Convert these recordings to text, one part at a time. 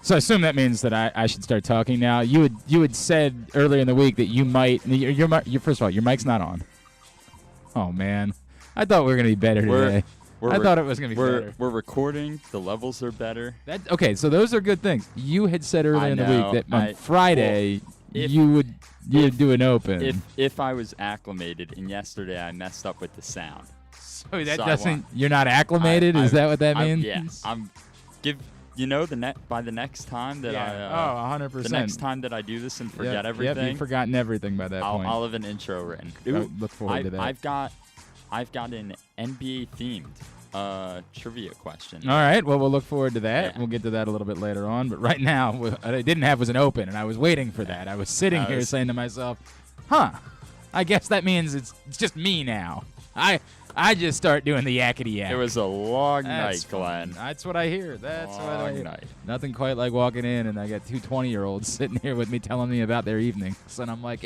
So I assume that means that I should start talking now. You had said earlier in the week that you might. First of all, your mic's not on. Oh man, I thought we were gonna be better today. I thought it was gonna be better. We're recording. The levels are better. Okay, so those are good things. You had said earlier in the week that on Friday you would do an open. If I was acclimated, and yesterday I messed up with the sound. So that doesn't. You're not acclimated. Is that what that means? Yes. By the next time that 100%. The next time that I do this and forget everything. Yep, you've forgotten everything by that point. I'll have an intro written. Look forward to that. I've got an NBA themed trivia question. All right. Well, we'll look forward to that. Yeah. We'll get to that a little bit later on. But right now, what I didn't have was an open, and I was waiting for that. I was sitting here saying to myself, I guess that means it's just me now. I just start doing the yakety yak. It was a long night, Glenn. That's what I hear. That's what I hear. Night. Nothing quite like walking in and I got two 20-year-olds sitting here with me telling me about their evenings. And I'm like,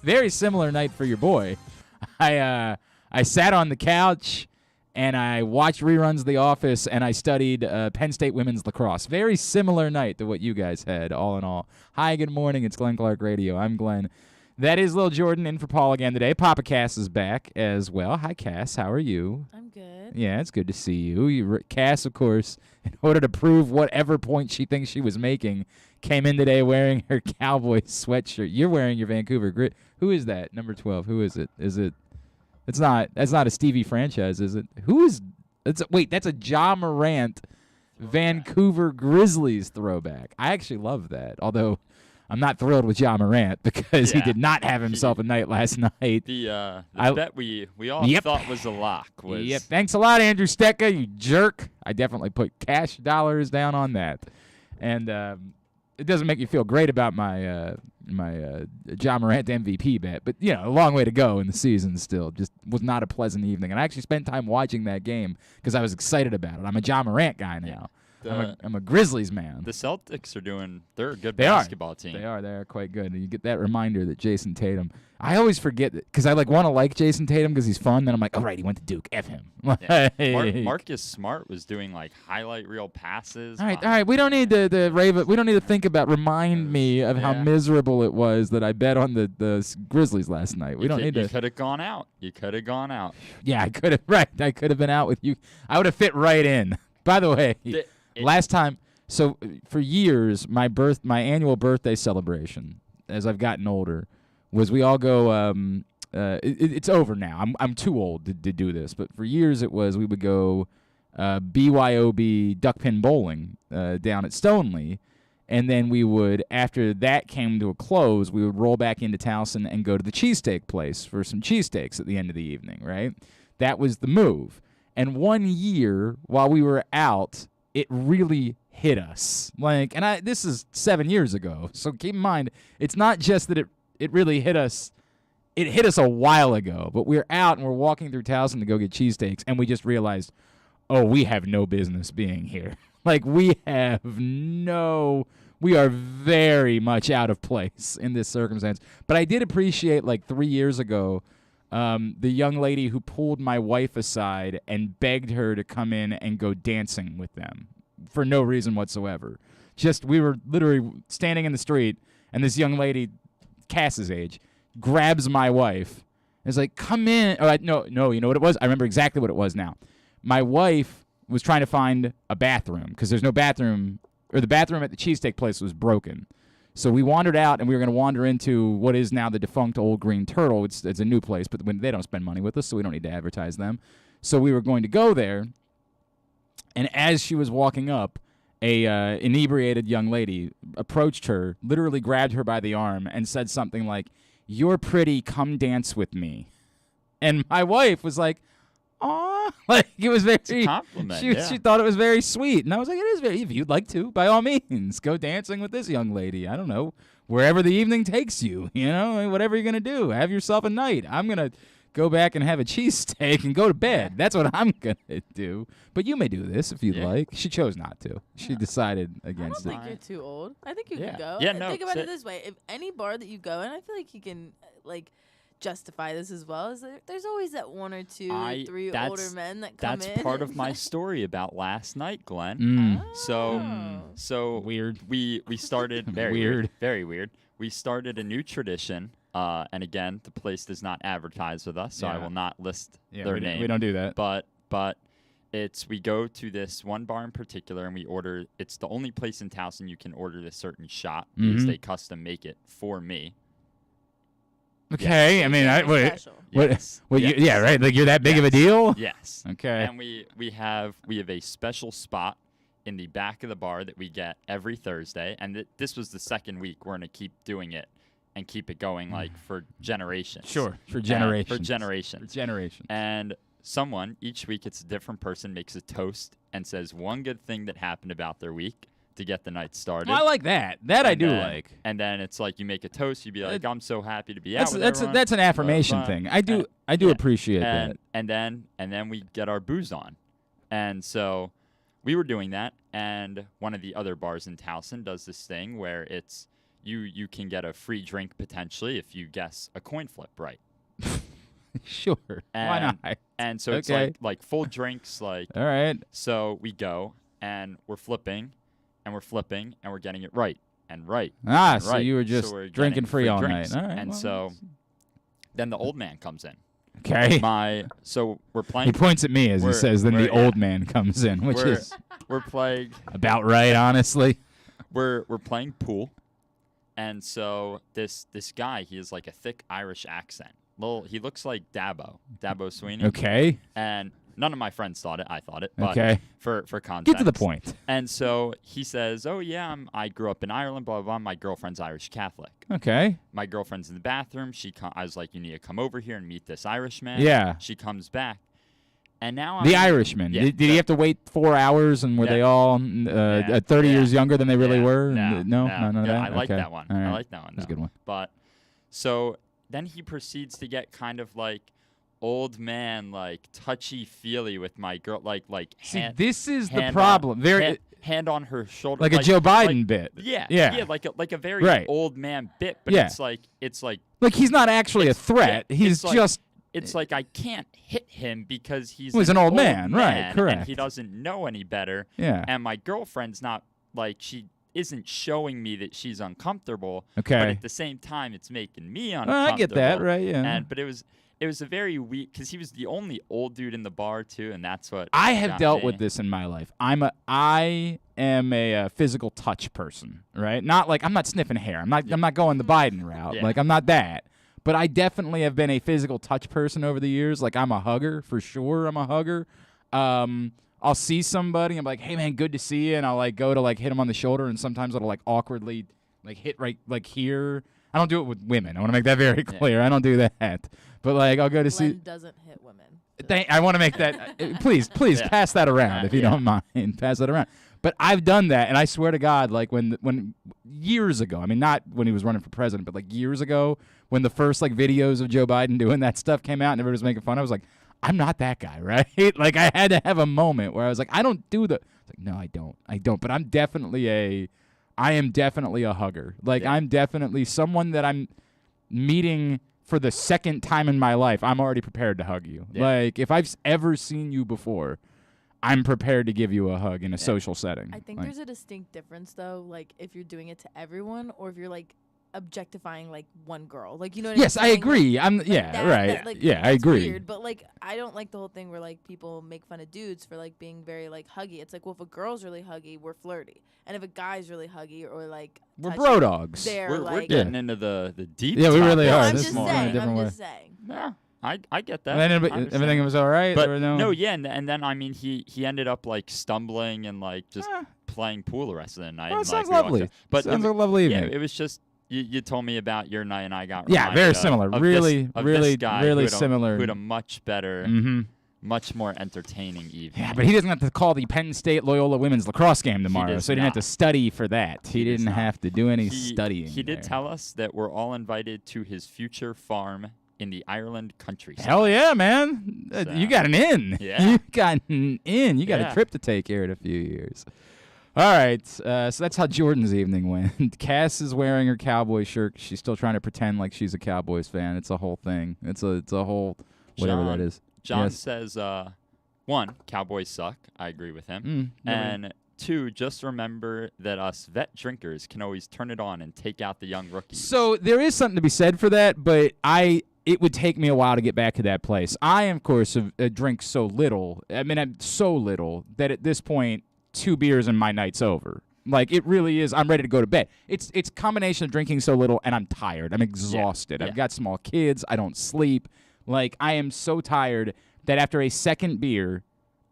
very similar night for your boy. I sat on the couch and I watched reruns of The Office and I studied Penn State women's lacrosse. Very similar night to what you guys had, all in all. Hi, good morning. It's Glenn Clark Radio. I'm Glenn. That is Lil'Jordan in for Paul again today. Papa Cass is back as well. Hi, Cass. How are you? I'm good. Yeah, it's good to see you. Cass, of course, in order to prove whatever point she thinks she was making, came in today wearing her Cowboy sweatshirt. You're wearing your Vancouver Grit. Who is that? Number 12. Who is it? That's not a Stevie franchise, is it? That's a Ja Morant Vancouver Grizzlies throwback. I actually love that, although I'm not thrilled with Ja Morant because he did not have himself a night last night. The bet we all thought was a lock was. Yep. Thanks a lot, Andrew Stecca, you jerk. I definitely put cash dollars down on that, and it doesn't make you feel great about my Ja Morant MVP bet, but a long way to go in the season. Still, just was not a pleasant evening, and I actually spent time watching that game because I was excited about it. I'm a Ja Morant guy now. I'm a Grizzlies man. The Celtics they're a good basketball team. They are quite good. And you get that reminder that Jason Tatum. I always forget that because I want to like Jason Tatum because he's fun. Then I'm like, all right, he went to Duke. F him. Marcus Smart was doing highlight reel passes. All right. We don't need to We don't need to think about. Remind me of how miserable it was that I bet on the Grizzlies last night. We don't need to. You could have gone out. Yeah, I could have. Right, I could have been out with you. I would have fit right in. By the way. Last time, so for years, my annual birthday celebration, as I've gotten older, was we all go. It's over now. I'm too old to do this, but for years it was we would go BYOB duckpin bowling down at Stoneleigh, and then we would, after that came to a close, we would roll back into Towson and go to the cheesesteak place for some cheesesteaks at the end of the evening. Right, that was the move. And one year while we were out, it really hit us. This is 7 years ago, so keep in mind, it's not just that it really hit us. It hit us a while ago, but we're out and we're walking through Towson to go get cheesesteaks, and we just realized, we have no business being here. We are very much out of place in this circumstance. But I did appreciate, 3 years ago, the young lady who pulled my wife aside and begged her to come in and go dancing with them for no reason whatsoever. Just, we were literally standing in the street, and this young lady, Cass's age, grabs my wife and is like, come in. No, you know what it was? I remember exactly what it was now. My wife was trying to find a bathroom because there's no bathroom, or the bathroom at the cheesesteak place was broken. So we wandered out, and we were going to wander into what is now the defunct Old Green Turtle. It's a new place, but they don't spend money with us, so we don't need to advertise them. So we were going to go there, and as she was walking up, a inebriated young lady approached her, literally grabbed her by the arm, and said something like, "You're pretty, come dance with me." And my wife was like, "Aw," it was very. It's a compliment. She thought it was very sweet, and I was like, "It is very. If you'd like to, by all means, go dancing with this young lady. I don't know, wherever the evening takes you. Whatever you're gonna do, have yourself a night. I'm gonna go back and have a cheesesteak and go to bed. That's what I'm gonna do. But you may do this if you'd like." She chose not to. She decided against it. I don't think you're too old. I think you can go. Yeah, no. Think about it this way: if any bar that you go in, I feel like you can justify this as well. Is there's always that one or two, three older men that come in. That's part of my story about last night, Glenn. So weird. We started very Weird. very weird. We started a new tradition. And again, the place does not advertise with us, so I will not list their name. We don't do that. But we go to this one bar in particular, and we order. It's the only place in Towson you can order this certain shot because they custom make it for me. Okay, yes. I mean, Yes. yeah, right. Like you're that big of a deal. Yes. Okay. And we have a special spot in the back of the bar that we get every Thursday, and this was the second week. We're gonna keep doing it and keep it going like for generations. Sure, for generations. For generations. And someone each week, it's a different person, makes a toast and says one good thing that happened about their week to get the night started. Well, I like that. I do like. And then it's like you make a toast. You'd be like, I'm so happy to be out with everyone. That's an affirmation thing. I do appreciate that. And then we get our booze on, and so we were doing that. And one of the other bars in Towson does this thing where it's you can get a free drink potentially if you guess a coin flip right. Sure. Why not? And so it's like full drinks. Like all right. So we go and we're flipping. And we're flipping, and we're getting it right and right. So you were just drinking free all drinks. night. All right, and so then the old man comes in. Okay. So we're playing. He points at me as he says, then the old man comes in, which is we're playing about right, honestly. We're playing pool, and so this guy, he has like a thick Irish accent. He looks like Dabo Sweeney. Okay. And none of my friends thought it. I thought it. But okay. For context. Get to the point. And so he says, oh, yeah, I grew up in Ireland, blah, blah, blah. My girlfriend's Irish Catholic. Okay. My girlfriend's in the bathroom. I was like, you need to come over here and meet this Irishman. Yeah. She comes back. And now the Irishman. Yeah, did he have to wait 4 hours, and were they all 30 years younger than they really were? No. I like okay. that one. Right. I like that one. That's a good one. But so then he proceeds to get kind of like old man, like touchy-feely with my girl, like hand. See, this is the problem. Hand on her shoulder, like a Joe Biden bit. Yeah, like a very old man bit, but it's like he's not actually a threat. He's just. It's like I can't hit him because he's an old man, right? Correct. And he doesn't know any better. Yeah. And my girlfriend's not like she isn't showing me that she's uncomfortable. Okay. But at the same time, it's making me uncomfortable. I get that, right? Yeah. But it was a very weak because he was the only old dude in the bar too, and that's what I have dealt with this in my life. I am a physical touch person, right? Not like I'm not sniffing hair. I'm not going the Biden route. Yeah. Like I'm not that. But I definitely have been a physical touch person over the years. Like I'm a hugger for sure. I'm a hugger. I'll see somebody. I'm like, hey man, good to see you, and I'll like go to like hit them on the shoulder, and sometimes it'll like awkwardly like hit right like here. I don't do it with women. I want to make that very clear. I don't do that. But like I'll go to see. Glenn doesn't hit women. I want to make that. Please pass that around if you don't mind. Pass that around. But I've done that, and I swear to God, like when years ago. I mean, not when he was running for president, but like years ago, when the first like videos of Joe Biden doing that stuff came out, and everybody was making fun. I was like, I'm not that guy, right? Like I had to have a moment where I was like, I don't do the. It's like, no, I don't. But I am definitely a hugger. Like I'm definitely someone that I'm meeting for the second time in my life. I'm already prepared to hug you. Yeah. Like if I've ever seen you before, I'm prepared to give you a hug in a social setting. I think there's a distinct difference though, like if you're doing it to everyone or if you're like objectifying like one girl, like you know what yes I mean? I agree. Like, I'm like yeah that, right that, like, yeah I agree weird, but like I don't like the whole thing where like people make fun of dudes for like being very like huggy. It's like, well, if a girl's really huggy, we're flirty, and if a guy's really huggy or like we're bro dogs, we're getting into the deep we really are. I'm just saying. Yeah, I get that. And then everything was all right. But and then I mean he ended up like stumbling and like just playing pool the rest of the night. Well, and, sounds like, lovely. But sounds like a lovely evening. Yeah, it was just you told me about your night and I got very similar. Really this similar. Who had a much better, much more entertaining evening. Yeah, but he doesn't have to call the Penn State Loyola women's lacrosse game tomorrow, so he didn't have to study for that. He didn't have to do any studying. He did tell us that we're all invited to his future farm in the Ireland countryside. Hell yeah, man. You got an in. Yeah. You got an in. You got a trip to take here in a few years. All right, so that's how Jordan's evening went. Cass is wearing her Cowboy shirt. She's still trying to pretend like she's a Cowboys fan. It's a whole thing. It's a whole whatever that is. John Yes. says, one, Cowboys suck. I agree with him. No way. And two, just remember that us vet drinkers can always turn it on and take out the young rookies. So there is something to be said for that, but it would take me a while to get back to that place. I, of course, drink so little. I mean, I'm so little that at this point, 2 beers and my night's over. Like, it really is. I'm ready to go to bed. It's a combination of drinking so little and I'm tired. I'm exhausted. Yeah. I've got small kids. I don't sleep. Like, I am so tired that after a second beer,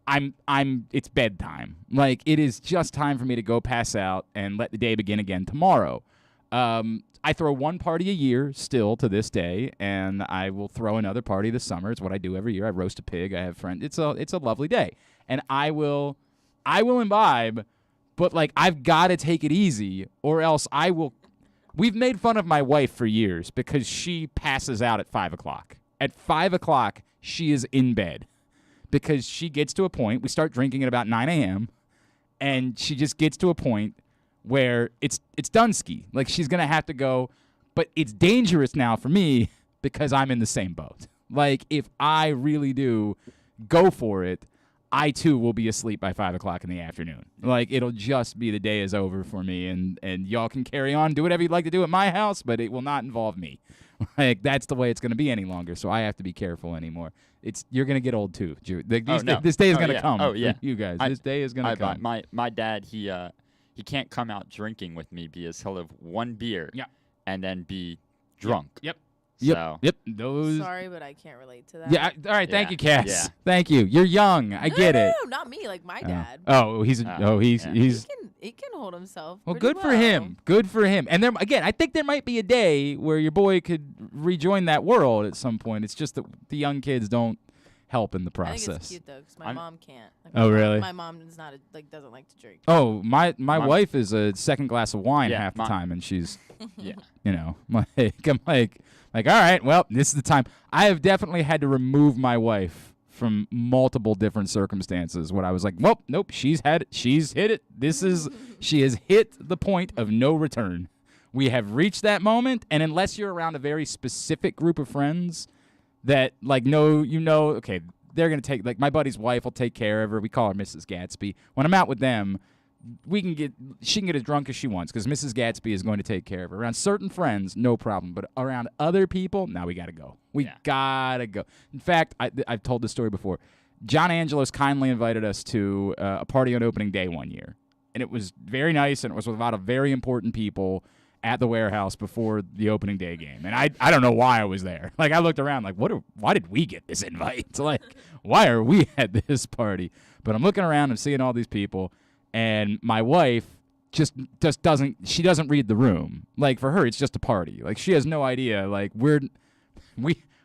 it's bedtime. Like, it is just time for me to go pass out and let the day begin again tomorrow. I throw one party a year still to this day, and I will throw another party this summer. It's what I do every year. I roast a pig. I have friends. It's a lovely day, and I will imbibe, but like I've got to take it easy, or else I will. We've made fun of my wife for years because she passes out at 5 o'clock. At 5 o'clock, she is in bed because she gets to a point. We start drinking at about 9 a.m., and she just gets to a point where it's Dunsky. Like, she's going to have to go, but it's dangerous now for me because I'm in the same boat. Like, if I really do go for it, I, too, will be asleep by 5 o'clock in the afternoon. Like, it'll just be the day is over for me, and y'all can carry on, do whatever you'd like to do at my house, but it will not involve me. Like, that's the way it's going to be any longer, so I have to be careful anymore. You're going to get old, too. This day is going to come. Oh, yeah. For you guys. This day is going to come. My dad, he can't come out drinking with me because he'll have one beer and then be drunk. Yep. So. Yep. Those. Sorry, but I can't relate to that. Yeah. All right. Thank Yeah. you, Cass. Yeah. Thank you. You're young. I get it. No, not me. Like my dad. He's He can hold himself. well. pretty Good for him. Good for him. And I think there might be a day where your boy could rejoin that world at some point. It's just that the young kids don't help in the I think process. it's cute though, because my mom can't. Like, Oh, really? My mom is not doesn't like to drink. Oh, my wife is a second glass of wine half the time, and she's, Yeah. I'm like, all right, well, this is the time. I have definitely had to remove my wife from multiple different circumstances when I was like, well, nope, she's hit it. She has hit the point of no return. We have reached that moment, and unless you're around a very specific group of friends that, like, okay, they're going to take, like, my buddy's wife will take care of her. We call her Mrs. Gatsby. When I'm out with them, she can get as drunk as she wants because Mrs. Gatsby is going to take care of her. Around certain friends, no problem. But around other people, now we got to go. We got to go. In fact, I've told this story before. John Angelos kindly invited us to a party on opening day one year. And it was very nice, and it was with a lot of very important people at the warehouse before the opening day game. And I don't know why I was there. Like, I looked around like, why did we get this invite? Like, why are we at this party? But I'm looking around and seeing all these people, and my wife just doesn't read the room. Like, for her, it's just a party. Like, she has no idea. Like,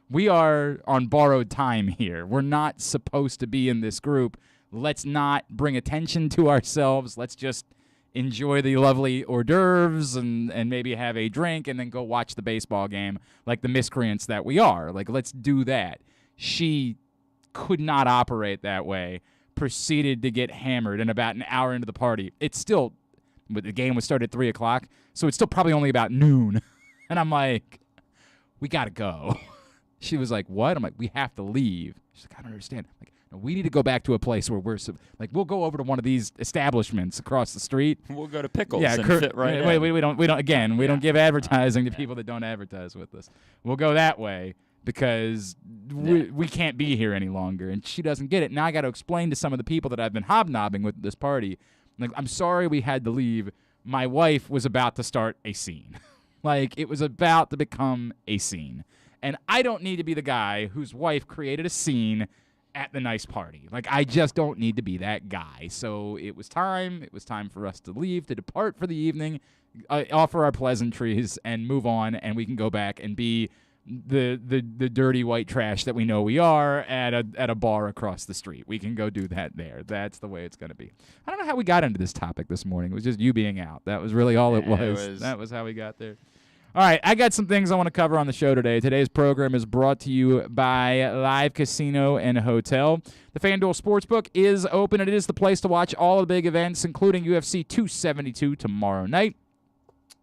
we are on borrowed time here. We're not supposed to be in this group. Let's not bring attention to ourselves. Let's just enjoy the lovely hors d'oeuvres and maybe have a drink and then go watch the baseball game like the miscreants that we are. Like, let's do that. She could not operate that way. Proceeded to get hammered, and about an hour into the party, the game was started at 3 o'clock, so it's still probably only about noon. And I'm like, we got to go. She was like, what? I'm like, we have to leave. She's like, I don't understand. I'm like, no, we need to go back to a place where we'll go over to one of these establishments across the street. We'll go to Pickles and fit right in. We don't give advertising to people that don't advertise with us. We'll go that way because we can't be here any longer. And she doesn't get it. Now I got to explain to some of the people that I've been hobnobbing with at this party, like, I'm sorry we had to leave. My wife was about to start a scene. Like, it was about to become a scene. And I don't need to be the guy whose wife created a scene at the nice party. Like, I just don't need to be that guy. So it was time. It was time for us to leave, to depart for the evening, offer our pleasantries, and move on, and we can go back and be the dirty white trash that we know we are at a bar across the street. We can go do that there. That's the way it's going to be. I don't know how we got into this topic this morning. It was just you being out. That was really all it was. That was how we got there. All right, I got some things I want to cover on the show today. Today's program is brought to you by Live Casino and Hotel. The FanDuel Sportsbook is open, and it is the place to watch all the big events, including UFC 272 tomorrow night.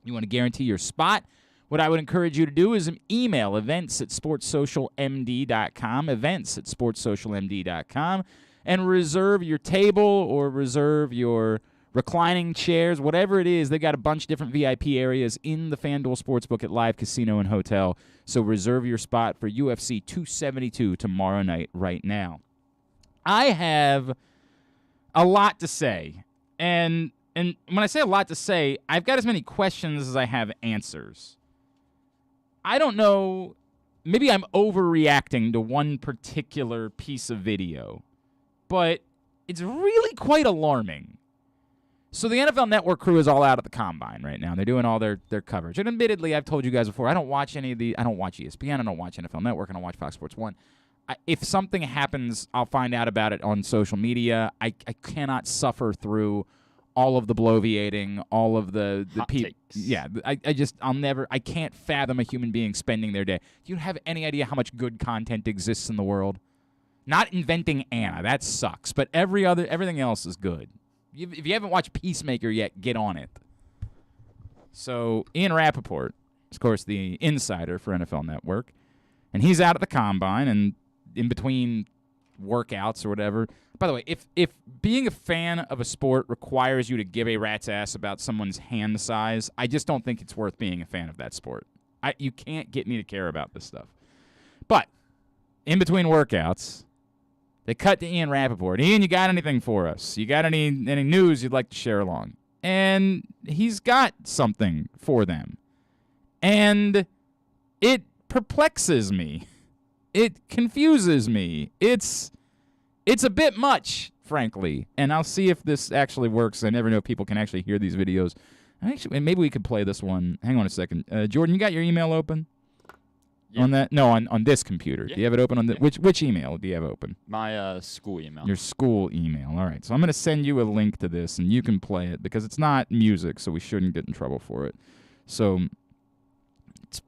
You want to guarantee your spot? What I would encourage you to do is email events@sportsocialmd.com, events@sportsocialmd.com, and reserve your table or reserve your reclining chairs, whatever it is. They've got a bunch of different VIP areas in the FanDuel Sportsbook at Live Casino and Hotel. So reserve your spot for UFC 272 tomorrow night right now. I have a lot to say. And when I say a lot to say, I've got as many questions as I have answers. I don't know. Maybe I'm overreacting to one particular piece of video, but it's really quite alarming. So the NFL Network crew is all out at the Combine right now. They're doing all their coverage. And admittedly, I've told you guys before, I don't watch I don't watch ESPN, I don't watch NFL Network, I don't watch Fox Sports 1. If something happens, I'll find out about it on social media. I cannot suffer through all of the bloviating, all of the people. Yeah, I can't fathom a human being spending their day. Do you have any idea how much good content exists in the world? Not inventing Anna, that sucks, but everything else is good. If you haven't watched Peacemaker yet, get on it. So Ian Rappaport, of course, the insider for NFL Network, and he's out at the Combine and in between workouts or whatever. By the way, if being a fan of a sport requires you to give a rat's ass about someone's hand size, I just don't think it's worth being a fan of that sport. You can't get me to care about this stuff. But in between workouts, they cut to Ian Rappaport. Ian, you got anything for us? You got any news you'd like to share along? And he's got something for them. And it perplexes me. It confuses me. It's a bit much, frankly. And I'll see if this actually works. I never know if people can actually hear these videos. Maybe we could play this one. Hang on a second. Jordan, you got your email open? Yeah. On that? No, on this computer. Yeah. Do you have it open on the which email do you have open? My school email. Your school email. All right. So I'm going to send you a link to this, and you can play it because it's not music, so we shouldn't get in trouble for it. So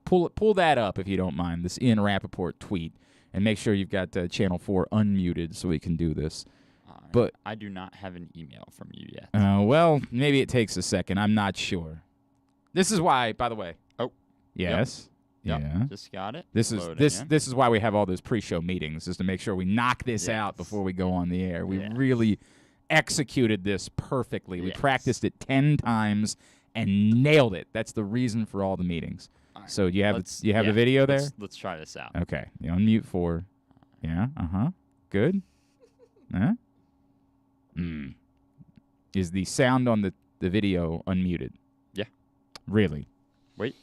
pull that up if you don't mind, this Ian Rappaport tweet, and make sure you've got Channel 4 unmuted so we can do this. But I do not have an email from you yet. Well, maybe it takes a second. I'm not sure. This is why, by the way. Oh. Yes. Yep. Yeah, just got it. This is why we have all those pre-show meetings, is to make sure we knock this out before we go on the air. We really executed this perfectly. We practiced it 10 times and nailed it. That's the reason for all the meetings. All right. So you have the video there? Let's try this out. Okay. You unmute for. Yeah. Good. Huh? Is the sound on the video unmuted? Yeah. Really? Wait.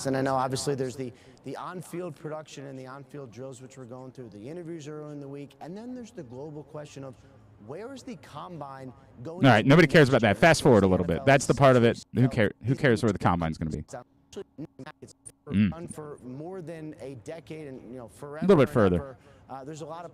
And I know, obviously, there's the on-field production and the on-field drills, which we're going through, the interviews earlier in the week, and then there's the global question of where is the Combine going? All right, nobody cares about that. Fast forward a little bit. That's the part of it. Who cares where the Combine's going to be? It's run for more than a decade, and forever. A little bit further. There's a lot of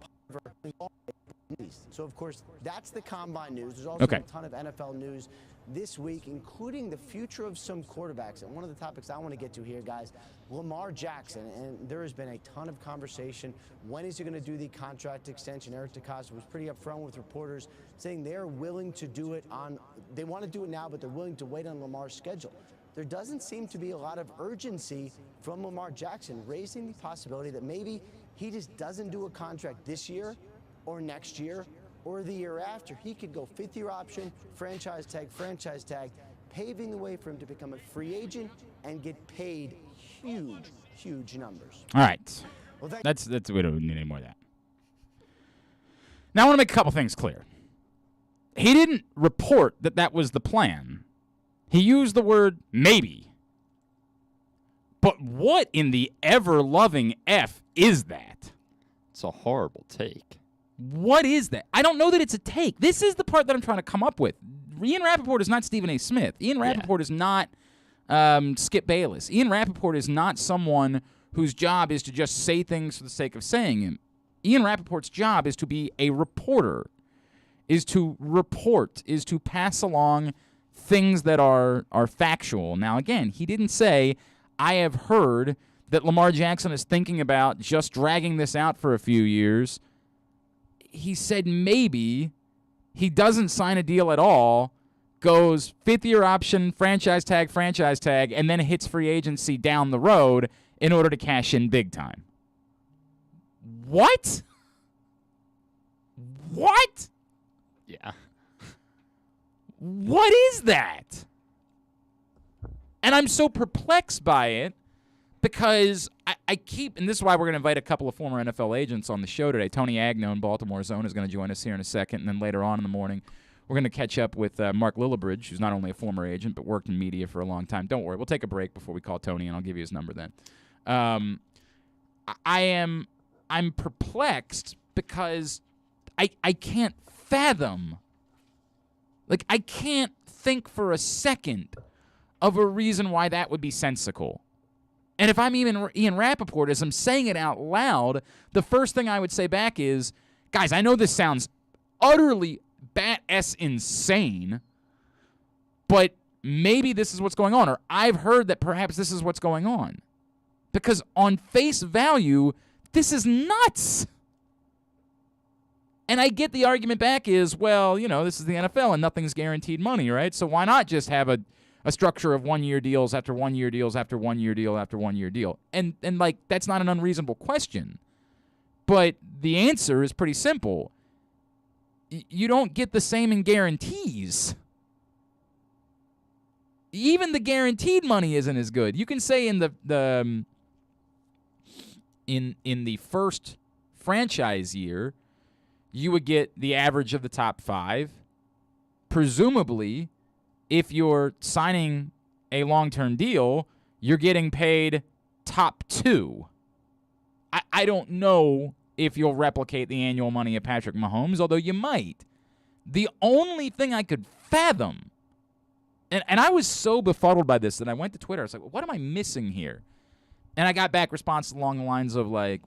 so, of course, that's the Combine news. There's also a ton of NFL news this week, including the future of some quarterbacks. And one of the topics I want to get to here, guys, Lamar Jackson. And there has been a ton of conversation. When is he going to do the contract extension? Eric DeCosta was pretty upfront with reporters saying they're willing to do it they want to do it now, but they're willing to wait on Lamar's schedule. There doesn't seem to be a lot of urgency from Lamar Jackson, raising the possibility that maybe he just doesn't do a contract this year or next year or the year after. He could go fifth-year option, franchise tag, paving the way for him to become a free agent and get paid huge numbers. All right. Well, that's we don't need any more of that. Now I want to make a couple things clear. He didn't report that was the plan. He used the word maybe. But what in the ever-loving F is that? It's a horrible take. What is that? I don't know that it's a take. This is the part that I'm trying to come up with. Ian Rappaport is not Stephen A. Smith. Ian Rappaport is not Skip Bayless. Ian Rappaport is not someone whose job is to just say things for the sake of saying them. Ian Rappaport's job is to be a reporter, is to report, is to pass along things that are factual. Now, again, he didn't say, I have heard that Lamar Jackson is thinking about just dragging this out for a few years. He said maybe he doesn't sign a deal at all, goes fifth-year option, franchise tag, and then hits free agency down the road in order to cash in big time. What? What? Yeah. What is that? And I'm so perplexed by it because I keep, and this is why we're going to invite a couple of former NFL agents on the show today. Tony Agnone, Baltimore's own, is going to join us here in a second, and then later on in the morning, we're going to catch up with Marc Lillibridge, who's not only a former agent but worked in media for a long time. Don't worry, we'll take a break before we call Tony, and I'll give you his number then. I'm perplexed because I can't fathom, like I can't think for a second of a reason why that would be sensical. And if I'm even Ian Rappaport, as I'm saying it out loud, the first thing I would say back is, guys, I know this sounds utterly bat-ass insane, but maybe this is what's going on, or I've heard that perhaps this is what's going on. Because on face value, this is nuts. And I get the argument back is, well, you know, this is the NFL and nothing's guaranteed money, right? So why not just have a structure of 1-year deals after 1-year deals after 1-year deal after 1-year deal? And like, that's not an unreasonable question. But the answer is pretty simple. You don't get the same in guarantees. Even the guaranteed money isn't as good. You can say in the first franchise year, you would get the average of the top 5. Presumably, if you're signing a long-term deal, you're getting paid top 2. I don't know if you'll replicate the annual money of Patrick Mahomes, although you might. The only thing I could fathom, and I was so befuddled by this that I went to Twitter. I was like, what am I missing here? And I got back responses along the lines of like,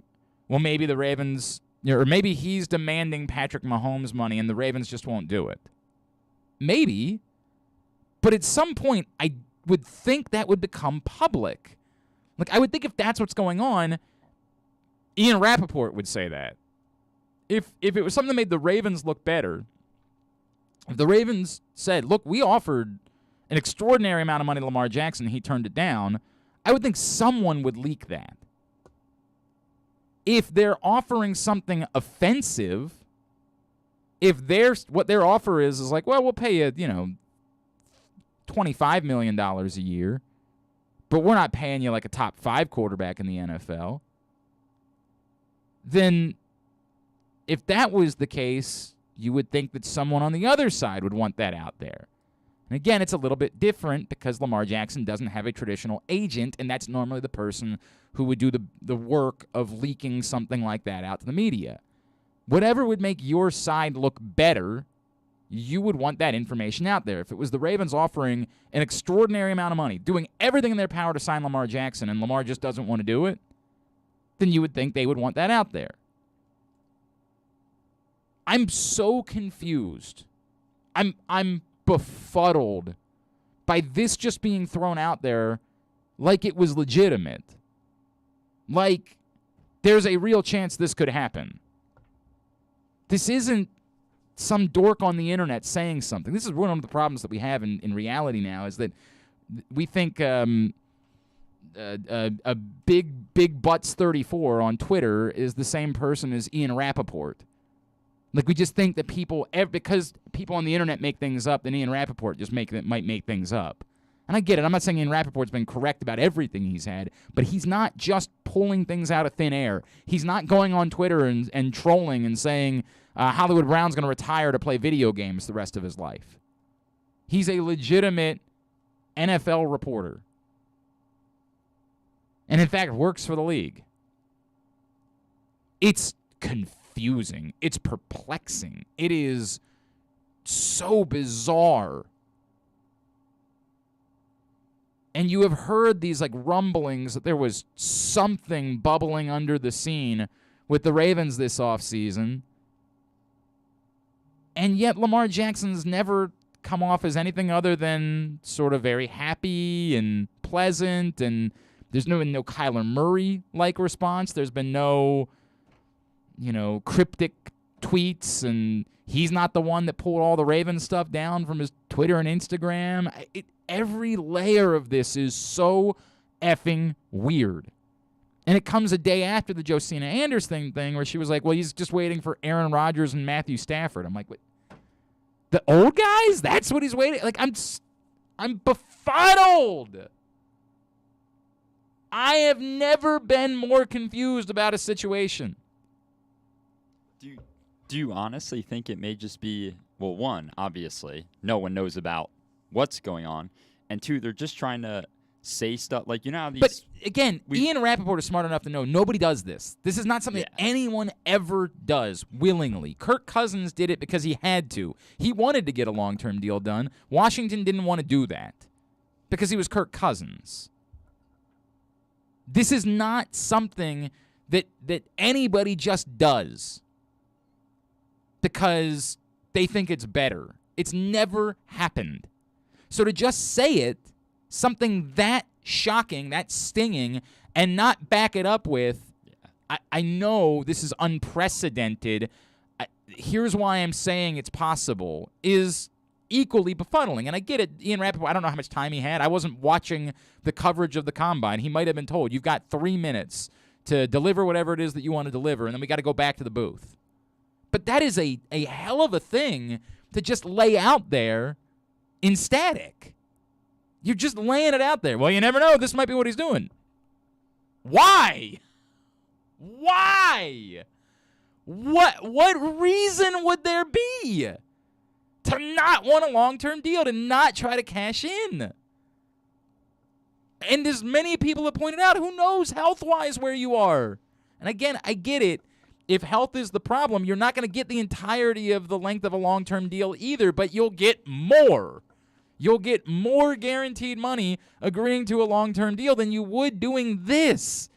well, maybe the Ravens, or maybe he's demanding Patrick Mahomes money and the Ravens just won't do it. Maybe. But at some point, I would think that would become public. Like, I would think if that's what's going on, Ian Rappaport would say that. If it was something that made the Ravens look better, if the Ravens said, look, we offered an extraordinary amount of money to Lamar Jackson and he turned it down, I would think someone would leak that. If they're offering something offensive, if what their offer is like, well, we'll pay you, $25 million a year, but we're not paying you like a top 5 quarterback in the NFL, then if that was the case, you would think that someone on the other side would want that out there. And again, it's a little bit different because Lamar Jackson doesn't have a traditional agent, and that's normally the person who would do the work of leaking something like that out to the media. Whatever would make your side look better, you would want that information out there. If it was the Ravens offering an extraordinary amount of money, doing everything in their power to sign Lamar Jackson, and Lamar just doesn't want to do it, then you would think they would want that out there. I'm so confused. I'm befuddled by this just being thrown out there like it was legitimate. Like there's a real chance this could happen. This isn't some dork on the internet saying something. This is one of the problems that we have in reality now, is that we think a big butts 34 on Twitter is the same person as Ian Rappaport. Like, we just think that because people on the internet make things up, then Ian Rappaport just might make things up. And I get it. I'm not saying Ian Rappaport's been correct about everything he's had, but he's not just pulling things out of thin air. He's not going on Twitter and trolling and saying Hollywood Brown's going to retire to play video games the rest of his life. He's a legitimate NFL reporter. And in fact, works for the league. It's confusing. It's perplexing. It is so bizarre. And you have heard these like rumblings that there was something bubbling under the scene with the Ravens this offseason. And yet Lamar Jackson's never come off as anything other than sort of very happy and pleasant and There's no Kyler Murray-like response. There's been no, cryptic tweets, and he's not the one that pulled all the Ravens stuff down from his Twitter and Instagram. Every layer of this is so effing weird. And it comes a day after the Josina Anderson thing where she was like, well, he's just waiting for Aaron Rodgers and Matthew Stafford. I'm like, what? The old guys? That's what he's waiting? Like, I'm befuddled. I have never been more confused about a situation. Do you honestly think it may just be, well, one, obviously, no one knows about what's going on, and two, they're just trying to say stuff like, how these... But, again, Ian Rappaport is smart enough to know nobody does this. This is not something that anyone ever does willingly. Kirk Cousins did it because he had to. He wanted to get a long-term deal done. Washington didn't want to do that because he was Kirk Cousins. This is not something that anybody just does because they think it's better. It's never happened. So to just say it, something that shocking, that stinging, and not back it up with, I know this is unprecedented. Here's why I'm saying it's possible, is equally befuddling. And I get it. Ian Rappaport, I don't know how much time he had. I wasn't watching the coverage of the Combine. He might have been told, you've got 3 minutes to deliver whatever it is that you want to deliver, and then we got to go back to the booth. But that is a hell of a thing to just lay out there in static. You're just laying it out there. Well, you never know. This might be what he's doing. Why? Why? What reason would there be to not want a long-term deal, to not try to cash in? And as many people have pointed out, who knows health-wise where you are? And again, I get it. If health is the problem, you're not going to get the entirety of the length of a long-term deal either, but you'll get more. You'll get more guaranteed money agreeing to a long-term deal than you would doing this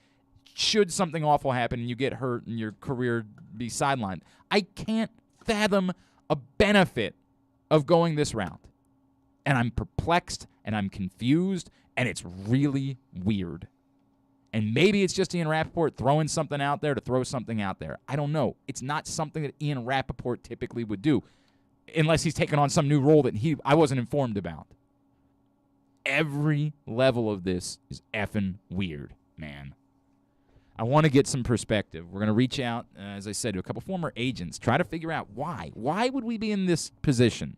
should something awful happen and you get hurt and your career be sidelined. I can't fathom a benefit of going this route. And I'm perplexed and I'm confused and it's really weird. And maybe it's just Ian Rappaport throwing something out there to throw something out there. I don't know. It's not something that Ian Rappaport typically would do, unless he's taken on some new role that I wasn't informed about. Every level of this is effing weird, man. I want to get some perspective. We're going to reach out, as I said, to a couple former agents, try to figure out why. Why would we be in this position?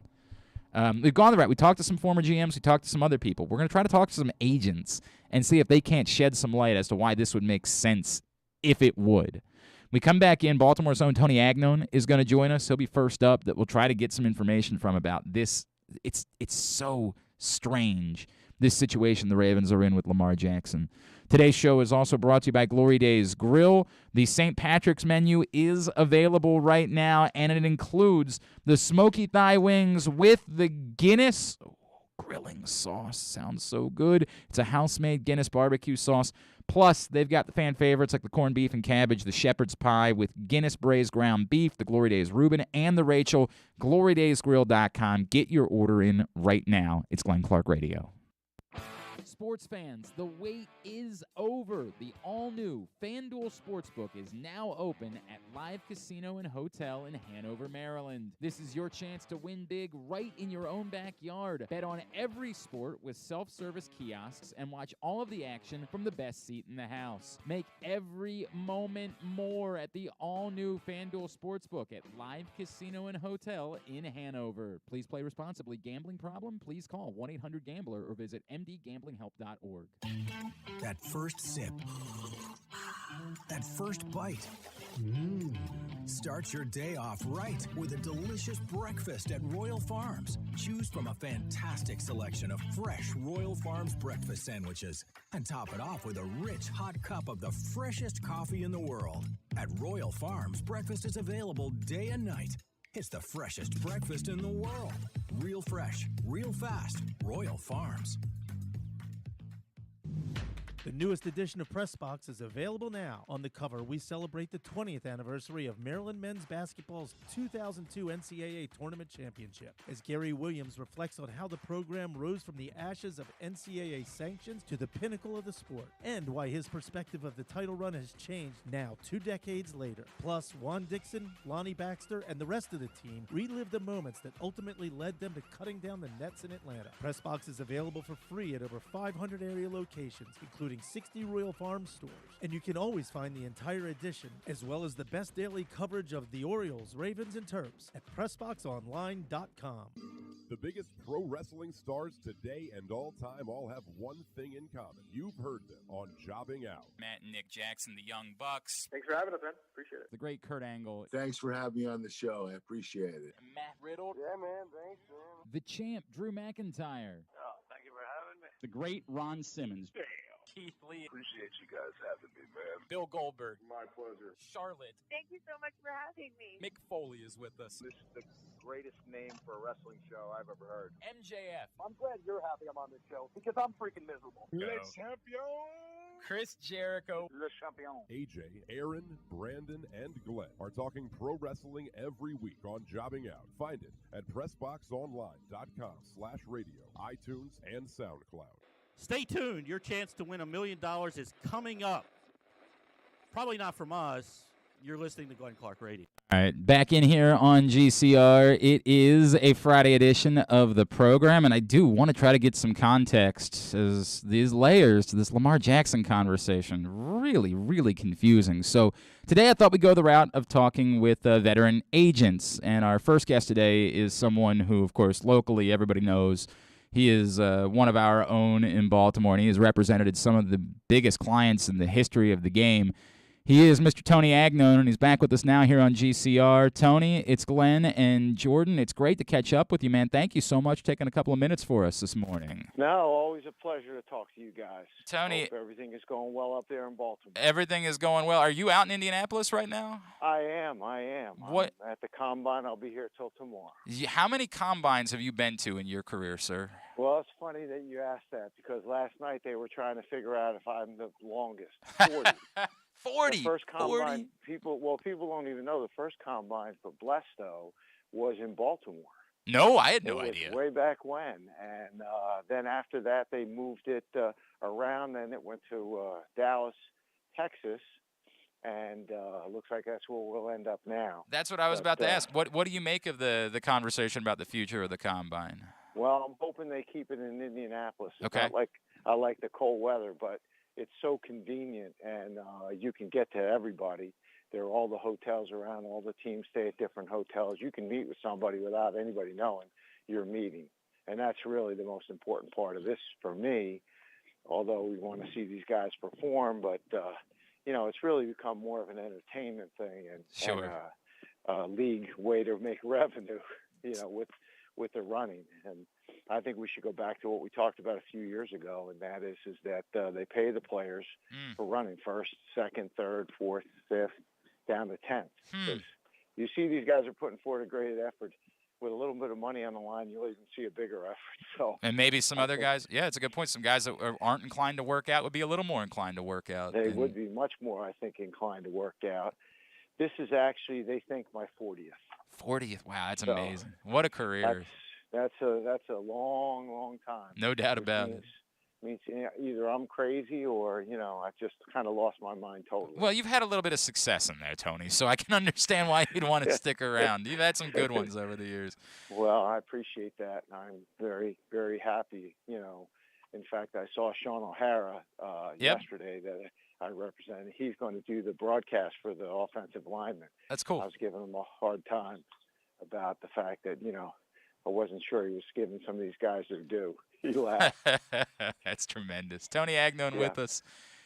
We've gone the route. We talked to some former GMs. We talked to some other people. We're going to try to talk to some agents and see if they can't shed some light as to why this would make sense, if it would. We come back in. Baltimore's own Tony Agnone is going to join us. He'll be first up. That we'll try to get some information from about this. It's so strange, this situation the Ravens are in with Lamar Jackson. Today's show is also brought to you by Glory Days Grill. The St. Patrick's menu is available right now, and it includes the smoky thigh wings with the Guinness grilling sauce. Sounds so good. It's a house-made Guinness barbecue sauce. Plus, they've got the fan favorites like the corned beef and cabbage, the shepherd's pie with Guinness braised ground beef, the Glory Days Reuben, and the Rachel. GloryDaysGrill.com. Get your order in right now. It's Glenn Clark Radio. Sports fans, the wait is over. The all-new FanDuel Sportsbook is now open at Live Casino and Hotel in Hanover, Maryland. This is your chance to win big right in your own backyard. Bet on every sport with self-service kiosks and watch all of the action from the best seat in the house. Make every moment more at the all-new FanDuel Sportsbook at Live Casino and Hotel in Hanover. Please play responsibly. Gambling problem? Please call 1-800-GAMBLER or visit mdgamblinghelp.org. That first sip. That first bite. Start your day off right with a delicious breakfast at Royal Farms. Choose from a fantastic selection of fresh Royal Farms breakfast sandwiches and top it off with a rich hot cup of the freshest coffee in the world. At Royal Farms, breakfast is available day and night. It's the freshest breakfast in the world. Real fresh, real fast. Royal Farms. The newest edition of PressBox is available now. On the cover, we celebrate the 20th anniversary of Maryland men's basketball's 2002 NCAA Tournament Championship, as Gary Williams reflects on how the program rose from the ashes of NCAA sanctions to the pinnacle of the sport, and why his perspective of the title run has changed now 2 decades later. Plus, Juan Dixon, Lonnie Baxter, and the rest of the team relive the moments that ultimately led them to cutting down the nets in Atlanta. PressBox is available for free at over 500 area locations, including 60 Royal Farms stores. And you can always find the entire edition, as well as the best daily coverage of the Orioles, Ravens, and Terps at PressBoxOnline.com. The biggest pro wrestling stars today and all time all have one thing in common. You've heard them on Jobbing Out. Matt and Nick Jackson, the Young Bucks. Thanks for having us, man. Appreciate it. The great Kurt Angle. Thanks for having me on the show. I appreciate it. Matt Riddle. Yeah, man. Thanks, man. The champ, Drew McIntyre. Oh, thank you for having me. The great Ron Simmons. Damn. Keith Lee. Appreciate you guys having me, man. Bill Goldberg. My pleasure. Charlotte. Thank you so much for having me. Mick Foley is with us. This is the greatest name for a wrestling show I've ever heard. MJF. I'm glad you're happy I'm on this show because I'm freaking miserable. Le champion. Chris Jericho. Le champion. AJ, Aaron, Brandon, and Glenn are talking pro wrestling every week on Jobbing Out. Find it at PressBoxOnline.com/radio, iTunes, and SoundCloud. Stay tuned. Your chance to win $1 million is coming up. Probably not from us. You're listening to Glenn Clark Radio. All right, back in here on GCR. It is a Friday edition of the program, and I do want to try to get some context, as these layers to this Lamar Jackson conversation really confusing. So today I thought we'd go the route of talking with veteran agents, and our first guest today is someone who, of course, locally everybody knows. He is one of our own in Baltimore, and he has represented some of the biggest clients in the history of the game. He is Mr. Tony Agnone, and he's back with us now here on GCR. Tony, it's Glenn and Jordan. It's great to catch up with you, man. Thank you so much for taking a couple of minutes for us this morning. No, always a pleasure to talk to you guys. Tony, hope everything is going well up there in Baltimore. Everything is going well. Are you out in Indianapolis right now? I am. What? I'm at the Combine. I'll be here till tomorrow. How many combines have you been to in your career, sir? Well, it's funny that you asked that because last night they were trying to figure out if I'm the longest. 40. The first combine, 40? People don't even know the first combine for Blesto was in Baltimore. No, I had no idea. Way back when. And then after that, they moved it around, and it went to Dallas, Texas. And looks like that's where we'll end up now. That's what I was about to ask. What do you make of the conversation about the future of the combine? Well, I'm hoping they keep it in Indianapolis. It's okay. Not like I like the cold weather, but it's so convenient, and you can get to everybody. There are all the hotels around. All the teams stay at different hotels. You can meet with somebody without anybody knowing you're meeting, and that's really the most important part of this for me, although we want to see these guys perform. But, it's really become more of an entertainment thing and a league way to make revenue, with the running. And I think we should go back to what we talked about a few years ago, and that is that they pay the players for running first, second, third, fourth, fifth, down to 10th. You see these guys are putting forward a great effort. With a little bit of money on the line, you'll even see a bigger effort. So, and maybe some other guys, it's a good point. Some guys that aren't inclined to work out would be a little more inclined to work out. They would be much more, I think, inclined to work out. This is actually, they think, my 40th. 40th. Wow, that's amazing. What a career. That's a long time. No doubt about it. Means either I'm crazy or, I just kind of lost my mind totally. Well, you've had a little bit of success in there, Tony, so I can understand why you'd want to stick around. You've had some good ones over the years. Well, I appreciate that, and I'm very, very happy. In fact, I saw Sean O'Hara yesterday that I represented. He's going to do the broadcast for the offensive linemen. That's cool. I was giving him a hard time about the fact that, I wasn't sure he was giving some of these guys their due. He laughed. That's tremendous. Tony Agnone with us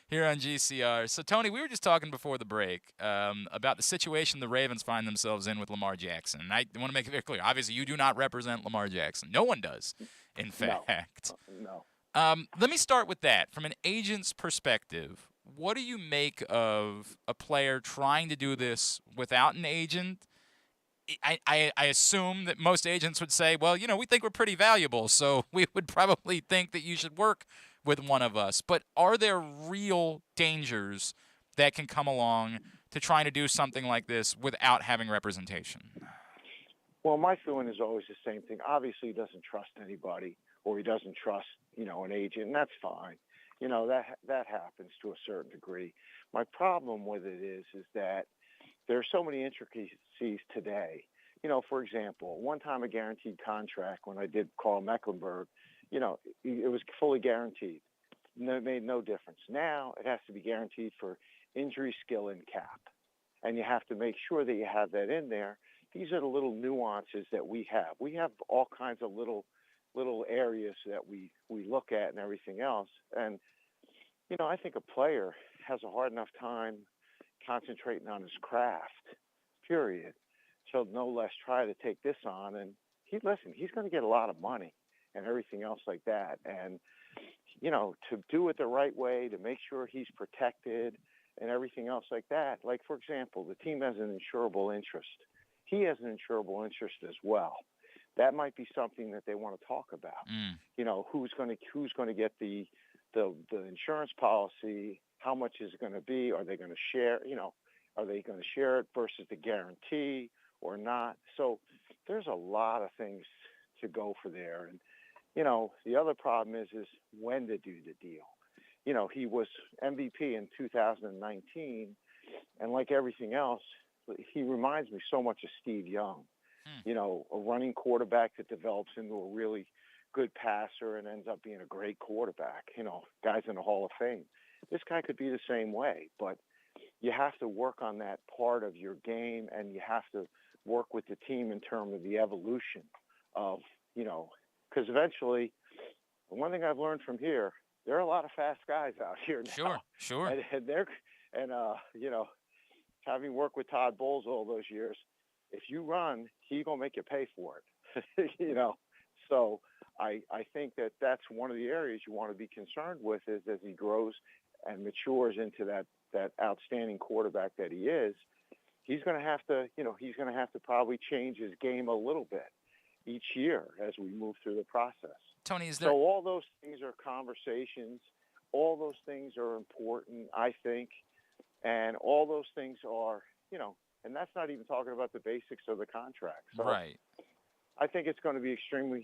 here on GCR. So, Tony, we were just talking before the break about the situation the Ravens find themselves in with Lamar Jackson. And I want to make it very clear. Obviously, you do not represent Lamar Jackson. No one does, in fact. No. Let me start with that. From an agent's perspective, what do you make of a player trying to do this without an agent? I assume that most agents would say, well, we think we're pretty valuable, so we would probably think that you should work with one of us, but are there real dangers that can come along to trying to do something like this without having representation? Well, my feeling is always the same thing. Obviously, he doesn't trust anybody, or he doesn't trust, an agent, and that's fine. That happens to a certain degree. My problem with it is that there are so many intricacies today. For example, one time a guaranteed contract when I did Carl Mecklenburg, it was fully guaranteed. It made no difference. Now it has to be guaranteed for injury, skill, and cap. And you have to make sure that you have that in there. These are the little nuances that we have. We have all kinds of little areas that we look at and everything else. And, I think a player has a hard enough time concentrating on his craft, period. So no less try to take this on. And he's going to get a lot of money and everything else like that. And, to do it the right way, to make sure he's protected and everything else like that. Like, for example, the team has an insurable interest. He has an insurable interest as well. That might be something that they want to talk about. Who's going to get the insurance policy? How much is it going to be? Are they going to share? Are they going to share it versus the guarantee or not? So there's a lot of things to go for there. And the other problem is when to do the deal. He was MVP in 2019, and like everything else, he reminds me so much of Steve Young. A running quarterback that develops into a really good passer and ends up being a great quarterback. Guys in the Hall of Fame. This guy could be the same way, but you have to work on that part of your game, and you have to work with the team in terms of the evolution of, because eventually, one thing I've learned from here, there are a lot of fast guys out here now. Sure. And having worked with Todd Bowles all those years, if you run, he's going to make you pay for it, So I think that's one of the areas you want to be concerned with is as he grows and matures into that outstanding quarterback that he is, he's going to have to probably change his game a little bit each year as we move through the process. Tony, is there... So all those things are conversations. All those things are important, I think. And all those things are, and that's not even talking about the basics of the contract. So right. I think it's going to be extremely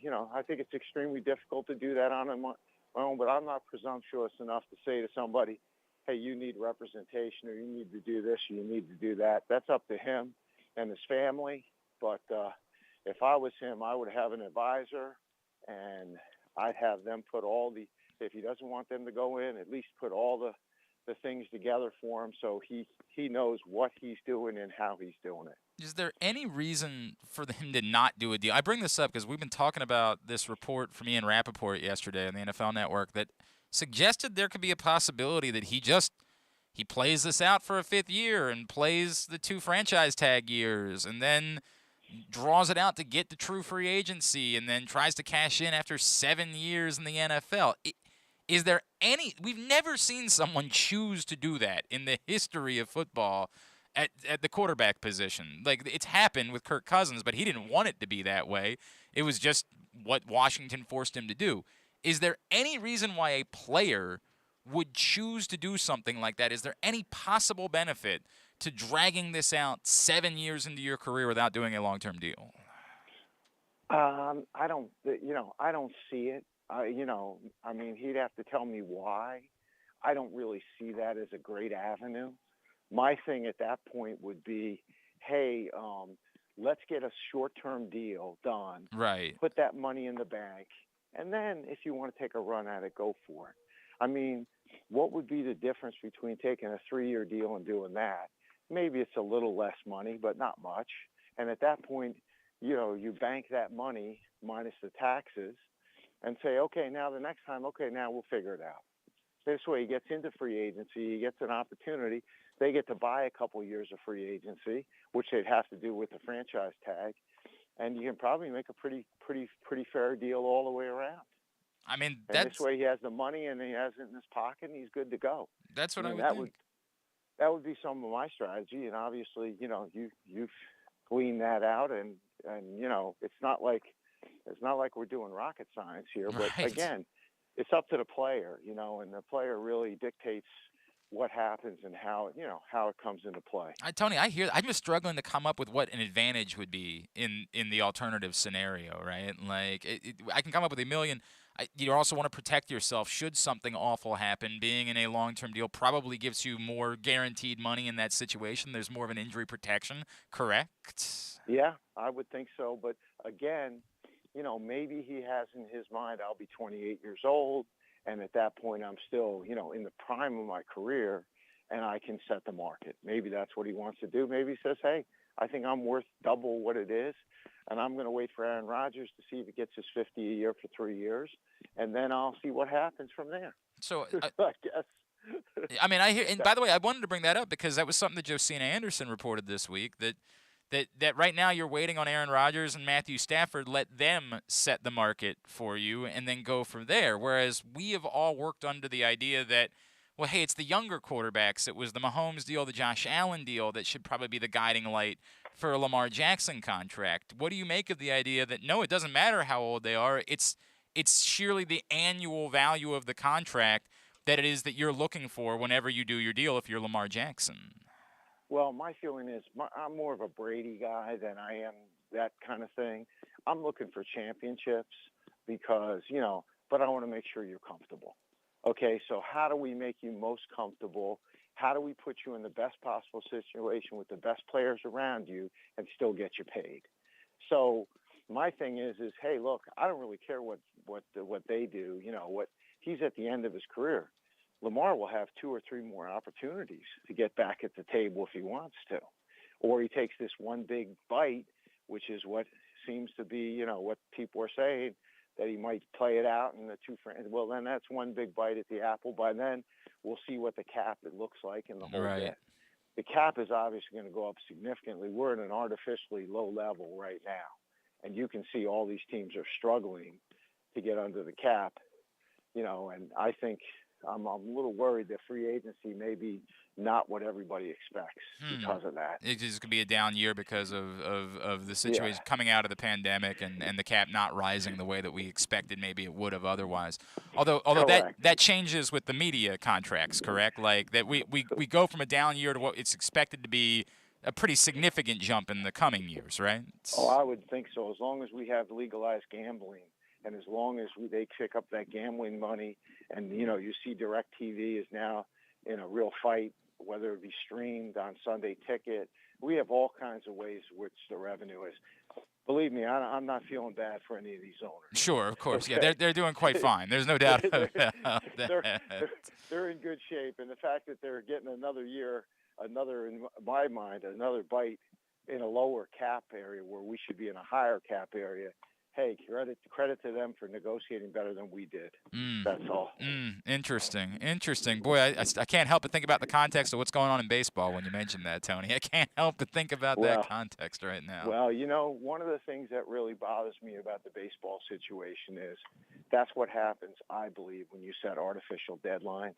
difficult to do that on my own, but I'm not presumptuous enough to say to somebody, hey, you need representation, or you need to do this, or you need to do that. That's up to him and his family. But if I was him, I would have an advisor, and I'd have them put if he doesn't want them to go in, at least put all the things together for him so he knows what he's doing and how he's doing it. Is there any reason for him to not do a deal? I bring this up because we've been talking about this report from Ian Rappaport yesterday on the NFL Network that suggested there could be a possibility that he plays this out for a fifth year and plays the 2 franchise tag years and then draws it out to get the true free agency and then tries to cash in after 7 years in the NFL. Is there we've never seen someone choose to do that in the history of football at the quarterback position. Like, it's happened with Kirk Cousins, but he didn't want it to be that way. It was just what Washington forced him to do. Is there any reason why a player would choose to do something like that? Is there any possible benefit to dragging this out 7 years into your career without doing a long-term deal? I don't see it. He'd have to tell me why. I don't really see that as a great avenue. My thing at that point would be, hey, let's get a short-term deal done. Right. Put that money in the bank. And then if you want to take a run at it, go for it. I mean, what would be the difference between taking a 3-year deal and doing that? Maybe it's a little less money, but not much. And at that point, you bank that money minus the taxes and say, okay, now the next time, now we'll figure it out. This way he gets into free agency, he gets an opportunity. They get to buy a couple years of free agency, which they'd have to do with the franchise tag. And you can probably make a pretty fair deal all the way around. I mean, this way he has the money and he has it in his pocket and he's good to go. That's what I would think. That would be some of my strategy. And obviously, you've gleaned that out and it's not like we're doing rocket science here. But right. Again, it's up to the player, and the player really dictates what happens and how it comes into play. Tony, I hear. I'm just struggling to come up with what an advantage would be in the alternative scenario, right? Like, I can come up with a million. You also want to protect yourself should something awful happen. Being in a long-term deal probably gives you more guaranteed money in that situation. There's more of an injury protection, correct? Yeah, I would think so. But again, maybe he has in his mind, I'll be 28 years old. And at that point, I'm still, in the prime of my career, and I can set the market. Maybe that's what he wants to do. Maybe he says, hey, I think I'm worth double what it is, and I'm going to wait for Aaron Rodgers to see if he gets his 50 a year for 3 years, and then I'll see what happens from there. So I guess. I mean, I hear. And by the way, I wanted to bring that up because that was something that Josina Anderson reported this week, that right now you're waiting on Aaron Rodgers and Matthew Stafford. Let them set the market for you and then go from there. Whereas we have all worked under the idea that, well, hey, it's the younger quarterbacks. It was the Mahomes deal, the Josh Allen deal that should probably be the guiding light for a Lamar Jackson contract. What do you make of the idea that, no, it doesn't matter how old they are. It's sheerly the annual value of the contract that it is that you're looking for whenever you do your deal if you're Lamar Jackson? Well, my feeling is I'm more of a Brady guy than I am that kind of thing. I'm looking for championships because, but I want to make sure you're comfortable. Okay, so how do we make you most comfortable? How do we put you in the best possible situation with the best players around you and still get you paid? So my thing is hey, look, I don't really care what they do. What he's at the end of his career. Lamar will have 2 or 3 more opportunities to get back at the table if he wants to. Or he takes this one big bite, which is what seems to be, what people are saying, that he might play it out in the 2 friends. Well, then that's one big bite at the apple. By then, we'll see what the cap it looks like in the whole bit. The cap is obviously going to go up significantly. We're at an artificially low level right now. And you can see all these teams are struggling to get under the cap, and I think I'm a little worried that free agency may be not what everybody expects because of that. It's just going to be a down year because of the situation coming out of the pandemic and the cap not rising the way that we expected maybe it would have otherwise. Although that changes with the media contracts, correct? Like that we go from a down year to what it's expected to be a pretty significant jump in the coming years, right? Oh, I would think so. As long as we have legalized gambling and as long as they pick up that gambling money and, you see DirecTV is now in a real fight, whether it be streamed on Sunday Ticket. We have all kinds of ways which the revenue is. Believe me, I'm not feeling bad for any of these owners. Sure, of course. Okay. Yeah, they're doing quite fine. There's no doubt about that. They're in good shape. And the fact that they're getting another year, in my mind, another bite in a lower cap area where we should be in a higher cap area, hey, credit to them for negotiating better than we did. That's all. Interesting. Boy, I can't help but think about the context of what's going on in baseball when you mentioned that, Tony. I can't help but think about that context right now. Well, one of the things that really bothers me about the baseball situation is that's what happens, I believe, when you set artificial deadlines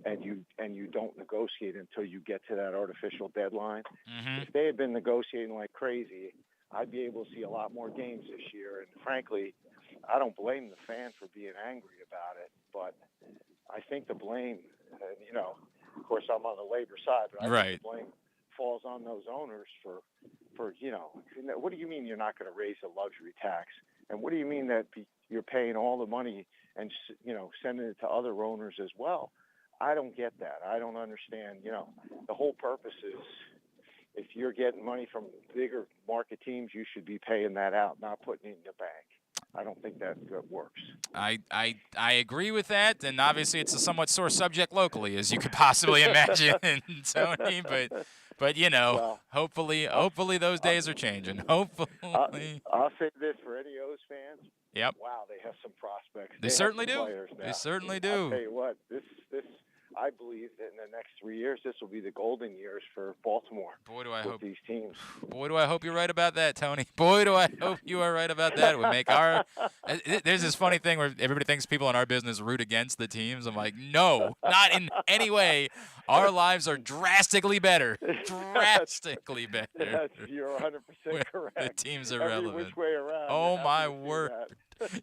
and you don't negotiate until you get to that artificial deadline. Mm-hmm. If they had been negotiating like crazy, I'd be able to see a lot more games this year. And frankly, I don't blame the fan for being angry about it, but I think the blame, of course I'm on the labor side, but I think the blame falls on those owners for what do you mean you're not going to raise the luxury tax? And what do you mean that you're paying all the money and, sending it to other owners as well? I don't get that. I don't understand. The whole purpose is if you're getting money from bigger market teams, you should be paying that out, not putting it in the bank. I don't think that works. I agree with that, and obviously it's a somewhat sore subject locally, as you could possibly imagine, Tony. But hopefully those days are changing. Hopefully. I'll say this for any O's fans. Yep. Wow, they have some prospects. They certainly do. They certainly do. I'll tell you what, this I believe that in the next 3 years, this will be the golden years for Baltimore. Boy, do I hope these teams. Boy, do I hope you're right about that, Tony. Boy, do I hope you are right about that. It would make our. There's this funny thing where everybody thinks people in our business root against the teams. I'm like, no, not in any way. Our lives are drastically better. Drastically better. You're 100% correct. The teams are Every relevant. which way around. Oh my word.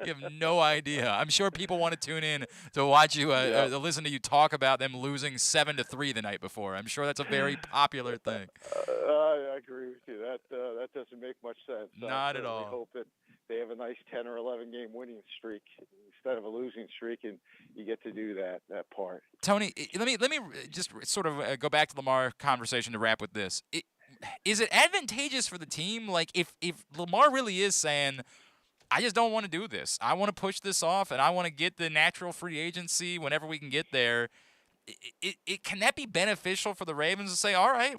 You have no idea. I'm sure people want to tune in to watch you, to listen to you talk about them losing 7-3 the night before. I'm sure that's a very popular thing. I agree with you. That doesn't make much sense. Not at all. I hope that they have a nice 10 or 11 game winning streak instead of a losing streak, and you get to do that part. Tony, let me just sort of go back to Lamar conversation to wrap with this. Is it advantageous for the team? Like, if Lamar really is saying, I just don't want to do this, I want to push this off, and I want to get the natural free agency whenever we can get there, can that be beneficial for the Ravens to say, all right,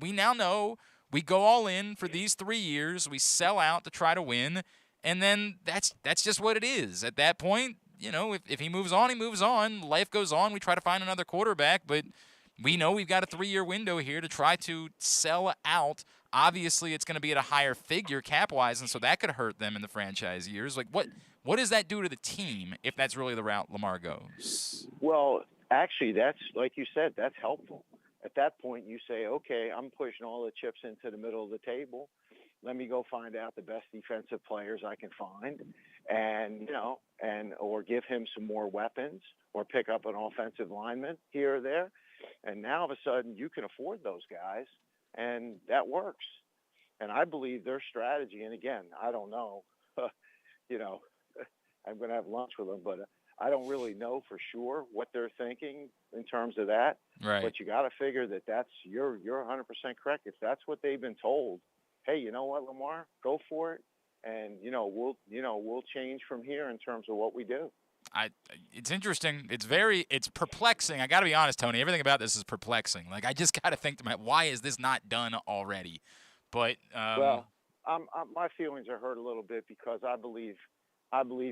we now know we go all in for these 3 years, we sell out to try to win, and then that's just what it is. At that point, if he moves on, he moves on. Life goes on. We try to find another quarterback, but we know we've got a 3-year window here to try to sell out. Obviously, it's going to be at a higher figure cap-wise, and so that could hurt them in the franchise years. Like, what does that do to the team if that's really the route Lamar goes? Well, actually, that's like you said, that's helpful. At that point, you say, okay, I'm pushing all the chips into the middle of the table. Let me go find out the best defensive players I can find, and or give him some more weapons, or pick up an offensive lineman here or there. And now, all of a sudden, you can afford those guys, and that works. And I believe their strategy, and again, I don't know, I'm going to have lunch with them, but I don't really know for sure what they're thinking in terms of that. Right. But you got to figure that you're 100% correct. If that's what they've been told, hey, you know what, Lamar, go for it, and we'll change from here in terms of what we do. It's interesting. It's perplexing. I got to be honest, Tony. Everything about this is perplexing. Like, I just got to think to myself, why is this not done already? But my feelings are hurt a little bit because I believe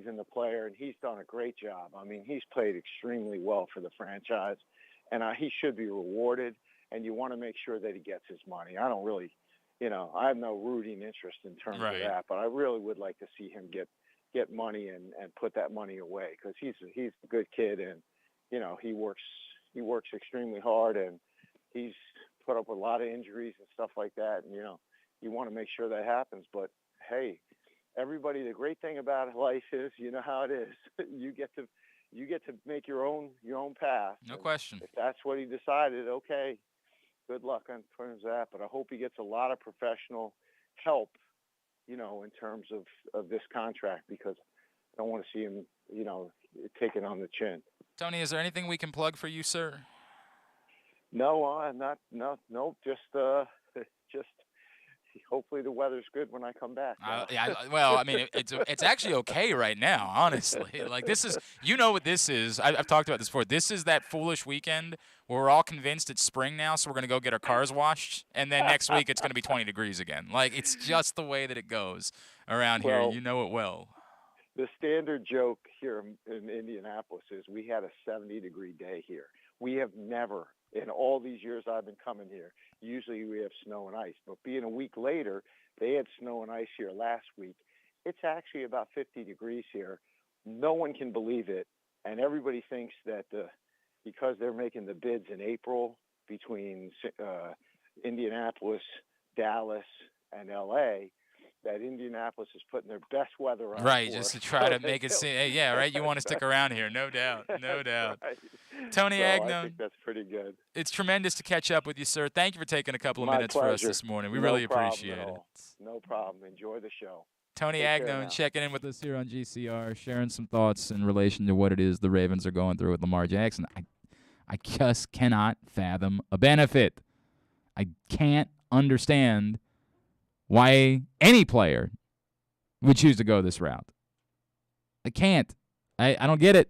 in the player, and he's done a great job. I mean, he's played extremely well for the franchise, and he should be rewarded. And you want to make sure that he gets his money. I don't really, I have no rooting interest in terms of that, but I really would like to see him get money and put that money away, because he's a good kid, and he works extremely hard, and he's put up with a lot of injuries and stuff like that, and you want to make sure that happens. But hey, everybody, the great thing about life is, you know how it is. you get to make your own path. No question. If that's what he decided, okay, good luck on terms of that. But I hope he gets a lot of professional help, in terms of this contract, because I don't want to see him, taken on the chin. Tony, is there anything we can plug for you, sir? No, just hopefully the weather's good when I come back. Well, I mean, it's actually okay right now, honestly. Like, this is, what this is. I've talked about this before. This is that foolish weekend where we're all convinced it's spring now, so we're going to go get our cars washed, and then next week it's going to be 20 degrees again. Like, it's just the way that it goes around here. You know it well. The standard joke here in Indianapolis is we had a 70-degree day here. We have never, in all these years I've been coming here, usually we have snow and ice. But being a week later, they had snow and ice here last week. It's actually about 50 degrees here. No one can believe it. And everybody thinks that because they're making the bids in April between Indianapolis, Dallas, and L.A., that Indianapolis is putting their best weather on. Right, just to try to make it seem, yeah, right, you want to stick around here, no doubt, no doubt. Right. Tony Agnone. I think that's pretty good. It's tremendous to catch up with you, sir. Thank you for taking a couple of minutes for us this morning. We really appreciate it. No problem. Enjoy the show. Tony Agnone checking in with us here on GCR, sharing some thoughts in relation to what it is the Ravens are going through with Lamar Jackson. I just cannot fathom a benefit. I can't understand why any player would choose to go this route. I can't. I don't get it.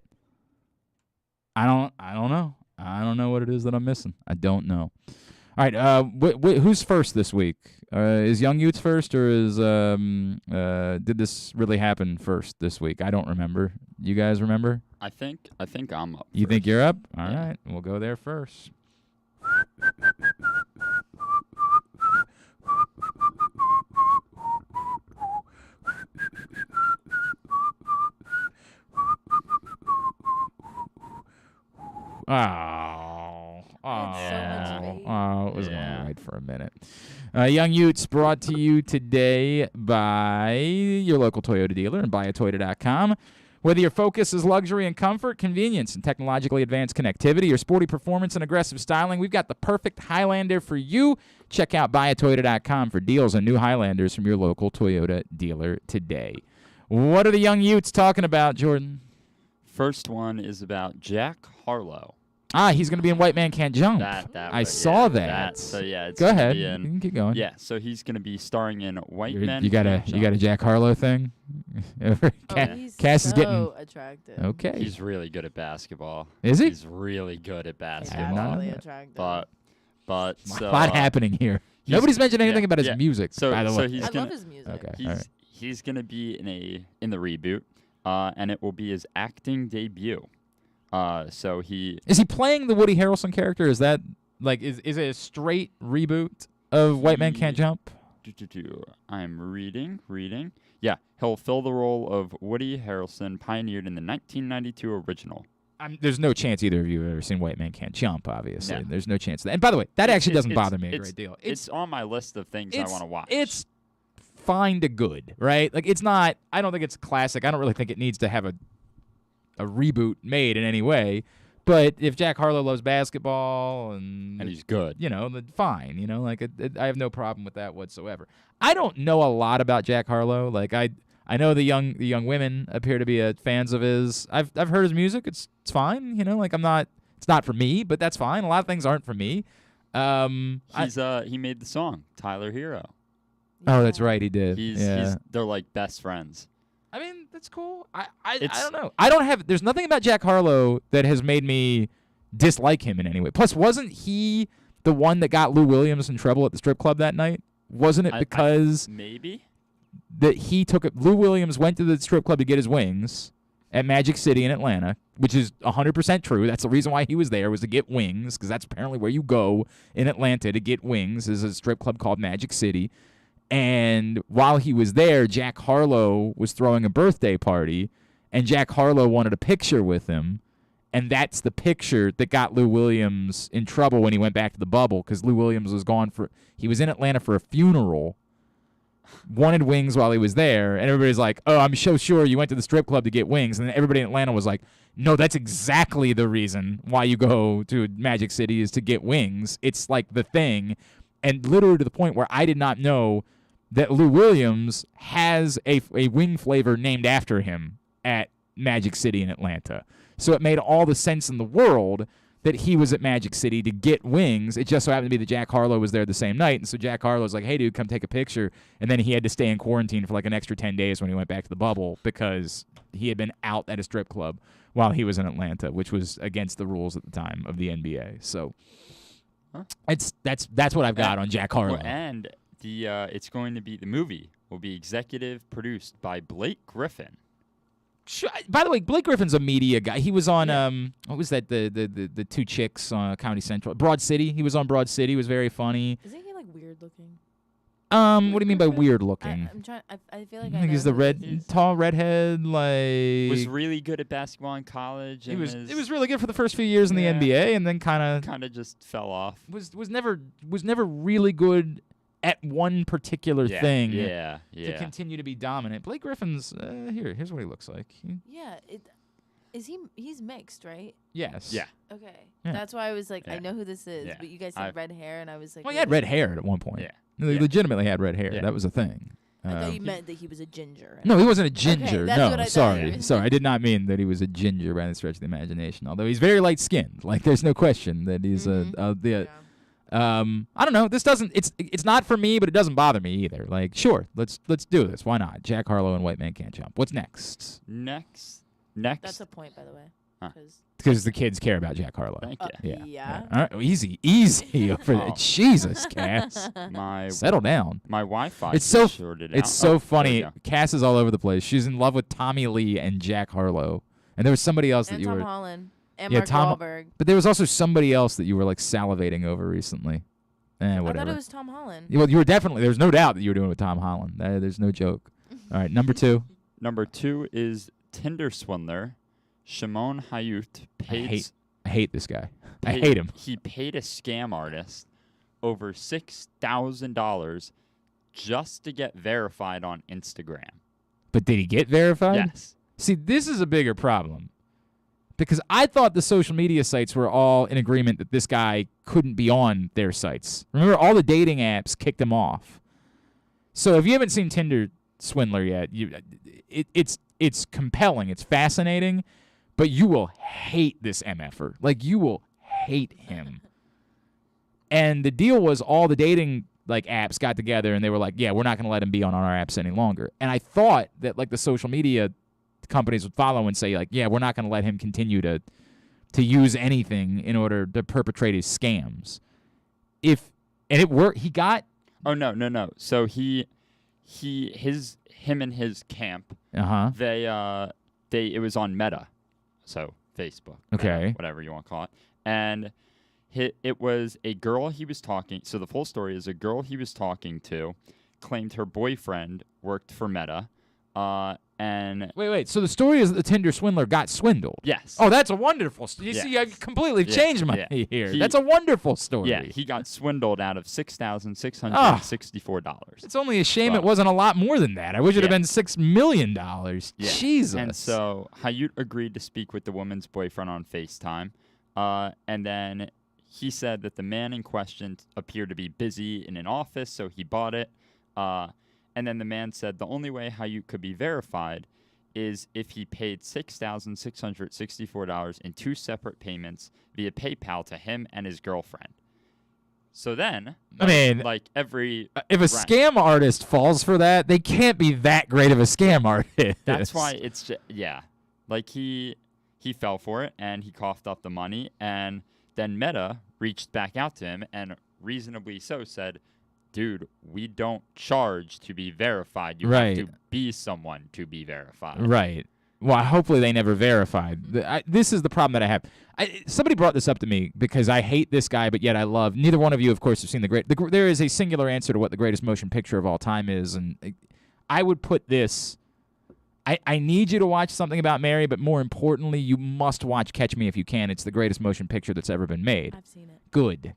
I don't know. I don't know what it is that I'm missing. I don't know. All right, who's first this week? Is Young Utes first, or did this really happen first this week? I don't remember. You guys remember? I think I'm up. You think you're up? All right, we'll go there first. It was going right for a minute. Young Utes brought to you today by your local Toyota dealer and buyatoyota.com. Whether your focus is luxury and comfort, convenience and technologically advanced connectivity, or sporty performance and aggressive styling, we've got the perfect Highlander for you. Check out buyatoyota.com for deals on new Highlanders from your local Toyota dealer today. What are the Young Utes talking about, Jordan? First one is about Jack Harlow. He's going to be in White Man Can't Jump. I saw that. So yeah, it's go gonna ahead. be in- You can keep going. Yeah, so he's going to be starring in White Men. You got a Jack Harlow thing? He's Cass so is getting attractive. okay. He's really good at basketball. Is he? He's really good at Cass basketball. really attractive. But a so lot happening here. Nobody's mentioned anything about his music. So, by the way, he's I gonna, love his music. Okay, all right. He's going to be in the reboot, and it will be his acting debut. So is he playing the Woody Harrelson character? Is that like is it a straight reboot of White Man Can't Jump? I'm reading. Yeah, he'll fill the role of Woody Harrelson, pioneered in the 1992 original. There's no chance either of you have ever seen White Man Can't Jump, obviously. No. There's no chance of that. And by the way, that actually doesn't bother me a great deal. It's on my list of things I want to watch. It's fine to good, right? Like it's not. I don't think it's classic. I don't really think it needs to have a reboot made in any way. But if Jack Harlow loves basketball and he's good, then fine. Like I have no problem with that whatsoever. I don't know a lot about Jack Harlow. Like I know the young women appear to be fans of his. I've heard his music. It's fine. Like I'm not. It's not for me, but that's fine. A lot of things aren't for me. He made the song Tyler Hero. Oh, that's right. He did. They're like best friends. I mean, that's cool. I don't know. There's nothing about Jack Harlow that has made me dislike him in any way. Plus, wasn't he the one that got Lou Williams in trouble at the strip club that night? Wasn't it because maybe that he took it? Lou Williams went to the strip club to get his wings at Magic City in Atlanta, which is 100% true. That's the reason why he was there, was to get wings, because that's apparently where you go in Atlanta to get wings, is a strip club called Magic City. And while he was there, Jack Harlow was throwing a birthday party, and Jack Harlow wanted a picture with him, and that's the picture that got Lou Williams in trouble when he went back to the bubble, because Lou Williams he was in Atlanta for a funeral, wanted wings while he was there, and everybody's like, oh, I'm so sure you went to the strip club to get wings, and then everybody in Atlanta was like, no, that's exactly the reason why you go to Magic City is to get wings. It's like the thing, and literally to the point where I did not know that Lou Williams has a wing flavor named after him at Magic City in Atlanta. So it made all the sense in the world that he was at Magic City to get wings. It just so happened to be that Jack Harlow was there the same night, and so Jack Harlow's like, hey, dude, come take a picture. And then he had to stay in quarantine for like an extra 10 days when he went back to the bubble because he had been out at a strip club while he was in Atlanta, which was against the rules at the time of the NBA. So that's what I've got on Jack Harlow. And the movie will be executive produced by Blake Griffin. By the way, Blake Griffin's a media guy. He was on what was that, the two chicks on Comedy Central, Broad City. He was on Broad City. He was very funny. Isn't he like weird looking? What do you mean by weird looking? I'm trying. I feel like I think he's the tall redhead. Like was really good at basketball in college. He was really good for the first few years in the NBA, and then kind of just fell off. Was never really good at one particular thing. To continue to be dominant. Blake Griffin's here's what he looks like. He's mixed, right? Yes. Yeah. Okay. Yeah. That's why I was like, Yeah. I know who this is, Yeah. but you guys had red hair, and I was like, Well, he had red hair at one point. Yeah. He legitimately had red hair. Yeah. That was a thing. I thought you meant that he was a ginger. No, he wasn't a ginger. Okay, that's no, what I sorry. thought. Sorry, I did not mean that he was a ginger by any stretch of the imagination. Although he's very light-skinned. Like, there's no question that he's I don't know. This doesn't. It's not for me, but it doesn't bother me either. Like, sure, let's do this. Why not? Jack Harlow and White Man Can't Jump. What's next? Next. That's a point, by the way. Because the kids care about Jack Harlow. Thank you. Yeah. All right, easy over there. Jesus, Cass. Settle down. My Wi-Fi. It's so shorted it's out. so There funny. we go. Cass is all over the place. She's in love with Tommy Lee and Jack Harlow, and there was somebody else that And you Tom were. Holland. And Yeah, Mark Tom. Wahlberg. But there was also somebody else that you were like salivating over recently. I Whatever. thought it was Tom Holland. Yeah, well, you were definitely. There's no doubt that you were doing it with Tom Holland. There's no joke. All right, number 2. Number 2 is Tinder swindler Shimon Hayut I hate this guy. I hate him. He paid a scam artist over $6,000 just to get verified on Instagram. But did he get verified? Yes. See, this is a bigger problem. Because I thought the social media sites were all in agreement that this guy couldn't be on their sites. Remember, all the dating apps kicked him off. So if you haven't seen Tinder Swindler yet, it's compelling. It's fascinating. But you will hate this MFer. Like, you will hate him. And the deal was all the dating apps got together and they were like, yeah, we're not going to let him be on our apps any longer. And I thought that the social media companies would follow and say yeah, we're not going to let him continue to use anything in order to perpetrate his scams. And it worked. He got. Oh no. So him and his camp. It was on Meta, so Facebook. Okay. Meta, whatever you want to call it, and. It was a girl he was talking. So the full story is a girl he was talking to claimed her boyfriend worked for Meta, and wait. So the story is that the Tinder swindler got swindled. Yes. Oh, that's a wonderful story. You see, I've completely changed my here. That's a wonderful story. Yeah, he got swindled out of $6,664. It's only a shame it wasn't a lot more than that. I wish it had been $6 million. Yeah. Jesus. And so Hayut agreed to speak with the woman's boyfriend on FaceTime, and then. He said that the man in question appeared to be busy in an office, so he bought it. And then the man said the only way Hayut could be verified is if he paid $6,664 in 2 separate payments via PayPal to him and his girlfriend. So then, every... if a scam artist falls for that, they can't be that great of a scam artist. That's why it's just... Yeah. He fell for it, and he coughed up the money, and... Then Meta reached back out to him and reasonably so said, dude, we don't charge to be verified. You have to be someone to be verified. Right. Well, hopefully they never verified. This is the problem that I have. Somebody brought this up to me because I hate this guy, but yet I love. Neither one of you, of course, have seen there is a singular answer to what the greatest motion picture of all time is, and I would put this. I need you to watch Something About Mary, but more importantly, you must watch Catch Me If You Can. It's the greatest motion picture that's ever been made. I've seen it.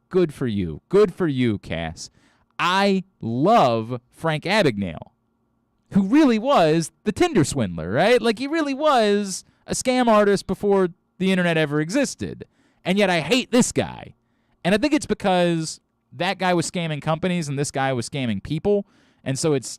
Good for you. Good for you, Cass. I love Frank Abagnale, who really was the Tinder swindler, right? He really was a scam artist before the internet ever existed. And yet I hate this guy. And I think it's because that guy was scamming companies and this guy was scamming people. And so it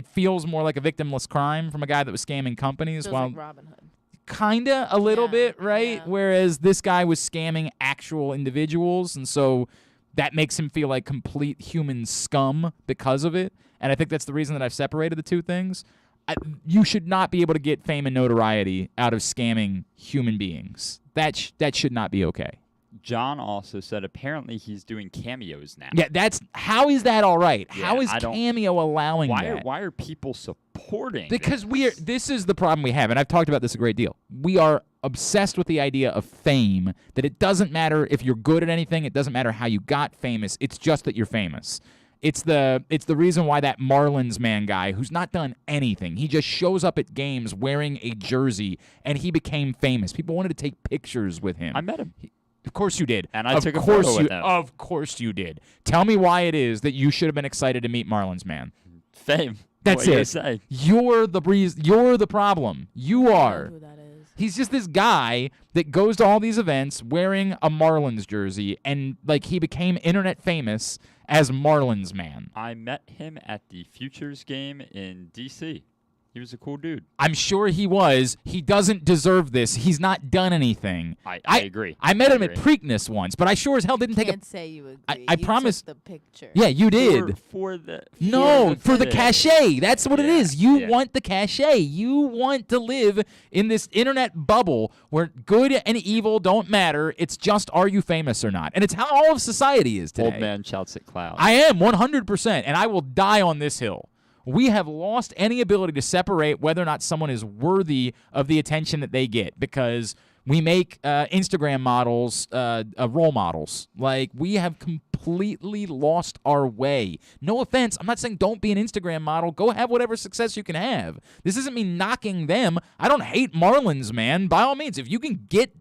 feels more like a victimless crime from a guy that was scamming companies. Feels like Robin Hood. Kinda, a little bit, right? Yeah. Whereas this guy was scamming actual individuals, and so that makes him feel like complete human scum because of it. And I think that's the reason that I've separated the two things. You should not be able to get fame and notoriety out of scamming human beings. That should not be okay. John also said apparently he's doing cameos now. Yeah, how is that all right? Yeah, how is Cameo allowing that? Why are people supporting Because this is the problem we have, and I've talked about this a great deal. We are obsessed with the idea of fame, that it doesn't matter if you're good at anything, it doesn't matter how you got famous, it's just that you're famous. It's the reason why that Marlins man guy who's not done anything, he just shows up at games wearing a jersey, and he became famous. People wanted to take pictures with him. I met him. Of course you did. And I took a photo with him. Of course you did. Tell me why it is that you should have been excited to meet Marlins man. Fame. That's it. You're the problem. You are. I don't know who that is. He's just this guy that goes to all these events wearing a Marlins jersey, and he became internet famous as Marlins man. I met him at the Futures game in D.C. He was a cool dude. I'm sure he was. He doesn't deserve this. He's not done anything. I agree. I met him at Preakness once, but I sure as hell didn't take a... can't say you agree. I promise. Took the picture. Yeah, you did. For the cachet. That's what it is. You want the cachet. You want to live in this internet bubble where good and evil don't matter. It's just, are you famous or not? And it's how all of society is today. Old man shouts at clouds. I am 100%, and I will die on this hill. We have lost any ability to separate whether or not someone is worthy of the attention that they get because we make Instagram models role models. We have completely lost our way. No offense. I'm not saying don't be an Instagram model. Go have whatever success you can have. This isn't me knocking them. I don't hate Marlins, man. By all means, if you can get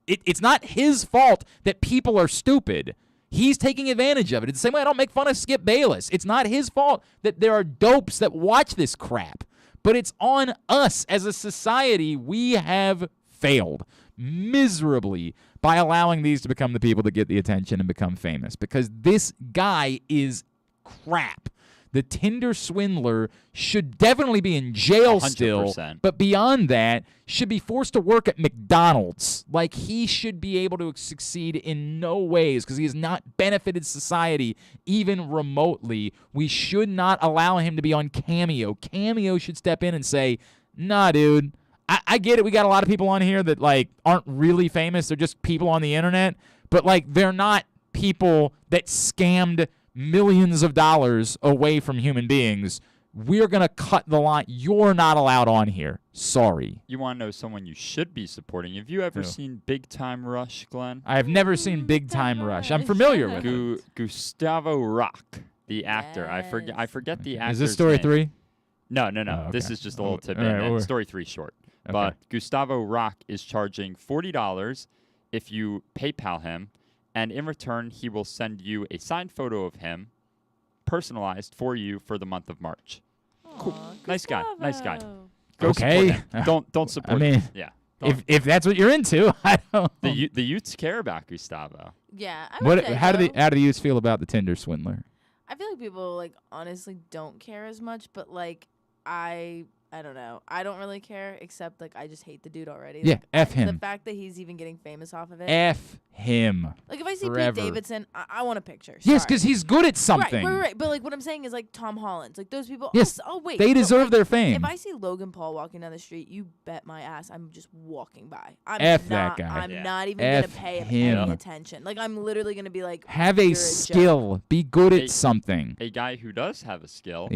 it, it's not his fault that people are stupid. He's taking advantage of it. It's the same way I don't make fun of Skip Bayless. It's not his fault that there are dopes that watch this crap. But it's on us as a society. We have failed miserably by allowing these to become the people that get the attention and become famous, because this guy is crap. The Tinder swindler should definitely be in jail 100%. still, but beyond that, should be forced to work at McDonald's. Like, he should be able to succeed in no ways because he has not benefited society even remotely. We should not allow him to be on Cameo. Cameo should step in and say, nah, dude, I get it. We got a lot of people on here that, like, aren't really famous. They're just people on the internet, but, like, they're not people that scammed millions of dollars away from human beings. We're going to cut the line. You're not allowed on here. Sorry. You want to know someone you should be supporting? Have you ever seen Big Time Rush, Glenn? I have never seen Big Time Rush. I'm familiar with it. Gustavo Rock, the actor. Yes. I forget the actor's Is this story name. 3? No. Oh, okay. This is just a little tidbit. Right, story 3 short. Okay. But Gustavo Rock is charging $40 if you PayPal him, and in return, he will send you a signed photo of him, personalized for you for the month of March. Aww, cool. Nice guy. Go okay. support him. Don't support I mean, him. Yeah. If that's what you're into, I don't. The youths care about Gustavo. Yeah. How do the youths feel about the Tinder swindler? I feel like people, like, honestly don't care as much, but, like, I don't know. I don't really care, except, like, I just hate the dude already. Yeah, like, F him. The fact that he's even getting famous off of it. F him. Like, if I see forever. Pete Davidson, I want a picture. Yes, because he's good at something. Right. But, like, what I'm saying is, like, Tom Holland's. Like, those people. Yes, wait. they deserve their fame. If I see Logan Paul walking down the street, you bet my ass I'm just walking by. That guy. I'm not even going to pay him any attention. Like, I'm literally going to be like, have a skill. Be good at something. A guy who does have a skill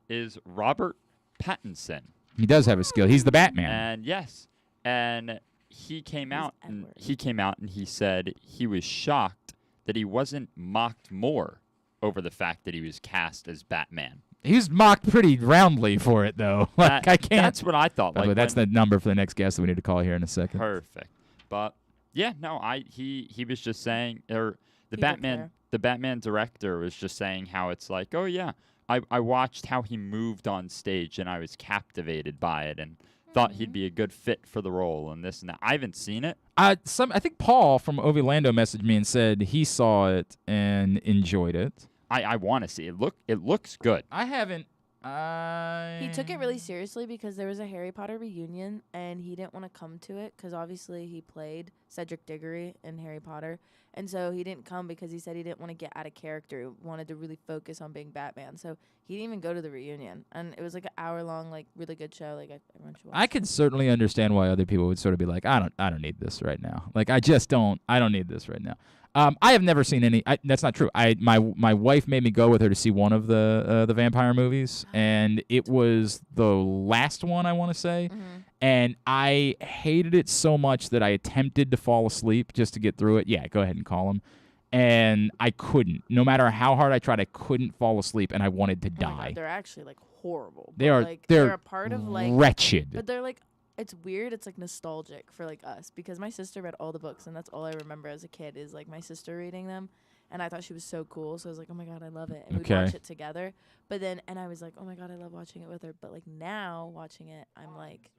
is Robert Pattinson. He does have a skill. He's the Batman. And yes, and he came out and he said he was shocked that he wasn't mocked more over the fact that he was cast as Batman. He's mocked pretty roundly for it, though. Like, I can't. That's what I thought. Like, that's the number for the next guest that we need to call here in a second. Perfect. But yeah, no, he was just saying, or the Batman director was just saying how it's like, oh yeah, I watched how he moved on stage and I was captivated by it and thought he'd be a good fit for the role and this and that. I haven't seen it. I think Paul from Ovilando messaged me and said he saw it and enjoyed it. I want to see it. It looks good. I haven't. He took it really seriously because there was a Harry Potter reunion and he didn't want to come to it because obviously he played Cedric Diggory in Harry Potter. And so he didn't come because he said he didn't want to get out of character. He wanted to really focus on being Batman. So he didn't even go to the reunion. And it was like an hour-long, like, really good show. Like, everyone should watch I could certainly understand why other people would sort of be like, I don't need this right now. Like, I don't need this right now. I have never seen any. That's not true. My wife made me go with her to see one of the vampire movies, and it was the last one, I want to say. Mm-hmm. And I hated it so much that I attempted to fall asleep just to get through it. Yeah, go ahead and call him. And I couldn't. No matter how hard I tried, I couldn't fall asleep, and I wanted to die. God, they're actually, like, horrible. They're a part of, like, wretched. But they're, like, it's weird. It's, like, nostalgic for, like, us. Because my sister read all the books, and that's all I remember as a kid is, like, my sister reading them. And I thought she was so cool. So I was like, oh, my God, I love it. And we'd watch it together. But then, and I was like, oh, my God, I love watching it with her. But, like, now watching it, I'm like,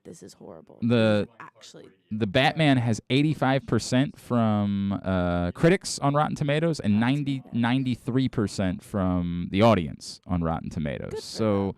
this is horrible. The Batman has 85% from critics on Rotten Tomatoes and 93% from the audience on Rotten Tomatoes. So,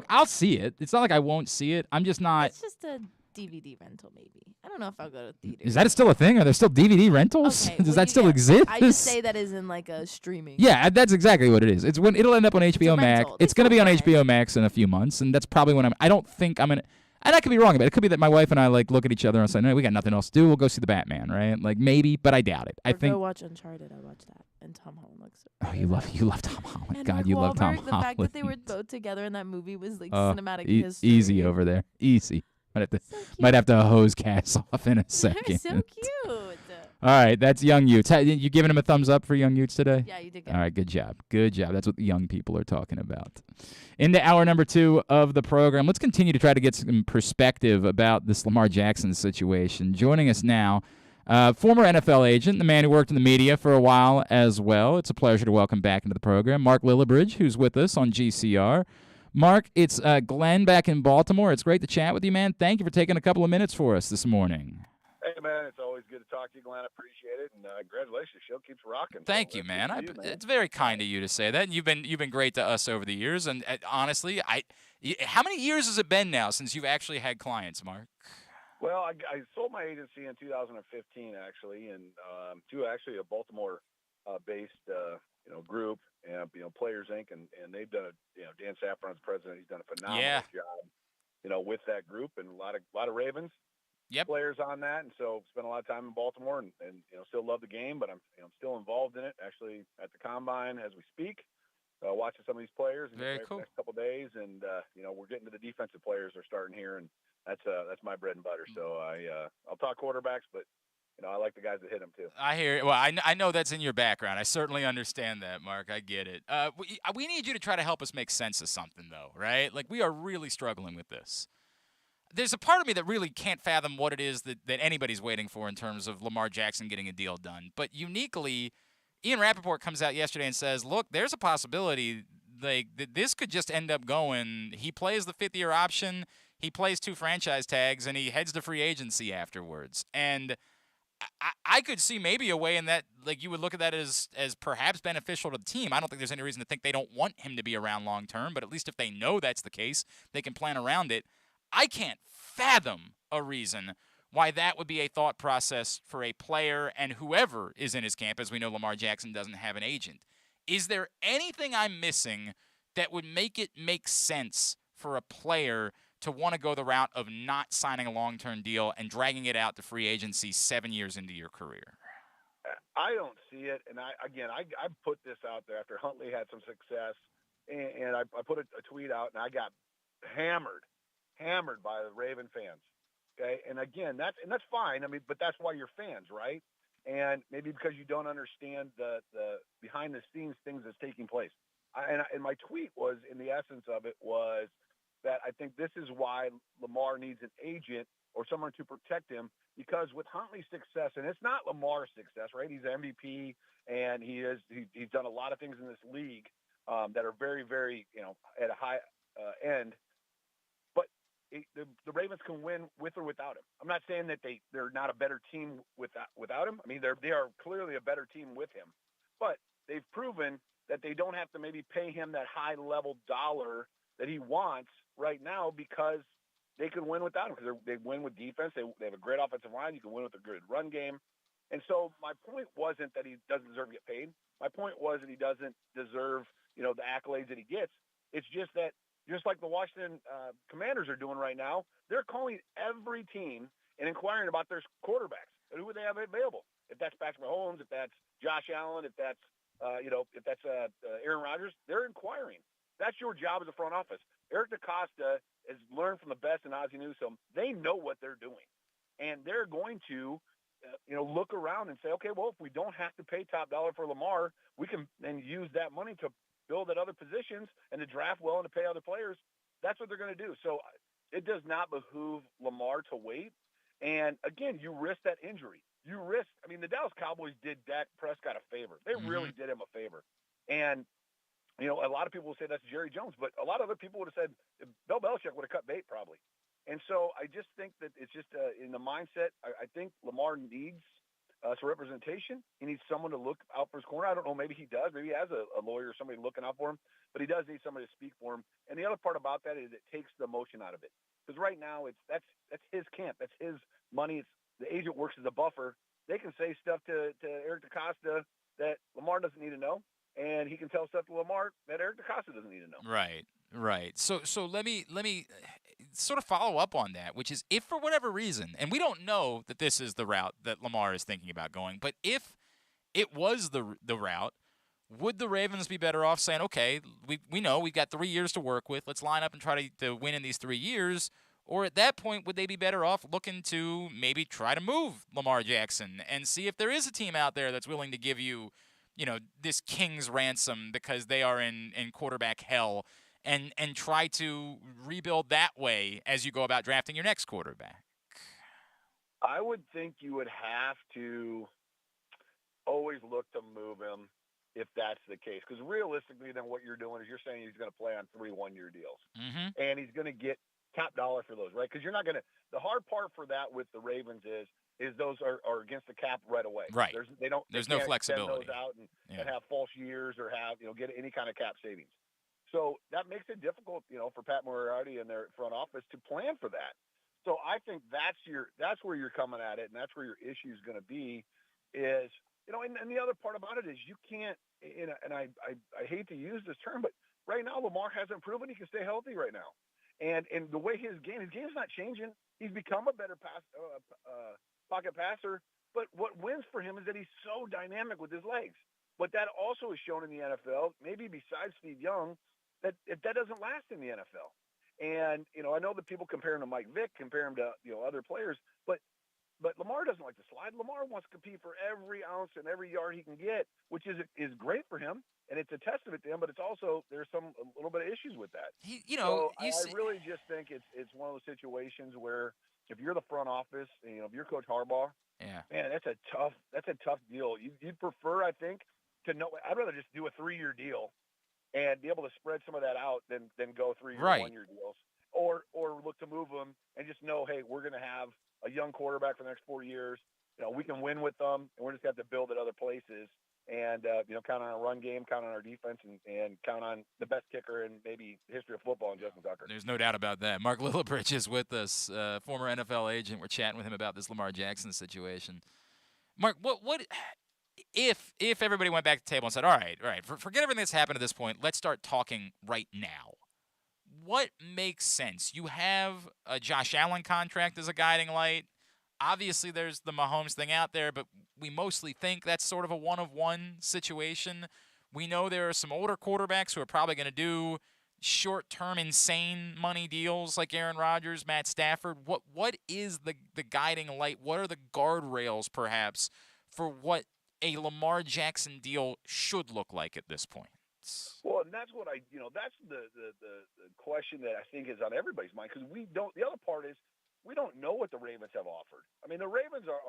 I'll see it. It's not like I won't see it. I'm just not. It's just a DVD rental, maybe. I don't know if I'll go to theaters. Is that still a thing? Are there still DVD rentals? Okay, Does that still exist? I just say that is in like a streaming. Yeah, that's exactly what it is. It's when it'll end up on HBO Max. It's going to be on HBO Max in a few months, and that's probably when I don't think I'm going to. And I could be wrong about it. It could be that my wife and I like look at each other and say, "No, we got nothing else to do. We'll go see the Batman, right?" Like maybe, but I doubt it. I think. Go watch Uncharted. I watched that, and Tom Holland looks. Oh, you love Tom Holland. And God, Mark you Wahlberg, love Tom the Holland. fact that they were both together in that movie was like cinematic history. Easy over there. Easy. Might have to hose Cass off in a second. They're so cute. All right, that's Young Utes. You giving him a thumbs up for Young Utes today? Yeah, you did good. All right, good job. Good job. That's what the young people are talking about. Into hour number 2 of the program, let's continue to try to get some perspective about this Lamar Jackson situation. Joining us now, Former NFL agent, the man who worked in the media for a while as well. It's a pleasure to welcome back into the program Marc Lillibridge, who's with us on GCR. Marc, it's Glenn back in Baltimore. It's great to chat with you, man. Thank you for taking a couple of minutes for us this morning. Hey, man, it's always good to talk to you, Glenn. I appreciate it, and congratulations. The show keeps rocking. Thank you, man. It's very kind of you to say that. And you've been great to us over the years. And honestly, how many years has it been now since you've actually had clients, Marc? Well, I sold my agency in 2015, actually, and to actually a Baltimore-based group, Players Inc. And they've done Dan Saffron's president. He's done a phenomenal job, with that group, and a lot of Ravens. Players on that, and so spent a lot of time in Baltimore, and still love the game, but I'm still involved in it. Actually, at the combine as we speak, watching some of these players. And very cool. The next couple of days, and we're getting to the defensive players. Are starting here, and that's my bread and butter. So I'll talk quarterbacks, but I like the guys that hit them too. I hear it. Well, I know that's in your background. I certainly understand that, Marc. I get it. We need you to try to help us make sense of something, though, right? Like, we are really struggling with this. There's a part of me that really can't fathom what it is that anybody's waiting for in terms of Lamar Jackson getting a deal done. But uniquely, Ian Rappaport comes out yesterday and says, look, there's a possibility this could just end up going. He plays the fifth-year option, he plays 2 franchise tags, and he heads to free agency afterwards. And I could see maybe a way in that, like, you would look at that as perhaps beneficial to the team. I don't think there's any reason to think they don't want him to be around long term, but at least if they know that's the case, they can plan around it. I can't fathom a reason why that would be a thought process for a player and whoever is in his camp, as we know Lamar Jackson doesn't have an agent. Is there anything I'm missing that would make it make sense for a player to want to go the route of not signing a long-term deal and dragging it out to free agency 7 years into your career? I don't see it, and I put this out there after Huntley had some success, and I put a tweet out, and I got hammered by the Raven fans. Okay, and again, that's fine. I mean, but that's why you're fans, right? And maybe because you don't understand the behind the scenes things that's taking place. And my tweet was, in the essence of it, was that I think this is why Lamar needs an agent or someone to protect him, because with Huntley's success, and it's not Lamar's success, right? He's MVP, and he's done a lot of things in this league that are very, very, at a high end. But the Ravens can win with or without him. I'm not saying that they're not a better team without him. I mean, they are clearly a better team with him. But they've proven that they don't have to maybe pay him that high-level dollar that he wants right now, because they can win without him, because they win with defense. They have a great offensive line. You can win with a good run game. And so my point wasn't that he doesn't deserve to get paid. My point was that he doesn't deserve, the accolades that he gets. It's just that, just like the Washington Commanders are doing right now, they're calling every team and inquiring about their quarterbacks and who they have available. If that's Patrick Mahomes, if that's Josh Allen, if that's Aaron Rodgers, they're inquiring. That's your job as a front office. Eric DeCosta has learned from the best in Ozzie Newsome. They know what they're doing, and they're going to, look around and say, okay, well, if we don't have to pay top dollar for Lamar, we can then use that money to build at other positions and to draft well and to pay other players. That's what they're going to do. So it does not behoove Lamar to wait. And again, you risk that injury. The Dallas Cowboys did Dak Prescott a favor. They really did him a favor. And, a lot of people will say that's Jerry Jones, but a lot of other people would have said Bill Belichick would have cut bait probably. And so I just think that it's just in the mindset. I think Lamar needs some representation. He needs someone to look out for his corner. I don't know. Maybe he does. Maybe he has a lawyer or somebody looking out for him, but he does need somebody to speak for him. And the other part about that is it takes the emotion out of it, because right now that's his camp. That's his money. The agent works as a buffer. They can say stuff to Eric DeCosta that Lamar doesn't need to know, and he can tell stuff to Lamar that Eric DeCosta doesn't need to know. Right. So let me sort of follow up on that, which is, if for whatever reason, and we don't know that this is the route that Lamar is thinking about going, but if it was the route, would the Ravens be better off saying, okay, we know we've got 3 years to work with, let's line up and try to win in these 3 years? Or at that point, would they be better off looking to maybe try to move Lamar Jackson and see if there is a team out there that's willing to give you, this king's ransom because they are in quarterback hell, and try to rebuild that way as you go about drafting your next quarterback? I would think you would have to always look to move him if that's the case. Because realistically, then what you're doing is you're saying he's going to play on 3 one-year deals. Mm-hmm. And he's going to get top dollar for those, right? Because you're not going to – the hard part for that with the Ravens is those are against the cap right away. Right. There's no flexibility. Those out and have false years or have, get any kind of cap savings. So that makes it difficult, for Pat Moriarty and their front office to plan for that. So I think that's where you're coming at it, and that's where your issue is going to be is – and the other part about it is you can't, and I hate to use this term, but right now Lamar hasn't proven he can stay healthy right now. And the way his game's not changing. He's become a better pocket passer, but what wins for him is that he's so dynamic with his legs. But that also is shown in the NFL, maybe besides Steve Young, that doesn't last in the NFL. And, I know that people compare him to Mike Vick, compare him to, other players, but Lamar doesn't like to slide. Lamar wants to compete for every ounce and every yard he can get, which is great for him, and it's a testament to him. But it's also there's a little bit of issues with that. I really just think it's one of those situations where if you're the front office, and, if you're Coach Harbaugh, man, that's a tough deal. You'd prefer, I think, to know. I'd rather just do a 3-year deal and be able to spread some of that out than go 3-year, 1-year deals, or look to move them and just know, hey, we're going to have a young quarterback for the next 4 years. We can win with them, and we're just going to have to build at other places and, count on our run game, count on our defense, and count on the best kicker in maybe the history of football in Justin Tucker. There's no doubt about that. Marc Lillibridge is with us, former NFL agent. We're chatting with him about this Lamar Jackson situation. Mark, what if everybody went back to the table and said, all right, forget everything that's happened at this point. Let's start talking right now. What makes sense? You have a Josh Allen contract as a guiding light. Obviously, there's the Mahomes thing out there, but we mostly think that's sort of a one-of-one situation. We know there are some older quarterbacks who are probably going to do short-term insane money deals like Aaron Rodgers, Matt Stafford. What is the guiding light? What are the guardrails, perhaps, for what a Lamar Jackson deal should look like at this point? Well, and that's what that's the question that I think is on everybody's mind, because the other part is we don't know what the Ravens have offered. I mean, the Ravens are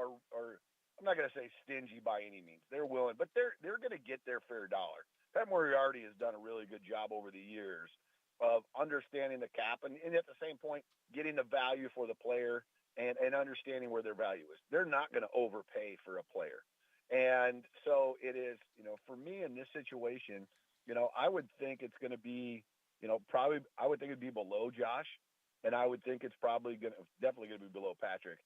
I'm not going to say stingy by any means. They're willing, but they're going to get their fair dollar. Pat Moriarty has done a really good job over the years of understanding the cap and at the same point getting the value for the player and understanding where their value is. They're not going to overpay for a player. And so it is, for me in this situation, I would think it's going to be, probably I would think it'd be below Josh, and I would think it's definitely going to be below Patrick,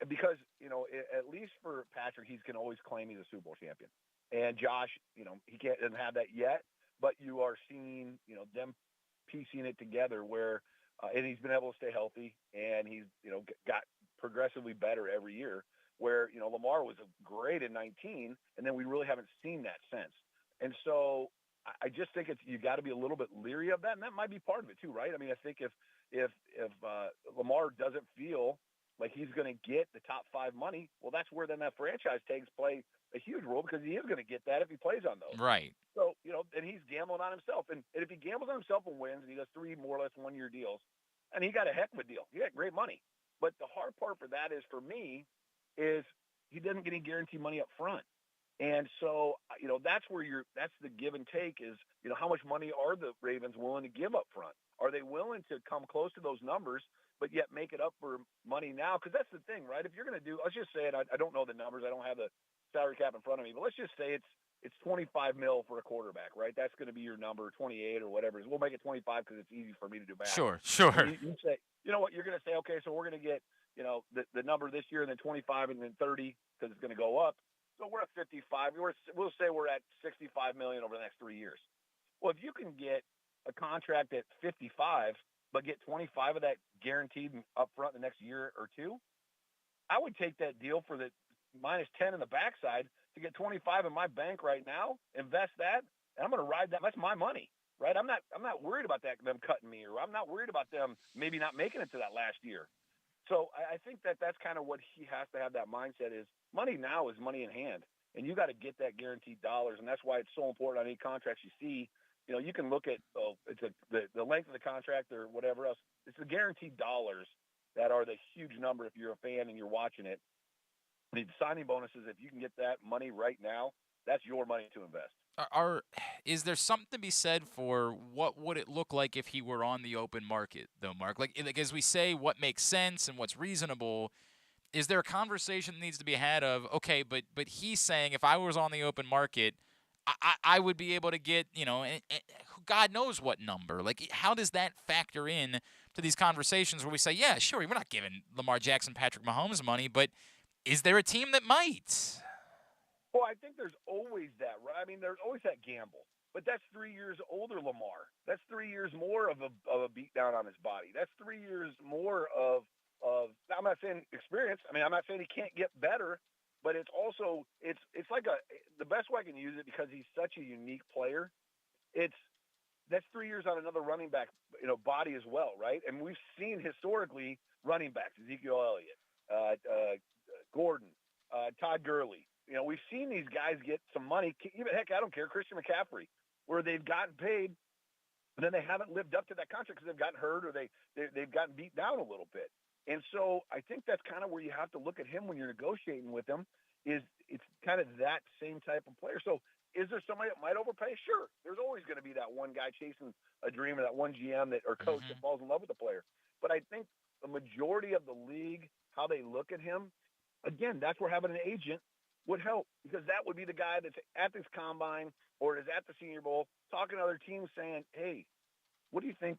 because at least for Patrick, he's going to always claim he's a Super Bowl champion, and Josh, he doesn't have that yet, but you are seeing them piecing it together where, and he's been able to stay healthy, and he's got progressively better every year. Where Lamar was great in 19, and then we really haven't seen that since, and so. I just think you got to be a little bit leery of that, and that might be part of it too, right? I mean, I think if Lamar doesn't feel like he's going to get the top 5 money, well, that's where then that franchise tags play a huge role, because he is going to get that if he plays on those. Right. So and he's gambling on himself, and if he gambles on himself and wins, and he does 3 more or less 1-year deals, and he got a heck of a deal, he got great money. But the hard part for that is, for me, is he doesn't get any guaranteed money up front. And so, that's where that's the give and take is, how much money are the Ravens willing to give up front? Are they willing to come close to those numbers, but yet make it up for money now? Because that's the thing, right? If you're going to do, let's just say it, I don't know the numbers. I don't have the salary cap in front of me, but let's just say it's $25 million for a quarterback, right? That's going to be your number, 28 or whatever. We'll make it 25 because it's easy for me to do math. Sure. You say, what, you're going to say, okay, so we're going to get, the number this year and then 25 and then 30 because it's going to go up. So we're at 55. We'll say we're at $65 million over the next 3 years. Well, if you can get a contract at 55, but get 25 of that guaranteed up front the next year or two, I would take that deal for the minus 10 in the backside to get 25 in my bank right now, invest that, and I'm going to ride that. That's my money, right? I'm not worried about them cutting me, or I'm not worried about them maybe not making it to that last year. So I think that's kind of what he has to have, that mindset is money now is money in hand, and you got to get that guaranteed dollars, and that's why it's so important on any contracts you see. You can look at the length of the contract or whatever else. It's the guaranteed dollars that are the huge number if you're a fan and you're watching it. The signing bonuses, if you can get that money right now, that's your money to invest. Is there something to be said for what would it look like if he were on the open market, though, Mark? Like as we say, what makes sense and what's reasonable, is there a conversation that needs to be had of, okay, but he's saying if I was on the open market, I would be able to get, God knows what number. Like, how does that factor in to these conversations where we say, yeah, sure, we're not giving Lamar Jackson, Patrick Mahomes money, but is there a team that might? Well, I think there's always that, right? I mean, there's always that gamble. But that's 3 years older Lamar. That's 3 years more of a beat down on his body. That's 3 years more of now, I'm not saying experience. I mean, I'm not saying he can't get better, but it's also it's like the best way I can use it, because he's such a unique player. That's 3 years on another running back, body as well, right? And we've seen historically running backs, Ezekiel Elliott, Gordon, Todd Gurley. We've seen these guys get some money. Even, heck, I don't care, Christian McCaffrey, where they've gotten paid, but then they haven't lived up to that contract because they've gotten hurt or they've gotten beat down a little bit. And so I think that's kind of where you have to look at him when you're negotiating with him. It's kind of that same type of player. So is there somebody that might overpay? Sure. There's always going to be that one guy chasing a dream, or that one GM or coach that falls in love with the player. But I think the majority of the league, how they look at him, again, that's where having an agent would help, because that would be the guy that's at this combine or is at the Senior Bowl talking to other teams saying, hey, what do you think,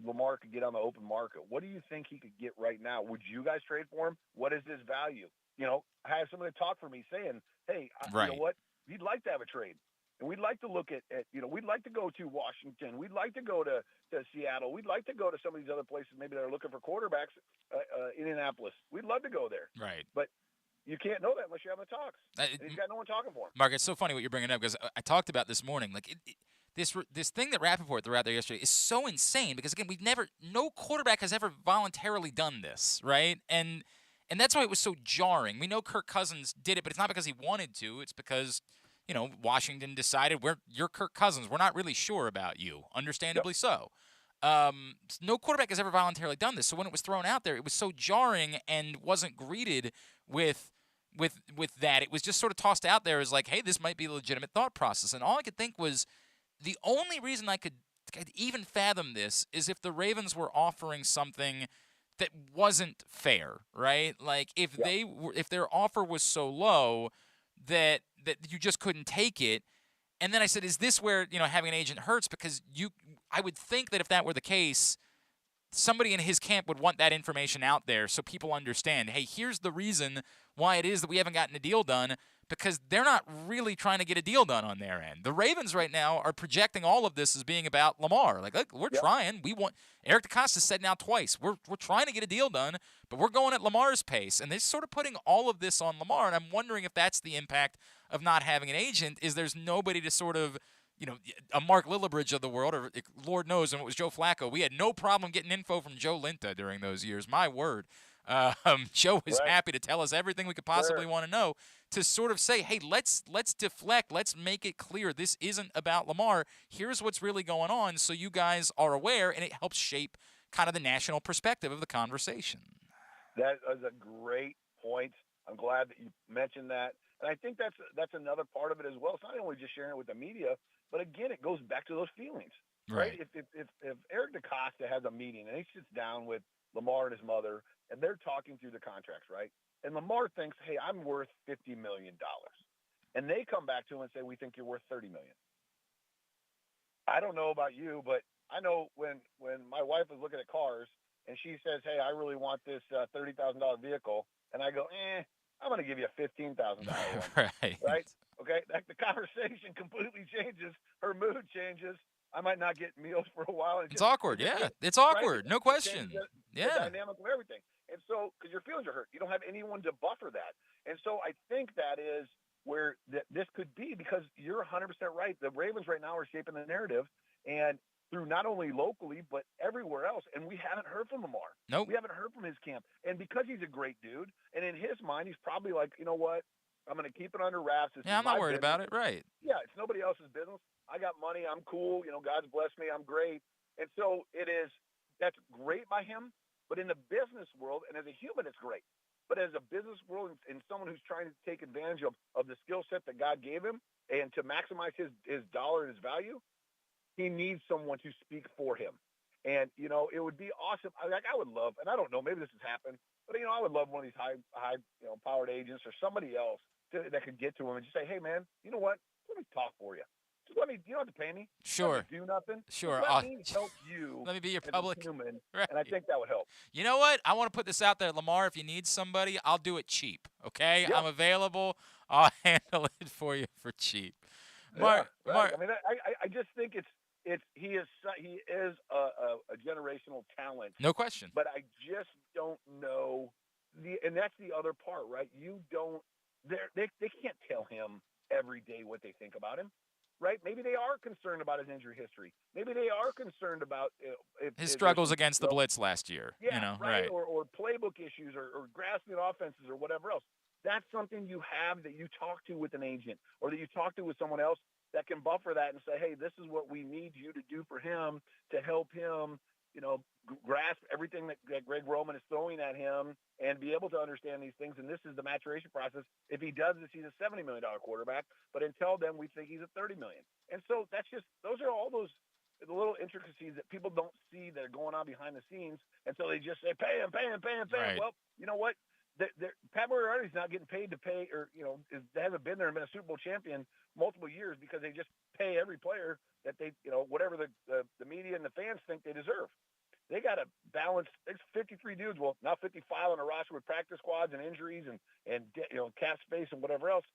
Lamar could get on the open market? What do you think he could get right now? Would you guys trade for him? What is his value? I have somebody talk for me saying, hey, right. You know what? We'd like to have a trade. And we'd like to look at we'd like to go to Washington. We'd like to go to Seattle. We'd like to go to some of these other places maybe that are looking for quarterbacks, Indianapolis. We'd love to go there. Right. But you can't know that unless you have the talks. And he's got no one talking for him. Mark, it's so funny what you're bringing up, because I talked about this morning. Like this thing that Rappaport threw out there yesterday is so insane, because again, no quarterback has ever voluntarily done this, right? And that's why it was so jarring. We know Kirk Cousins did it, but it's not because he wanted to. It's because Washington decided you're Kirk Cousins. We're not really sure about you, understandably so. No quarterback has ever voluntarily done this. So when it was thrown out there, it was so jarring and wasn't greeted with that. It was just sort of tossed out there as like, hey, this might be a legitimate thought process. And all I could think was, the only reason I could even fathom this is if the Ravens were offering something that wasn't fair, right? Like if their offer was so low that you just couldn't take it. And then I said, is this where, having an agent hurts? Because I would think that if that were the case, somebody in his camp would want that information out there so people understand, hey, here's the reason why it is that we haven't gotten a deal done, because they're not really trying to get a deal done on their end. The Ravens right now are projecting all of this as being about Lamar. Like, look, we're trying. Eric DeCosta said now twice, we're trying to get a deal done, but we're going at Lamar's pace. And they're sort of putting all of this on Lamar, and I'm wondering if that's the impact of not having an agent, is there's nobody to sort of, a Marc Lillibridge of the world, or Lord knows when it was Joe Flacco, we had no problem getting info from Joe Linta during those years. My word. Joe was happy to tell us everything we could possibly want to know, to sort of say, hey, let's deflect. Let's make it clear this isn't about Lamar. Here's what's really going on, so you guys are aware, and it helps shape kind of the national perspective of the conversation. That is a great point. I'm glad that you mentioned that. And I think that's another part of it as well. It's not only just sharing it with the media, but again, it goes back to those feelings. Right? If Eric DeCosta has a meeting and he sits down with Lamar and his mother, and they're talking through the contracts, right? And Lamar thinks, hey, I'm worth $50 million. And they come back to him and say, we think you're worth $30 million. I don't know about you, but I know when my wife is looking at cars and she says, hey, I really want this $30,000 vehicle, and I go, I'm going to give you a $15,000 one. Right? Okay? The conversation completely changes. Her mood changes. I might not get meals for a while. It's awkward, yeah. It's awkward, no question. The dynamic of everything. And so, because your feelings are hurt, you don't have anyone to buffer that. And so I think that is where this could be, because you're 100% right. The Ravens right now are shaping the narrative, and through not only locally but everywhere else. And we haven't heard from Lamar. Nope. We haven't heard from his camp. And because he's a great dude, and in his mind, he's probably like, you know what? I'm going to keep it under wraps. I'm not worried about it. Right. Yeah, it's nobody else's business. I got money. I'm cool. God's blessed me. I'm great. And so that's great by him. But in the business world, and as a human, it's great. But as a business world and someone who's trying to take advantage of the skill set that God gave him and to maximize his dollar and his value, he needs someone to speak for him. And, it would be awesome. I would love, and I don't know, maybe this has happened, but, I would love one of these high powered agents or somebody else that could get to him and just say, hey, man, you know what? Let me talk for you. Just let me, you don't have to pay me. Sure. Let me do nothing. Sure. Just let me help you. Let me be your as a public. human, Right. and I think that would help. You know what? I want to put this out there, Lamar. If you need somebody, I'll do it cheap. Okay? Yeah. I'm available. I'll handle it for you for cheap. Mark. Yeah, right. Mark. I mean, I just think he is a generational talent. No question. But I just don't know and that's the other part, right? They can't tell him every day what they think about him, right? Maybe they are concerned about his injury history. Maybe they are concerned about his struggles against the blitz last year. Yeah, right. Or playbook issues or grasping offenses or whatever else. That's something you have that you talk to with an agent or that you talk to with someone else that can buffer that and say, hey, this is what we need you to do for him to help him, grasp everything that Greg Roman is throwing at him and be able to understand these things. And this is the maturation process. If he does this, he's a $70 million quarterback. But until then, we think he's a $30 million. And so those are all those the little intricacies that people don't see that are going on behind the scenes. And so they just say, pay him. Right. Well, you know what? Pat Moriarty's not getting paid to pay, or hasn't been there and been a Super Bowl champion multiple years because they just pay every player that they, whatever the media and the fans think they deserve. They got to balance. There's 53 dudes. Well, now 55 on a roster with practice squads and injuries and cap space and whatever else.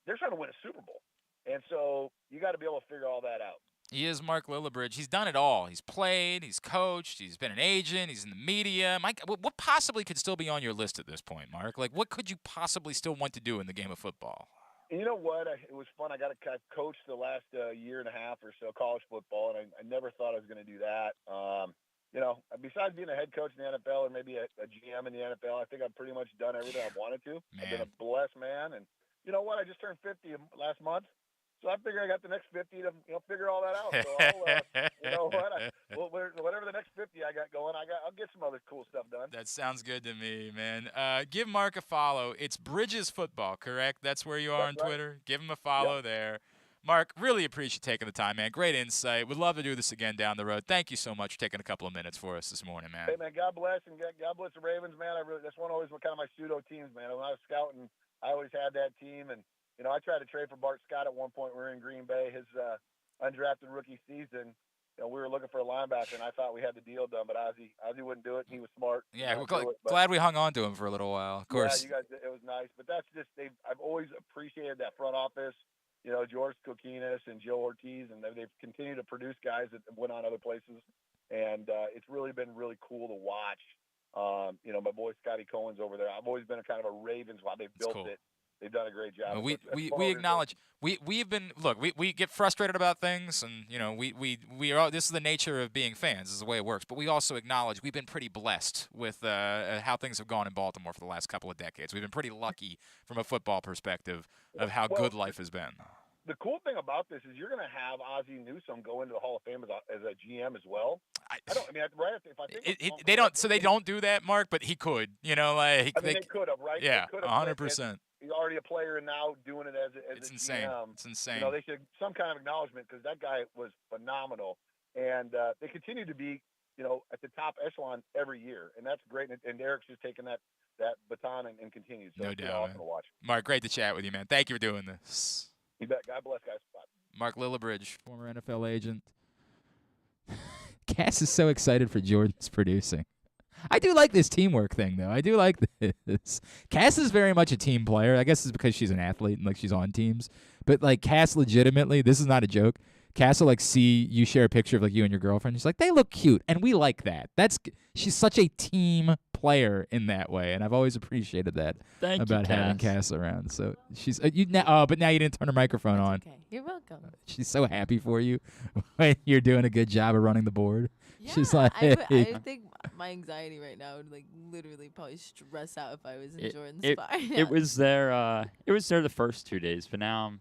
They're trying to win a Super Bowl, and so you got to be able to figure all that out. He is Marc Lillibridge. He's done it all. He's played, he's coached, he's been an agent, he's in the media. Mike, what possibly could still be on your list at this point, Mark? Like, what could you possibly still want to do in the game of football? And you know what? It was fun. I got to coach the last year and a half or so college football, and I never thought I was going to do that. Besides being a head coach in the NFL or maybe a GM in the NFL, I think I've pretty much done everything I've wanted to. Man. I've been a blessed man, and you know what? I just turned 50 last month. So I figure I got the next 50 to figure all that out. So you know what? Whatever the next 50 I got going, I'll get some other cool stuff done. That sounds good to me, man. Give Mark a follow. It's Bridges Football, correct? That's where you are on Twitter. Give him a follow there. Mark, really appreciate taking the time, man. Great insight. Would love to do this again down the road. Thank you so much for taking a couple of minutes for us this morning, man. Hey, man, God bless, and God bless the Ravens, man. That's one always kind of my pseudo teams, man. When I was scouting, I always had that team, and I tried to trade for Bart Scott at one point. We were in Green Bay, his undrafted rookie season. We were looking for a linebacker, and I thought we had the deal done, but Ozzie wouldn't do it. He was smart. Yeah, we're glad we hung on to him for a little while. Of course. Yeah, you guys, it was nice. But that's just I've always appreciated that front office. George Kokinis and Joe Ortiz, and they've continued to produce guys that went on other places, and it's really been really cool to watch. My boy Scotty Cohen's over there. I've always been a kind of a Ravens while they've built it. They've done a great job. We acknowledge we've been we get frustrated about things, and we are. This is the nature of being fans. This is the way it works. But we also acknowledge we've been pretty blessed with how things have gone in Baltimore for the last couple of decades. We've been pretty lucky from a football perspective of how good life has been. The cool thing about this is you're going to have Ozzie Newsome go into the Hall of Fame as a GM as well. They don't. So they don't do that, Mark. But he could. They could have, right? Yeah, 100%. He's already a player and now doing it as it's a insane. GM. It's insane. They should some kind of acknowledgement because that guy was phenomenal, and they continue to be at the top echelon every year, and that's great. And Eric's just taking that baton and continues. So no it's doubt. Awesome to watch. Mark, great to chat with you, man. Thank you for doing this. You bet. God bless, guys. Bye. Marc Lillibridge, former NFL agent. Cass is so excited for Jordan's producing. I do like this teamwork thing, though. I do like this. Cass is very much a team player. I guess it's because she's an athlete and she's on teams. But Cass, legitimately, this is not a joke. Cass will see you share a picture of you and your girlfriend. She's like, they look cute, and we like that. She's such a team player in that way, and I've always appreciated that about having Cass around. So she's but now you didn't turn her microphone on. Okay, you're welcome. She's so happy for you when you're doing a good job of running the board. Yeah, she's like, I think my anxiety right now would literally probably stress out if I was in Jordan's spot. It was there. It was there the first 2 days, but now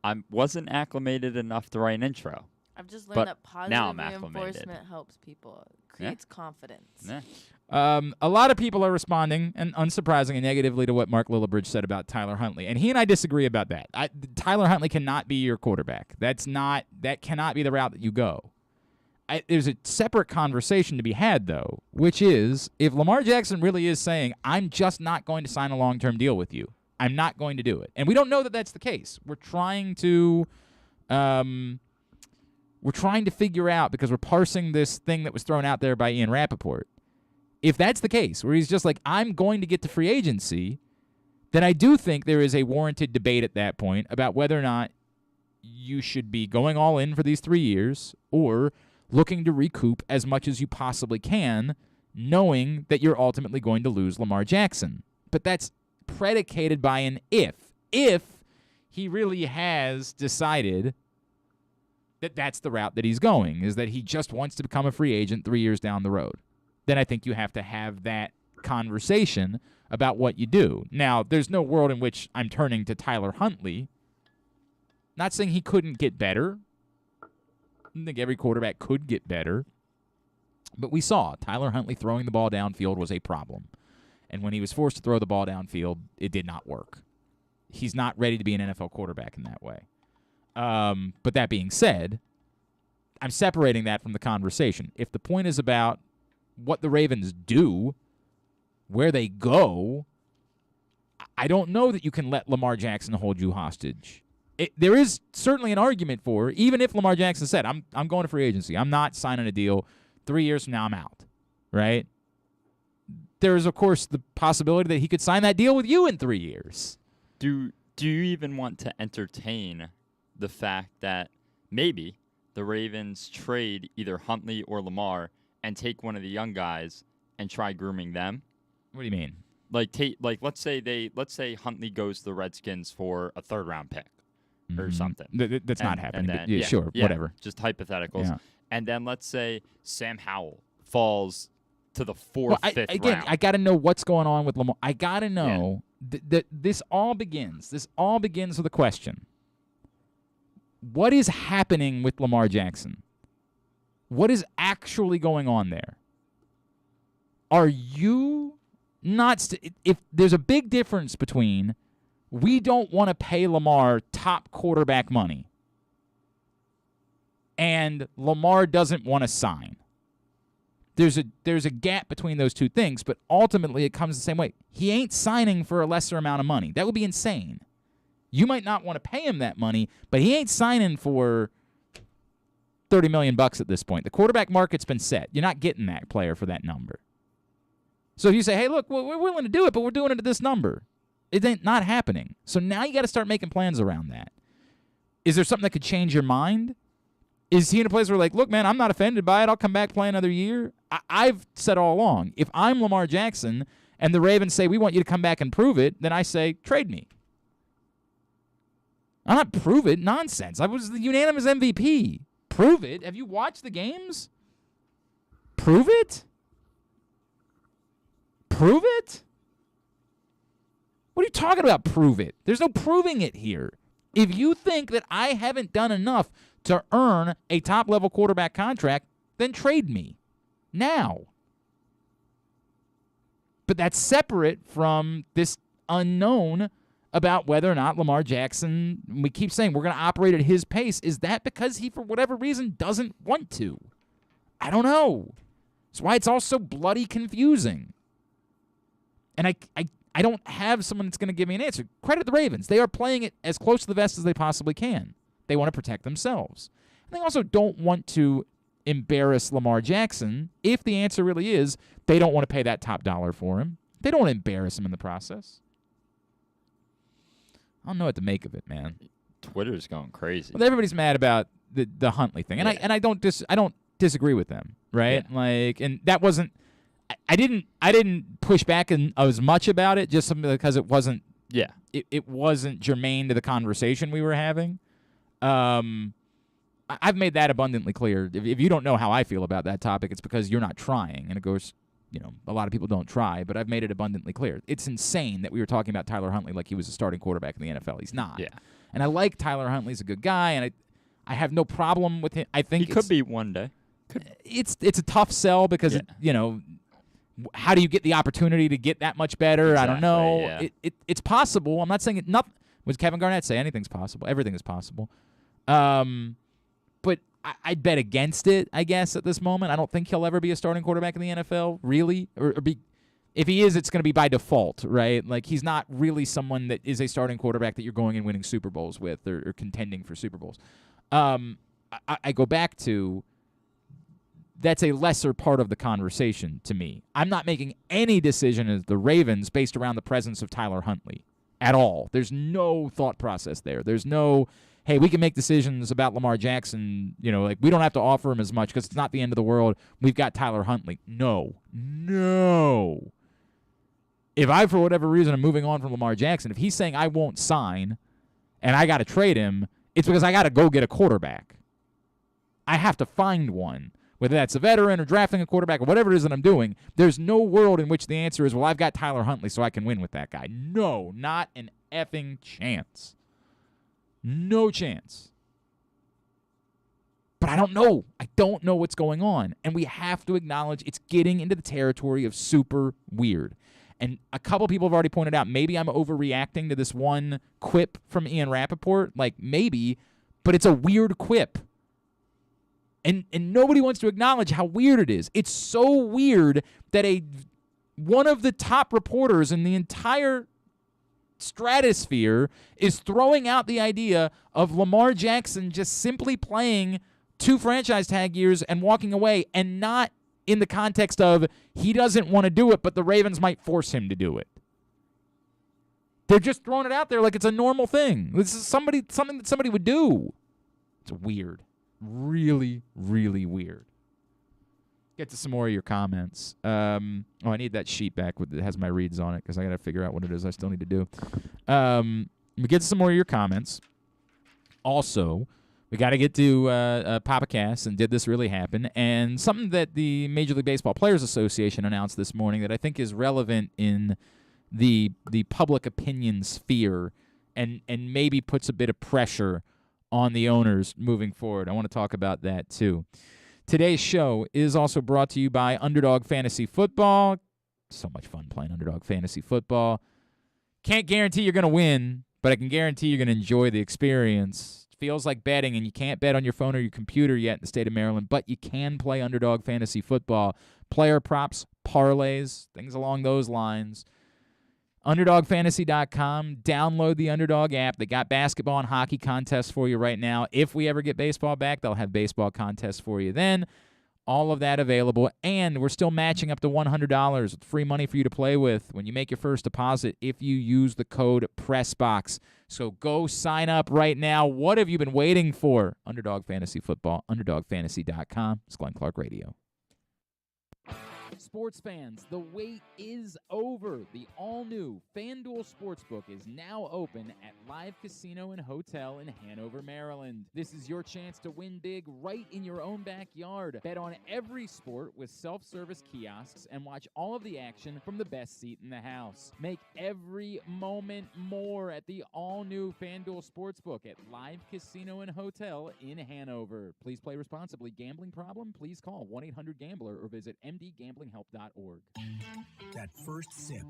I wasn't acclimated enough to write an intro. I've just learned that now positive I'm acclimated. reinforcement helps people. Creates confidence. Yeah. A lot of people are responding, and unsurprisingly, negatively to what Marc Lillibridge said about Tyler Huntley, and he and I disagree about that. Tyler Huntley cannot be your quarterback. That cannot be the route that you go. There's a separate conversation to be had, though, which is if Lamar Jackson really is saying, I'm just not going to sign a long-term deal with you, I'm not going to do it. And we don't know that that's the case. We're trying to figure out, because we're parsing this thing that was thrown out there by Ian Rappaport. If that's the case, where he's just like, I'm going to get to free agency, then I do think there is a warranted debate at that point about whether or not you should be going all in for these 3 years or looking to recoup as much as you possibly can, knowing that you're ultimately going to lose Lamar Jackson. But that's predicated by an if. If he really has decided that that's the route that he's going, is that he just wants to become a free agent 3 years down the road, then I think you have to have that conversation about what you do. Now, there's no world in which I'm turning to Tyler Huntley. Not saying he couldn't get better. I think every quarterback could get better. But we saw Tyler Huntley throwing the ball downfield was a problem. And when he was forced to throw the ball downfield, it did not work. He's not ready to be an NFL quarterback in that way. But that being said, I'm separating that from the conversation. If the point is about what the Ravens do, where they go, I don't know that you can let Lamar Jackson hold you hostage. There is certainly an argument for, even if Lamar Jackson said, I'm going to free agency, I'm not signing a deal, 3 years from now I'm out, right? There is, of course, the possibility that he could sign that deal with you in 3 years. Do you even want to entertain the fact that maybe the Ravens trade either Huntley or Lamar and take one of the young guys and try grooming them? What do you mean? Let's say Huntley goes to the Redskins for a 3rd-round pick or something. That's not happening. Then, yeah, sure, whatever. Just hypotheticals. Yeah. And then let's say Sam Howell falls to the 4th, 5th round. I got to know what's going on with Lamar. I got to know that this all begins with a question. What is happening with Lamar Jackson? What is actually going on there? Are you not if there's a big difference between we don't want to pay Lamar top quarterback money and Lamar doesn't want to sign. There's a gap between those two things, but ultimately it comes the same way. He ain't signing for a lesser amount of money. That would be insane. You might not want to pay him that money, but he ain't signing for $30 million at this point. The quarterback market's been set. You're not getting that player for that number. So if you say, hey, look, we're willing to do it, but we're doing it at this number, it ain't not happening. So now you got to start making plans around that. Is there something that could change your mind? Is he in a place where, like, look, man, I'm not offended by it. I'll come back, play another year? I've said all along, if I'm Lamar Jackson and the Ravens say, we want you to come back and prove it, then I say, trade me. I'm not prove it. Nonsense. I was the unanimous MVP. Prove it. Have you watched the games? Prove it? Prove it? What are you talking about, prove it? There's no proving it here. If you think that I haven't done enough to earn a top-level quarterback contract, then trade me. Now. But that's separate from this unknown about whether or not Lamar Jackson, we keep saying we're going to operate at his pace. Is that because he, for whatever reason, doesn't want to? I don't know. That's why it's all so bloody confusing. And I don't have someone that's going to give me an answer. Credit the Ravens. They are playing it as close to the vest as they possibly can. They want to protect themselves. And they also don't want to embarrass Lamar Jackson if the answer really is they don't want to pay that top dollar for him. They don't want to embarrass him in the process. I don't know what to make of it, man. Twitter's going crazy. Well, everybody's mad about the Huntley thing, and I don't disagrray with them, right? Yeah. Like, and that wasn't. I didn't push back as much about it just simply because it wasn't. Yeah. It wasn't germane to the conversation we were having. I've made that abundantly clear. If you don't know how I feel about that topic, it's because you're not trying, and of course, a lot of people don't try, but I've made it abundantly clear. It's insane that we were talking about Tyler Huntley like he was a starting quarterback in the NFL. He's not. Yeah. And I like Tyler Huntley. He's a good guy, and I have no problem with him. I think he could be one day. It's a tough sell because How do you get the opportunity to get that much better? Exactly, I don't know. yeah. It's possible. I'm not saying it. What does Kevin Garnett say? Anything's possible. Everything is possible. But I'd bet against it, I guess, at this moment. I don't think he'll ever be a starting quarterback in the NFL, really. Or be, if he is, it's going to be by default, right? Like, he's not really someone that is a starting quarterback that you're going and winning Super Bowls with or contending for Super Bowls. I go back to that's a lesser part of the conversation to me. I'm not making any decision as the Ravens based around the presence of Tyler Huntley at all. There's no thought process there. There's no, hey, we can make decisions about Lamar Jackson, like we don't have to offer him as much because it's not the end of the world. We've got Tyler Huntley. No. If I, for whatever reason, am moving on from Lamar Jackson, if he's saying I won't sign and I got to trade him, it's because I got to go get a quarterback. I have to find one. Whether that's a veteran or drafting a quarterback or whatever it is that I'm doing, there's no world in which the answer is, well, I've got Tyler Huntley so I can win with that guy. No, not an effing chance. No chance. But I don't know. I don't know what's going on. And we have to acknowledge it's getting into the territory of super weird. And a couple people have already pointed out, maybe I'm overreacting to this one quip from Ian Rappaport. Like, maybe, but it's a weird quip. And nobody wants to acknowledge how weird it is. It's so weird that one of the top reporters in the entire stratosphere is throwing out the idea of Lamar Jackson just simply playing 2 franchise tag years and walking away, and not in the context of he doesn't want to do it, but the Ravens might force him to do it. They're just throwing it out there like it's a normal thing. This is something that somebody would do. It's weird. Really, really weird. Get to some more of your comments. I need that sheet back that has my reads on it because I got to figure out what it is I still need to do. We get to some more of your comments. Also, we got to get to Papa Cass and Did This Really Happen? And something that the Major League Baseball Players Association announced this morning that I think is relevant in the public opinion sphere and maybe puts a bit of pressure on the owners moving forward. I want to talk about that too. Today's show is also brought to you by Underdog Fantasy Football. So much fun playing Underdog Fantasy Football. Can't guarantee you're going to win, but I can guarantee you're going to enjoy the experience. It feels like betting, and you can't bet on your phone or your computer yet in the state of Maryland, but you can play Underdog Fantasy Football. Player props, parlays, things along those lines. UnderdogFantasy.com. Download the Underdog app. They got basketball and hockey contests for you right now. If we ever get baseball back, they'll have baseball contests for you then. All of that available. And we're still matching up to $100 with free money for you to play with when you make your first deposit if you use the code PRESSBOX. So go sign up right now. What have you been waiting for? Underdog Fantasy Football. UnderdogFantasy.com. It's Glenn Clark Radio. Sports fans, the wait is over. The all-new FanDuel Sportsbook is now open at Live Casino and Hotel in Hanover, Maryland. This is your chance to win big right in your own backyard. Bet on every sport with self-service kiosks and watch all of the action from the best seat in the house. Make every moment more at the all-new FanDuel Sportsbook at Live Casino and Hotel in Hanover. Please play responsibly. Gambling problem? Please call 1-800-GAMBLER or visit mdgamblinghelp.org. That first sip.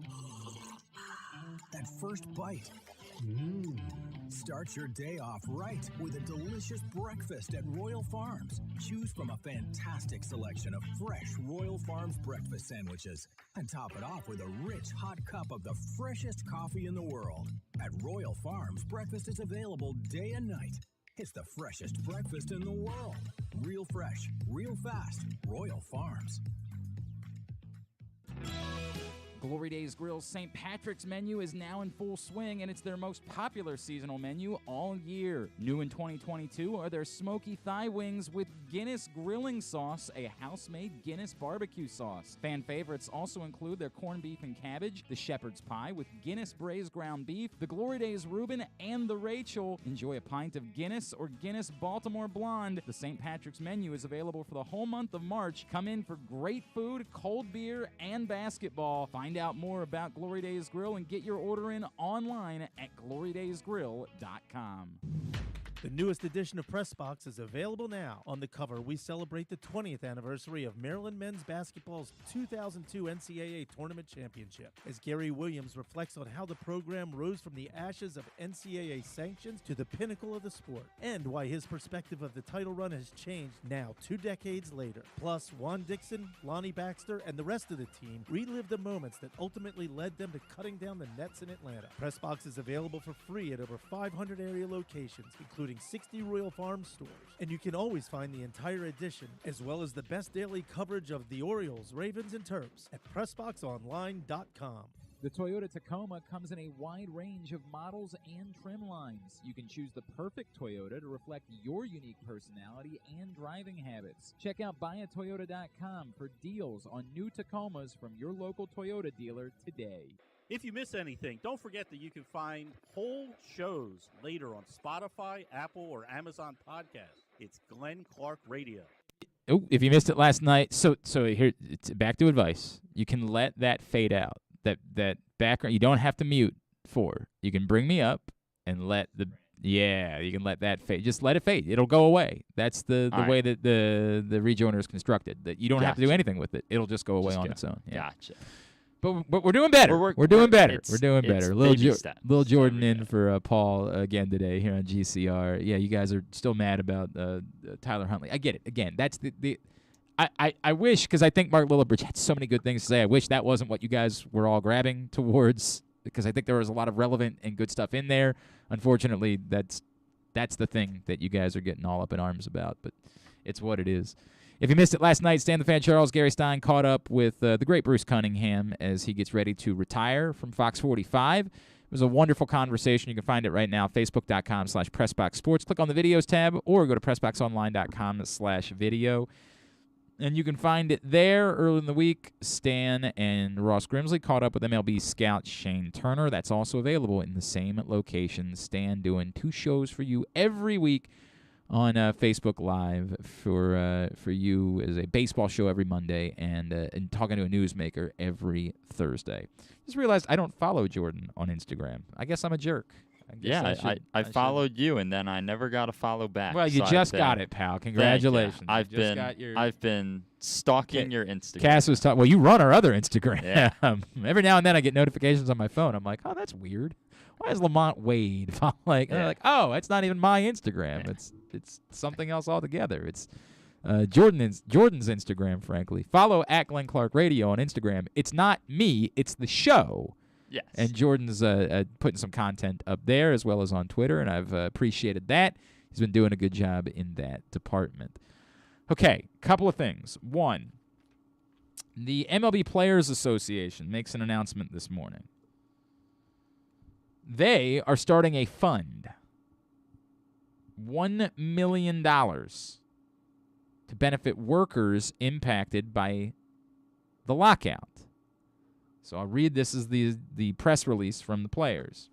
That first bite. Start your day off right with a delicious breakfast at Royal Farms. Choose from a fantastic selection of fresh Royal Farms breakfast sandwiches and top it off with a rich hot cup of the freshest coffee in the world. At Royal Farms, breakfast is available day and night. It's the freshest breakfast in the world. Real fresh, real fast. Royal Farms. Glory Days Grill's St. Patrick's menu is now in full swing, and it's their most popular seasonal menu all year. New in 2022 are their smoky thigh wings with Guinness grilling sauce, a house-made Guinness barbecue sauce. Fan favorites also include their corned beef and cabbage, the shepherd's pie with Guinness braised ground beef, the Glory Days Reuben, and the Rachel. Enjoy a pint of Guinness or Guinness Baltimore Blonde. The St. Patrick's menu is available for the whole month of March. Come in for great food, cold beer, and basketball. Find out more about Glory Days Grill and get your order in online at glorydaysgrill.com. The newest edition of Press Box is available now. On the cover, we celebrate the 20th anniversary of Maryland men's basketball's 2002 NCAA Tournament Championship, as Gary Williams reflects on how the program rose from the ashes of NCAA sanctions to the pinnacle of the sport, and why his perspective of the title run has changed now 2 decades later. Plus, Juan Dixon, Lonnie Baxter, and the rest of the team relive the moments that ultimately led them to cutting down the nets in Atlanta. Press Box is available for free at over 500 area locations, including 60 Royal Farms stores. And you can always find the entire edition, as well as the best daily coverage of the Orioles, Ravens, and Terps at PressBoxOnline.com. The Toyota Tacoma comes in a wide range of models and trim lines. You can choose the perfect Toyota to reflect your unique personality and driving habits. Check out buyatoyota.com for deals on new Tacomas from your local Toyota dealer today. If you miss anything, don't forget that you can find whole shows later on Spotify, Apple, or Amazon Podcasts. It's Glenn Clark Radio. Oh, if you missed it last night, so here, back to advice. You can let that fade out. That background, you don't have to mute for. You can bring me up and let you can let that fade. Just let it fade. It'll go away. That's the way that the rejoiner is constructed. That you don't have to do anything with it. It'll just go away on its own. Yeah. Gotcha. But we're doing better. We're doing better. We're doing better. Lil'Jordan in for Paul again today here on GCR. Yeah, you guys are still mad about Tyler Huntley. I get it. Again, that's the I wish, because I think Marc Lillibridge had so many good things to say. I wish that wasn't what you guys were all grabbing towards, because I think there was a lot of relevant and good stuff in there. Unfortunately, that's the thing that you guys are getting all up in arms about, but it's what it is. If you missed it last night, Stan the Fan Charles, Gary Stein caught up with the great Bruce Cunningham as he gets ready to retire from Fox 45. It was a wonderful conversation. You can find it right now, facebook.com/PressBoxSports. Click on the videos tab or go to PressBoxOnline.com/video. And you can find it there. Early in the week, Stan and Ross Grimsley caught up with MLB scout Shane Turner. That's also available in the same location. Stan doing 2 shows for you every week on Facebook Live for you as a baseball show every Monday and talking to a newsmaker every Thursday. Just realized I don't follow Jordan on Instagram. I guess I'm a jerk. I followed you, and then I never got a follow back. Well, you just got it, pal. Congratulations. I've been stalking your Instagram. Cass was talking. Well, you run our other Instagram. Yeah. Every now and then I get notifications on my phone. I'm like, oh, that's weird. Why is Lamont Wade? They're like, oh, it's not even my Instagram. Yeah. It's something else altogether. It's Jordan's Instagram, frankly. Follow @Glenn Clark Radio on Instagram. It's not me. It's the show. Yes. And Jordan's putting some content up there as well as on Twitter, and I've appreciated that. He's been doing a good job in that department. Okay, couple of things. One, the MLB Players Association makes an announcement this morning. They are starting a fund, $1 million, to benefit workers impacted by the lockout. So I'll read this as the press release from the players.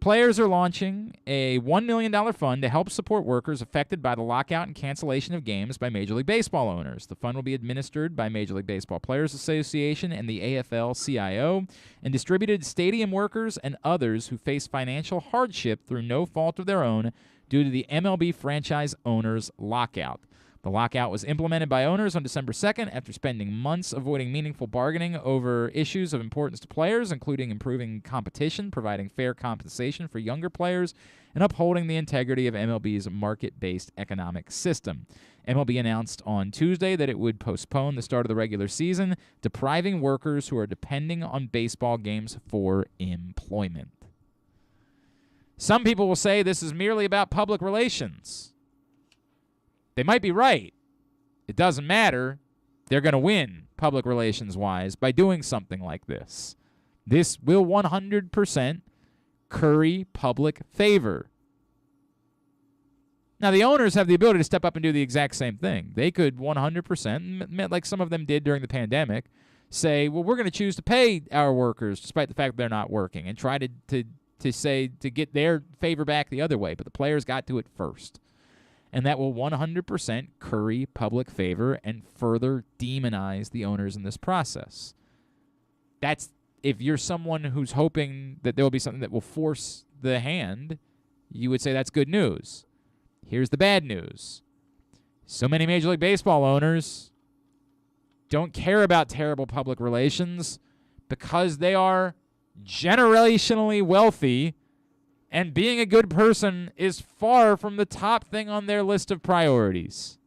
Players are launching a $1 million fund to help support workers affected by the lockout and cancellation of games by Major League Baseball owners. The fund will be administered by Major League Baseball Players Association and the AFL-CIO and distributed to stadium workers and others who face financial hardship through no fault of their own due to the MLB franchise owners' lockout. The lockout was implemented by owners on December 2nd after spending months avoiding meaningful bargaining over issues of importance to players, including improving competition, providing fair compensation for younger players, and upholding the integrity of MLB's market-based economic system. MLB announced on Tuesday that it would postpone the start of the regular season, depriving workers who are depending on baseball games for employment. Some people will say this is merely about public relations. They might be right. It doesn't matter. They're going to win, public relations-wise, by doing something like this. This will 100% curry public favor. Now, the owners have the ability to step up and do the exact same thing. They could 100%, like some of them did during the pandemic, say, well, we're going to choose to pay our workers despite the fact that they're not working, and try to get their favor back the other way. But the players got to it first. And that will 100% curry public favor and further demonize the owners in this process. That's if you're someone who's hoping that there will be something that will force the hand, you would say that's good news. Here's the bad news. So many Major League Baseball owners don't care about terrible public relations because they are generationally wealthy, and being a good person is far from the top thing on their list of priorities.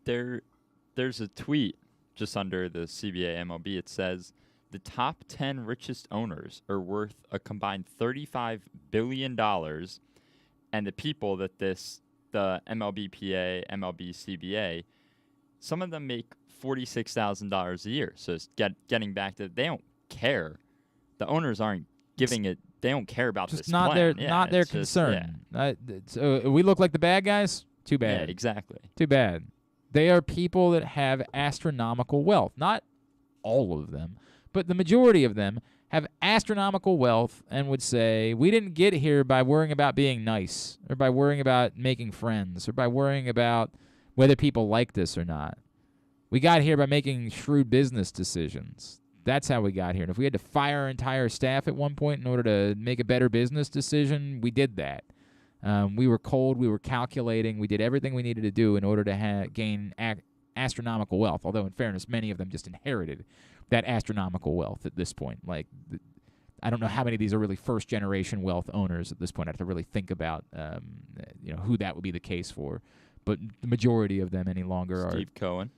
There's a tweet just under the CBA MLB. It says the top 10 richest owners are worth a combined $35 billion, and the people that the MLBPA, MLB CBA, some of them make $46,000 a year. So it's getting back to, they don't care. The owners aren't giving it. They don't care about just this not plan. not their concern. So we look like the bad guys? Too bad. Yeah, exactly. Too bad. They are people that have astronomical wealth. Not all of them, but the majority of them have astronomical wealth and would say, we didn't get here by worrying about being nice or by worrying about making friends or by worrying about whether people liked us or not. We got here by making shrewd business decisions. That's how we got here. And if we had to fire our entire staff at one point in order to make a better business decision, we did that. We were cold. We were calculating. We did everything we needed to do in order to gain astronomical wealth, although in fairness, many of them just inherited that astronomical wealth at this point. Like, I don't know how many of these are really first-generation wealth owners at this point. I have to really think about who that would be the case for. But the majority of them any longer Steve Cohen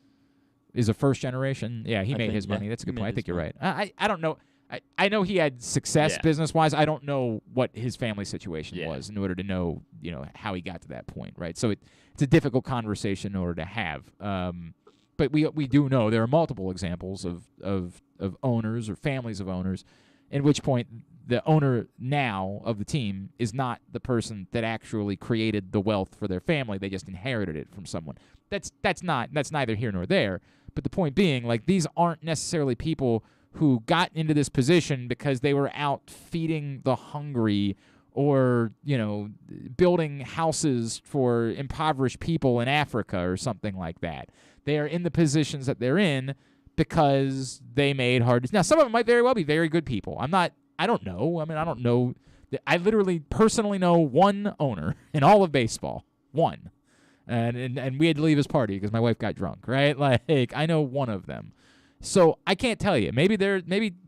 is a first generation. Yeah, he made his money. That's a good point. I think you're right. I don't know. I know he had success business-wise. I don't know what his family situation was in order to know, how he got to that point, right? So it's a difficult conversation in order to have. But we do know there are multiple examples of owners or families of owners, in which point the owner now of the team is not the person that actually created the wealth for their family. They just inherited it from someone. That's neither here nor there. But the point being, like, these aren't necessarily people who got into this position because they were out feeding the hungry or, building houses for impoverished people in Africa or something like that. They are in the positions that they're in because they made hard decisions. Now, some of them might very well be very good people. I don't know. I don't know. I literally personally know one owner in all of baseball. One. And we had to leave his party because my wife got drunk, right? Like, I know one of them. So I can't tell you. Maybe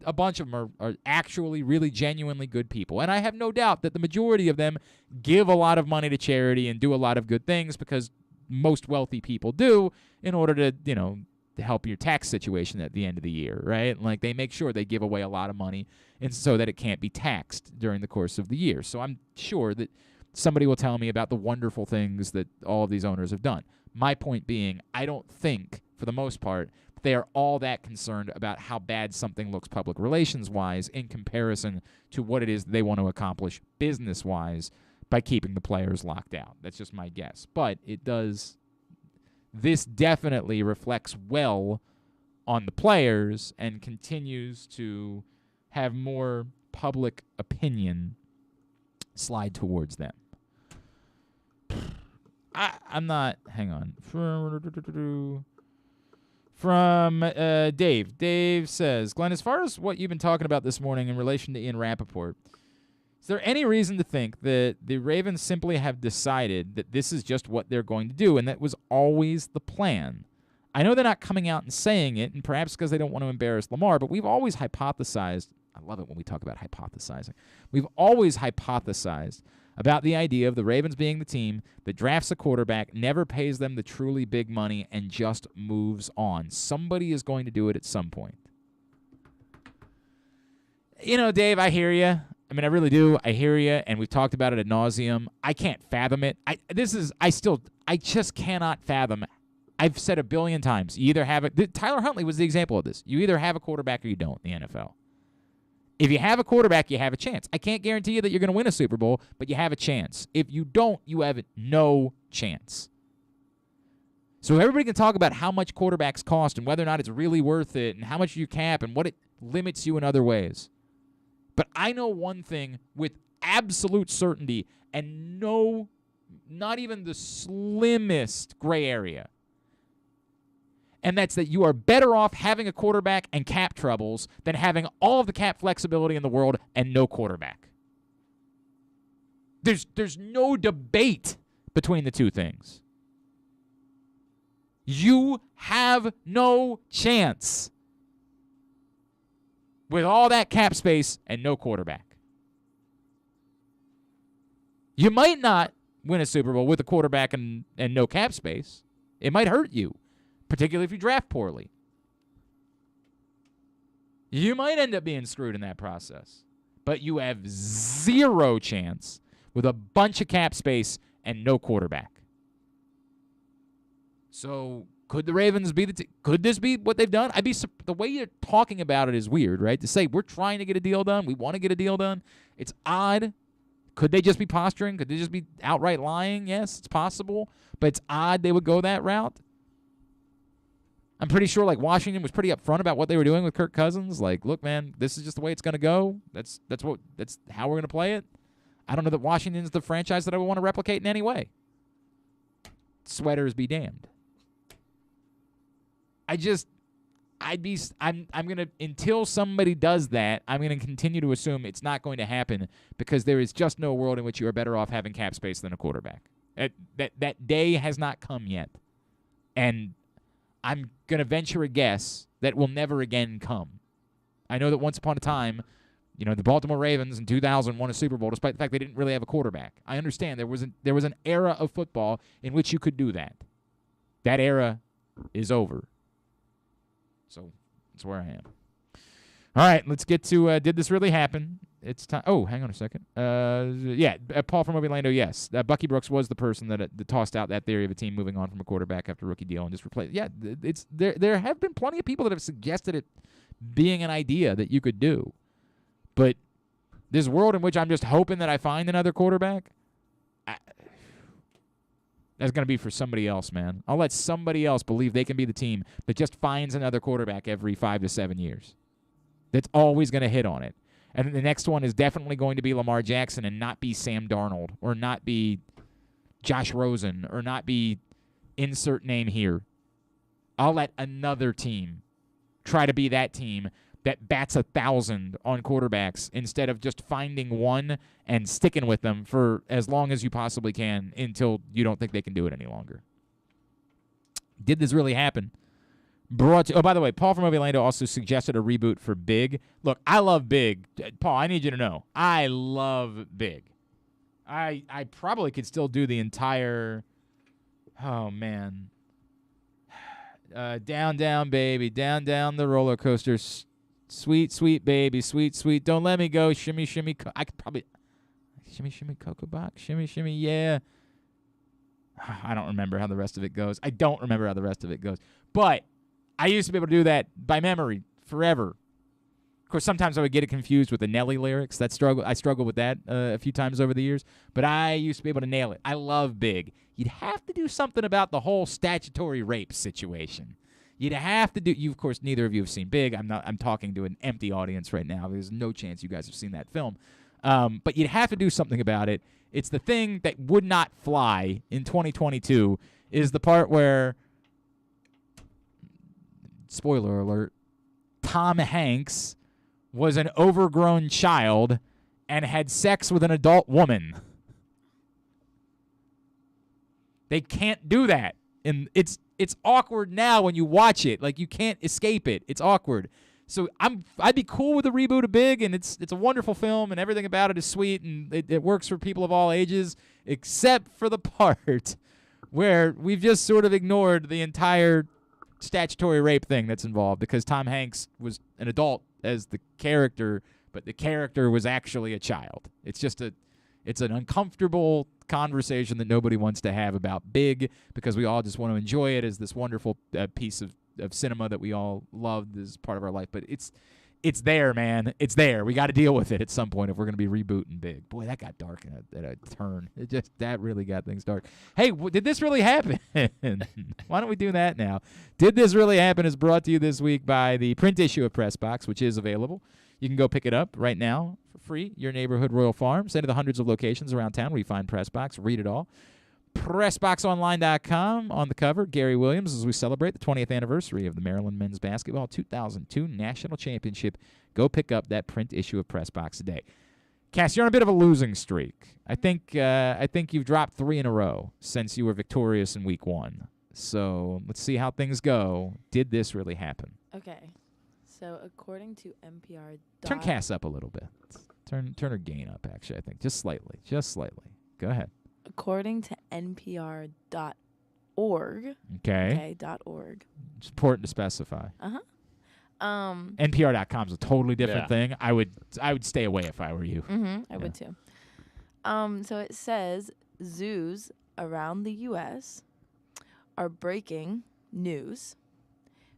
a bunch of them are actually really genuinely good people. And I have no doubt that the majority of them give a lot of money to charity and do a lot of good things because most wealthy people do in order to, to help your tax situation at the end of the year, right? Like, they make sure they give away a lot of money and so that it can't be taxed during the course of the year. So I'm sure that somebody will tell me about the wonderful things that all of these owners have done. My point being, I don't think, for the most part, they are all that concerned about how bad something looks public relations-wise in comparison to what it is they want to accomplish business-wise by keeping the players locked out. That's just my guess. But this definitely reflects well on the players and continues to have more public opinion slide towards them. I'm not. Hang on. From Dave. Dave says, Glenn, as far as what you've been talking about this morning in relation to Ian Rappaport, is there any reason to think that the Ravens simply have decided that this is just what they're going to do and that was always the plan? I know they're not coming out and saying it, and perhaps because they don't want to embarrass Lamar, but we've always hypothesized. I love it when we talk about hypothesizing. We've always hypothesized about the idea of the Ravens being the team that drafts a quarterback, never pays them the truly big money, and just moves on. Somebody is going to do it at some point. Dave, I hear you. I really do. I hear you, and we've talked about it ad nauseum. I can't fathom it. I just cannot fathom. I've said a billion times, you either have it. Tyler Huntley was the example of this. You either have a quarterback or you don't in the NFL. If you have a quarterback, you have a chance. I can't guarantee you that you're going to win a Super Bowl, but you have a chance. If you don't, you have no chance. So everybody can talk about how much quarterbacks cost and whether or not it's really worth it and how much you cap and what it limits you in other ways. But I know one thing with absolute certainty and not even the slimmest gray area. And that's that you are better off having a quarterback and cap troubles than having all of the cap flexibility in the world and no quarterback. There's no debate between the two things. You have no chance with all that cap space and no quarterback. You might not win a Super Bowl with a quarterback and no cap space. It might hurt you, particularly if you draft poorly. You might end up being screwed in that process. But you have zero chance with a bunch of cap space and no quarterback. So could the Ravens be could this be what they've done? The way you're talking about it is weird, right? To say we're trying to get a deal done, we want to get a deal done. It's odd. Could they just be posturing? Could they just be outright lying? Yes, it's possible. But it's odd they would go that route. I'm pretty sure Washington was pretty upfront about what they were doing with Kirk Cousins. Look, man, this is just the way it's going to go. That's how we're going to play it. I don't know that Washington's the franchise that I would want to replicate in any way. Sweaters be damned. I'm going to, until somebody does that, I'm going to continue to assume it's not going to happen because there is just no world in which you are better off having cap space than a quarterback. That day has not come yet. And I'm going to venture a guess that will never again come. I know that once upon a time, the Baltimore Ravens in 2000 won a Super Bowl despite the fact they didn't really have a quarterback. I understand there was an era of football in which you could do that. That era is over. So that's where I am. All right, let's get to did this really happen? It's time. Oh, hang on a second. Paul from Orlando, yes. Bucky Brooks was the person that tossed out that theory of a team moving on from a quarterback after a rookie deal and just replace. Yeah, it's there have been plenty of people that have suggested it being an idea that you could do. But this world in which I'm just hoping that I find another quarterback, that's going to be for somebody else, man. I'll let somebody else believe they can be the team that just finds another quarterback every 5 to 7 years. That's always going to hit on it. And the next one is definitely going to be Lamar Jackson and not be Sam Darnold or not be Josh Rosen or not be insert name here. I'll let another team try to be that team that bats 1,000 on quarterbacks instead of just finding one and sticking with them for as long as you possibly can until you don't think they can do it any longer. Did this really happen? By the way, Paul from Orlando also suggested a reboot for Big. Look, I love Big. Paul, I need you to know, I love Big. I probably could still do the entire, oh, man. Down, down, baby. Down, down the roller coaster. Sweet, sweet baby, sweet, sweet. Don't let me go. Shimmy, shimmy. I could probably shimmy, shimmy, cocoa box. Shimmy, shimmy. Yeah. I don't remember how the rest of it goes. But I used to be able to do that by memory forever. Of course, sometimes I would get it confused with the Nelly lyrics. I struggled with that a few times over the years. But I used to be able to nail it. I love Big. You'd have to do something about the whole statutory rape situation. You'd have to do. Of course, neither of you have seen Big. I'm talking to an empty audience right now. There's no chance you guys have seen that film. But you'd have to do something about it. It's the thing that would not fly in 2022 is the part where, spoiler alert, Tom Hanks was an overgrown child and had sex with an adult woman. They can't do that. And it's awkward now when you watch it. You can't escape it. It's awkward. So I'd be cool with a reboot of Big, and it's a wonderful film, and everything about it is sweet, and it works for people of all ages, except for the part where we've just sort of ignored the entire statutory rape thing that's involved because Tom Hanks was an adult as the character, but the character was actually a child. It's an uncomfortable conversation that nobody wants to have about Big because we all just want to enjoy it as this wonderful piece of cinema that we all love as part of our life. But it's there, man. It's there. We got to deal with it at some point if we're going to be rebooting Big. Boy, that got dark at a turn. That really got things dark. Hey, did this really happen? Why don't we do that now? Did This Really Happen is brought to you this week by the print issue of Press Box, which is available. You can go pick it up right now for free. Your neighborhood Royal Farm. Send to the hundreds of locations around town where you find Press Box. Read it all. PressBoxOnline.com. On the cover, Gary Williams as we celebrate the 20th anniversary of the Maryland Men's Basketball 2002 National Championship. Go pick up that print issue of Press Box today. Cass, you're on a bit of a losing streak. I think you've dropped 3 in a row since you were victorious in week 1. So let's see how things go. Did this really happen? Okay. So according to NPR. Turn Cass up a little bit. Turn her gain up, actually, I think. Just slightly. Go ahead. According to NPR.org. Okay. .org. It's important to specify. Uh-huh. NPR.com is a totally different thing. I would stay away if I were you. I would too. So it says zoos around the U.S. are breaking news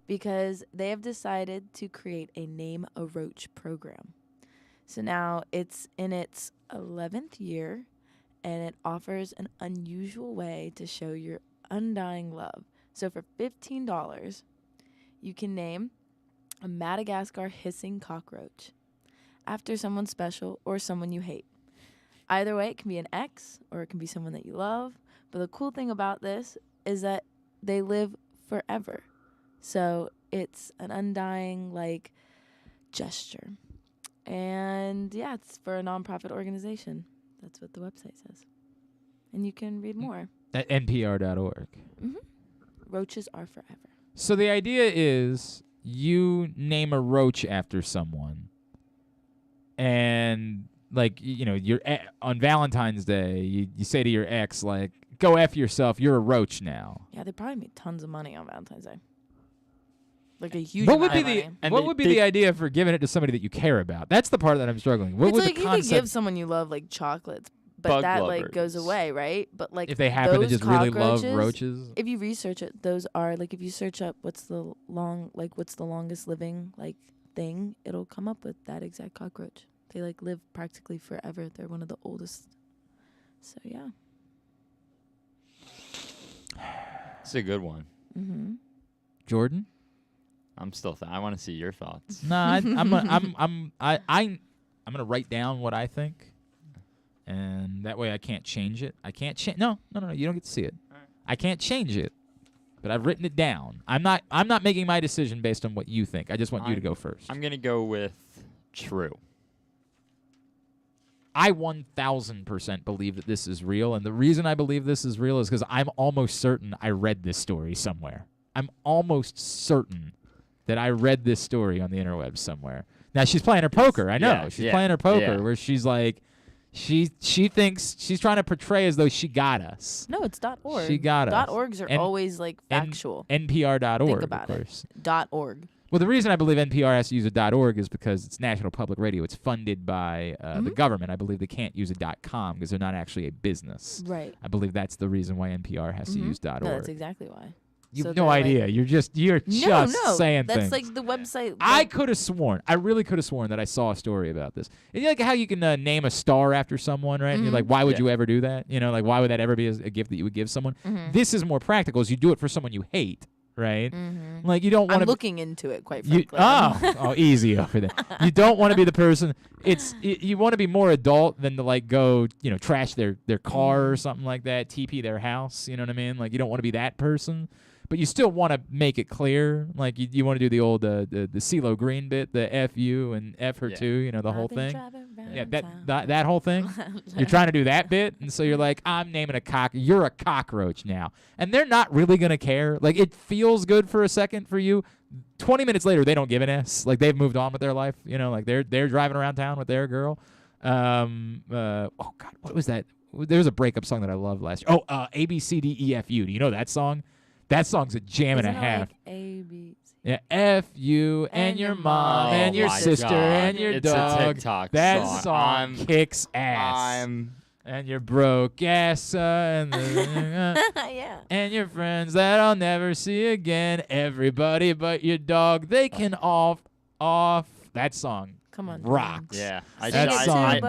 because they have decided to create a Name a Roach program. So now it's in its 11th year, and it offers an unusual way to show your undying love. So for $15, you can name a Madagascar hissing cockroach after someone special or someone you hate. Either way, it can be an ex or it can be someone that you love. But the cool thing about this is that they live forever. So it's an undying, gesture. And, yeah, it's for a nonprofit organization. That's what the website says. And you can read more. At npr.org. Roaches are forever. So the idea is you name a roach after someone, and you're on Valentine's Day, you say to your ex, go F yourself, you're a roach now. Yeah, they probably made tons of money on Valentine's Day. A huge What amount would of be money. what would be the idea for giving it to somebody that you care about? That's the part that I'm struggling. What It's would like the you concept? could give someone you love chocolates, but Bug that lovers. goes away, right? But if they happen to those just really love cockroaches, roaches. if you research it, those are if you search up what's the longest living thing, it'll come up with that exact cockroach. They live practically forever. They're one of the oldest. So yeah. It's a good one. Jordan? I'm still. I want to see your thoughts. No, I'm gonna write down what I think, and that way I can't change it. I can't change. No. You don't get to see it. I can't change it, but I've written it down. I'm not making my decision based on what you think. I just want you to go first. I'm gonna go with true. I 1,000% believe that this is real, and the reason I believe this is real is because I'm almost certain I read this story somewhere. I'm almost certain that I read this story on the interwebs somewhere. Now, she's playing her poker. I know. She's playing her poker where she's she thinks she's trying to portray as though she got us. No, it's .org. She got us. .orgs are always factual. NPR.org, Think about of course. it. .org. Well, the reason I believe NPR has to use a .org is because it's National Public Radio. It's funded by the government. I believe they can't use a .com because they're not actually a business. Right. I believe that's the reason why NPR has to use .org. No, that's exactly why. You have no idea. You're just saying that's things. the website. I could have sworn. I really could have sworn that I saw a story about this. And how you can name a star after someone, right? And you're like, why would you ever do that? Why would that ever be a gift that you would give someone? This is more practical. Is you do it for someone you hate, right? You don't want to. I'm looking into it, quite frankly. Easy over there. You don't want to be the person. You want to be more adult than to go, trash their car or something like that, TP their house. You know what I mean? You don't want to be that person. But you still want to make it clear, you want to do the old the CeeLo Green bit, the F you and F her too, the whole thing. Yeah, that whole thing. You're trying to do that bit, and so you're like, I'm naming you're a cockroach now, and they're not really gonna care. It feels good for a second for you. 20 minutes later, they don't give an S. They've moved on with their life. They're driving around town with their girl. Oh God, what was that? There was a breakup song that I loved last year. ABCDEFU. Do you know that song? That song's a jam and a half. Yeah, F you and your mom and your sister and your dog. It's a TikTok that song kicks ass. And your broke ass and and your friends that I'll never see again. Everybody but your dog, they can off. That song. Come on, rocks. Yeah, that song.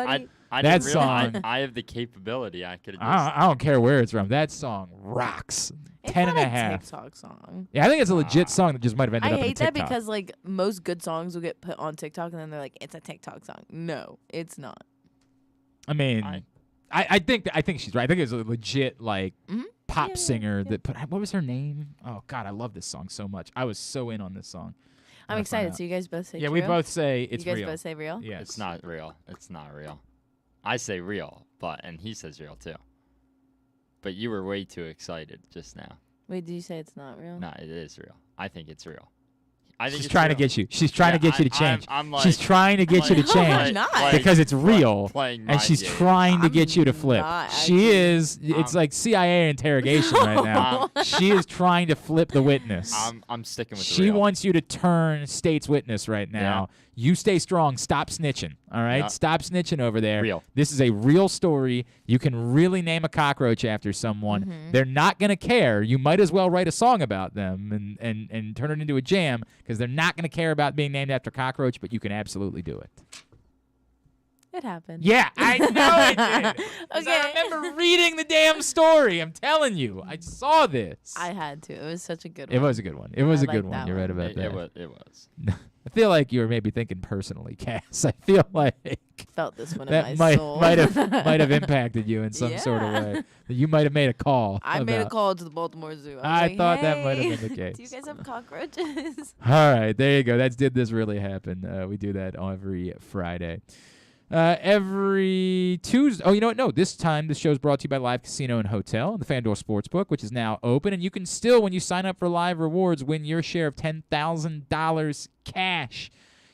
That song. I have the capability. I could. I don't care where it's from. That song rocks. It's 10 not and a a half. TikTok song. Yeah, I think it's a legit song that just might have ended up in I hate that TikTok. because most good songs will get put on TikTok and then they're like, it's a TikTok song. No, it's not. I mean, I think she's right. I think it's a legit pop singer that put. What was her name? Oh God, I love this song so much. I was so in on this song. I'm excited. So you guys both say yeah, true? we both say it's real. You guys both say real? Yes. It's not real. It's not real. I say real, and he says real too. But you were way too excited just now. Wait, did you say it's not real? No, it is real. I think it's real. She's trying to get you. She's trying to get you to change. I'm like, she's trying to get you to change because it's real, and she's trying to get you to flip. She is. It's like CIA interrogation right now. She is trying to flip the witness. I'm sticking with. She real. wants you to turn state's witness right now. Yeah. You stay strong. Stop snitching. All right. Yeah. Stop snitching over there. Real. This is a real story. You can really name a cockroach after someone. Mm-hmm. They're not gonna care. You might as well write a song about them and turn it into a jam because they're not gonna care about being named after a cockroach. But you can absolutely do it. It happened. Yeah, I know it did. Okay. I remember reading the damn story. I'm telling you. I saw this. I had to. It was such a good one. It was a good one. It was a good one. You're right about that. It was. I feel like you were maybe thinking personally, Cass. I feel like felt this one that in my soul. might have impacted you in some sort of way. You might have made a call. I made a call to the Baltimore Zoo. I thought that might have been the case. Do you guys have cockroaches? All right, there you go. That's Did This Really Happen? We do that every Friday. Every Tuesday. Oh, you know what? No, this time this show is brought to you by Live Casino and Hotel and the FanDuel Sportsbook, which is now open. And you can still, when you sign up for Live Rewards, win your share of $10,000 cash.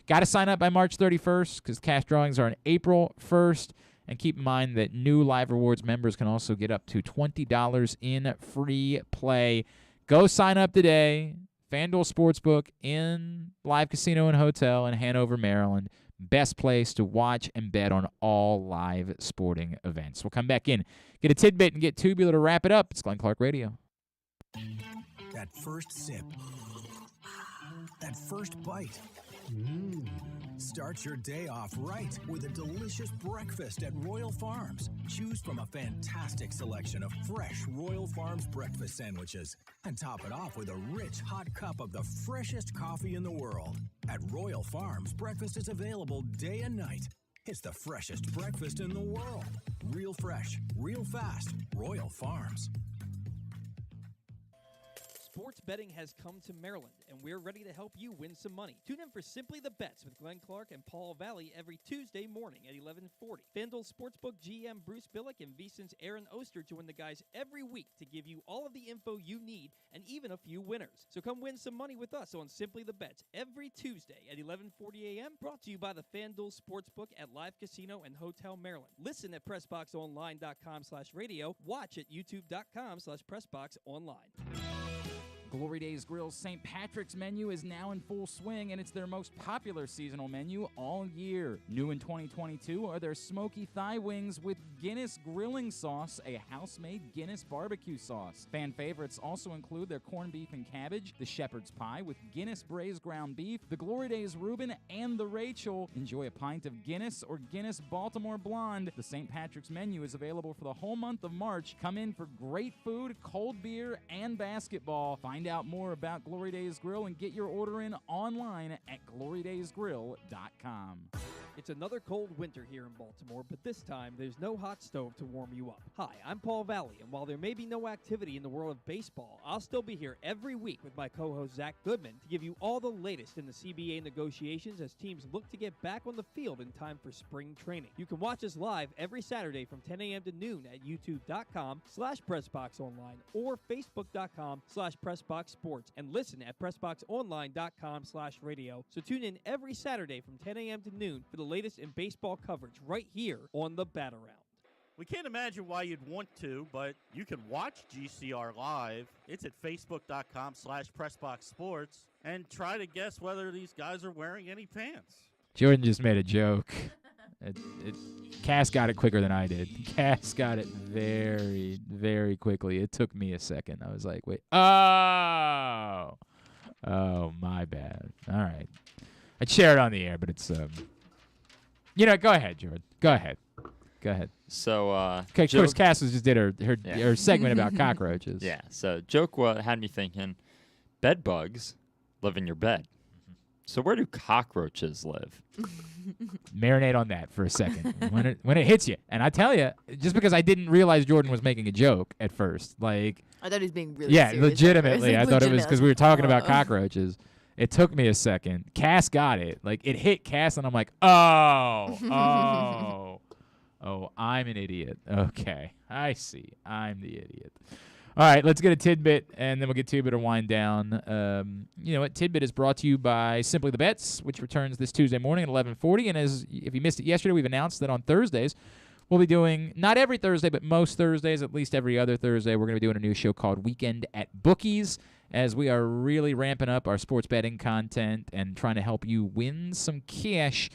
Got to sign up by March 31st because cash drawings are on April 1st. And keep in mind that new Live Rewards members can also get up to $20 in free play. Go sign up today. FanDuel Sportsbook in Live Casino and Hotel in Hanover, Maryland. Best place to watch and bet on all live sporting events. We'll come back in, get a tidbit, and get Tubular to wrap it up. It's Glenn Clark Radio. That first sip. That first bite. Start your day off right with a delicious breakfast at Royal Farms. Choose from a fantastic selection of fresh Royal Farms breakfast sandwiches and top it off with a rich hot cup of the freshest coffee in the world. At Royal Farms, breakfast is available day and night. It's the freshest breakfast in the world. Real fresh, real fast. Royal Farms. Sports betting has come to Maryland, and we're ready to help you win some money. Tune in for Simply the Bets with Glenn Clark and Paul Valley every Tuesday morning at 11:40. FanDuel Sportsbook GM Bruce Billick and VSiN's Aaron Oster join the guys every week to give you all of the info you need and even a few winners. So come win some money with us on Simply the Bets every Tuesday at 11:40 a.m. Brought to you by the FanDuel Sportsbook at Live Casino and Hotel Maryland. Listen at PressBoxOnline.com/radio. Watch at YouTube.com/PressBoxOnline. Glory Days Grill's St. Patrick's menu is now in full swing, and it's their most popular seasonal menu all year. New in 2022 are their smoky thigh wings with Guinness grilling sauce, a house-made Guinness barbecue sauce. Fan favorites also include their corned beef and cabbage, the shepherd's pie with Guinness braised ground beef, the Glory Days Reuben, and the Rachel. Enjoy a pint of Guinness or Guinness Baltimore Blonde. The St. Patrick's menu is available for the whole month of March. Come in for great food, cold beer, and basketball. Find out more about Glory Days Grill and get your order in online at glorydaysgrill.com. It's another cold winter here in Baltimore, but this time there's no hot stove to warm you up. Hi, I'm Paul Valley, and while there may be no activity in the world of baseball, I'll still be here every week with my co-host Zach Goodman to give you all the latest in the CBA negotiations as teams look to get back on the field in time for spring training. You can watch us live every Saturday from 10 a.m. to noon at youtube.com/PressBoxOnline or facebook.com/PressBoxSports and listen at PressBoxOnline.com/radio. So tune in every Saturday from 10 a.m. to noon for the latest in baseball coverage right here on the Bat Around. We can't imagine why you'd want to, but you can watch GCR live. It's at facebook.com/PressBoxSports and try to guess whether these guys are wearing any pants. Jordan just made a joke. Cass got it quicker than I did. Cass got it very, very quickly. It took me a second. I was like, wait. Oh, my bad. All right. I'd share it on the air, but it's go ahead, Jordan. Go ahead. So, okay, of course, Cass just did her segment about cockroaches. Yeah. So, joke had me thinking, bed bugs live in your bed. Mm-hmm. So, where do cockroaches live? Marinate on that for a second when it hits you. And I tell you, just because I didn't realize Jordan was making a joke at first, like I thought he was being really serious. Legitimately. I thought it was because we were talking about cockroaches. It took me a second. Cass got it. Like, it hit Cass, and I'm like, oh, I'm an idiot. Okay, I see. I'm the idiot. All right, let's get a tidbit, and then we'll get Tidbit or wind down. You know what? Tidbit is brought to you by Simply the Bets, which returns this Tuesday morning at 11:40. And if you missed it yesterday, we've announced that on Thursdays, we'll be doing, not every Thursday, but most Thursdays, at least every other Thursday, we're going to be doing a new show called Weekend at Bookies, as we are really ramping up our sports betting content and trying to help you win some cash,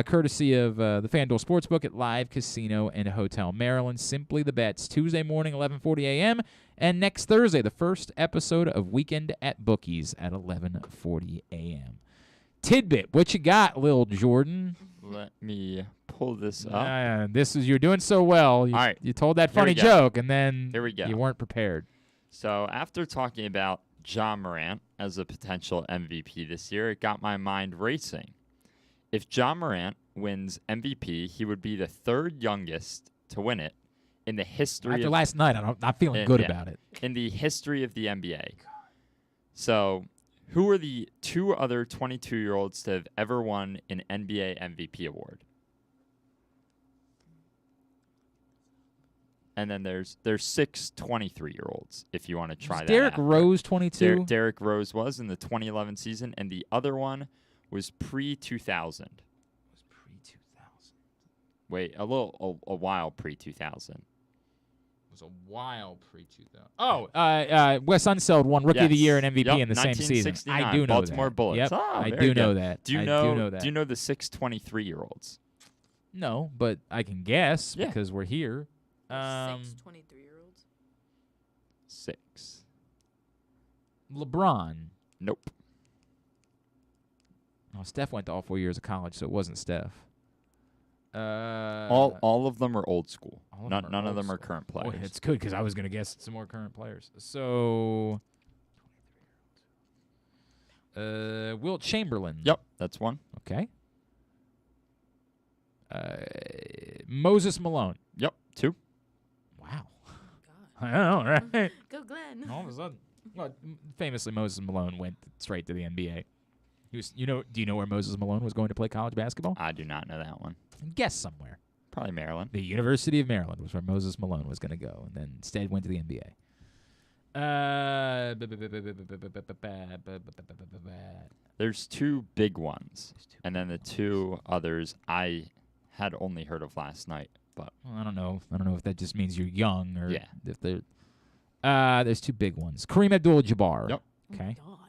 courtesy of the FanDuel Sportsbook at Live Casino and Hotel Maryland. Simply the Bets, Tuesday morning, 11:40 a.m., and next Thursday, the first episode of Weekend at Bookies at 11:40 a.m. Tidbit, what you got, Lil'Jordan? Let me pull this up. You're doing so well. All right. You told that funny joke, and then Here we go. You weren't prepared. So after talking about Ja Morant as a potential MVP this year, it got my mind racing. If Ja Morant wins MVP, he would be the third youngest to win it in the history After last night, I'm not feeling good about it. In the history of the NBA. So, who are the two other 22-year-olds to have ever won an NBA MVP award? And then there's 6 23-year-olds, if you want to try that. Derrick Rose 22? Derrick Rose was in the 2011 season, and the other one was pre-2000. Wait, a while pre-2000. It was a while pre-2000. Oh, Wes Unseld won Rookie of the Year and MVP in the same season. I do know Baltimore that. Bullets. Yep, Oh, I very do know good. that. Do you know the 6 23-year-olds? No, but I can guess Yeah. because we're here. 6 23-year-olds? 6. LeBron. Nope. Oh, Steph went to all 4 years of college, so it wasn't Steph. All of them are old school. None of them are current players. Boy, it's good because I was going to guess some more current players. So, Wilt Chamberlain. Yep, that's one. Okay. Moses Malone. Yep, 2. Wow. I know, right? Go Glenn. All of a sudden. Well, famously, Moses Malone went straight to the NBA. He was, do you know where Moses Malone was going to play college basketball? I do not know that one. Guess somewhere. Probably Maryland. The University of Maryland was where Moses Malone was going to go, and then instead went to the NBA. There's 2 big ones, and then the 2 others I had only heard of last night. But well, I don't know. I don't know if that just means you're young or if they're. There's 2 big ones. Kareem Abdul-Jabbar. Yep. Okay. Oh, God.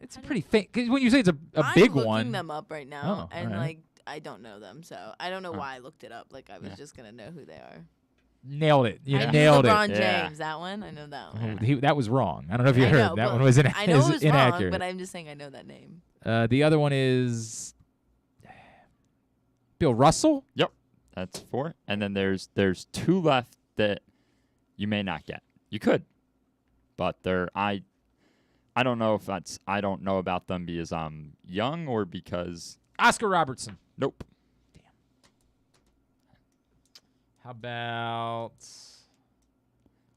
It's a pretty because when you say it's a I'm big looking one. them up right now, and right. I don't know them, so I don't know why I looked it up. Like I was just gonna know who they are. Nailed it. You I nailed knew LeBron it. James, that one. I know that one. That was wrong. I don't know if you I heard. know, That one was I know it was inaccurate. wrong, but I'm just saying I know that name. The other one is Bill Russell. Yep, that's 4. And then there's 2 left that you may not get. You could, but I don't know if I don't know about them because I'm young or because Oscar Robertson. Nope. Damn. How about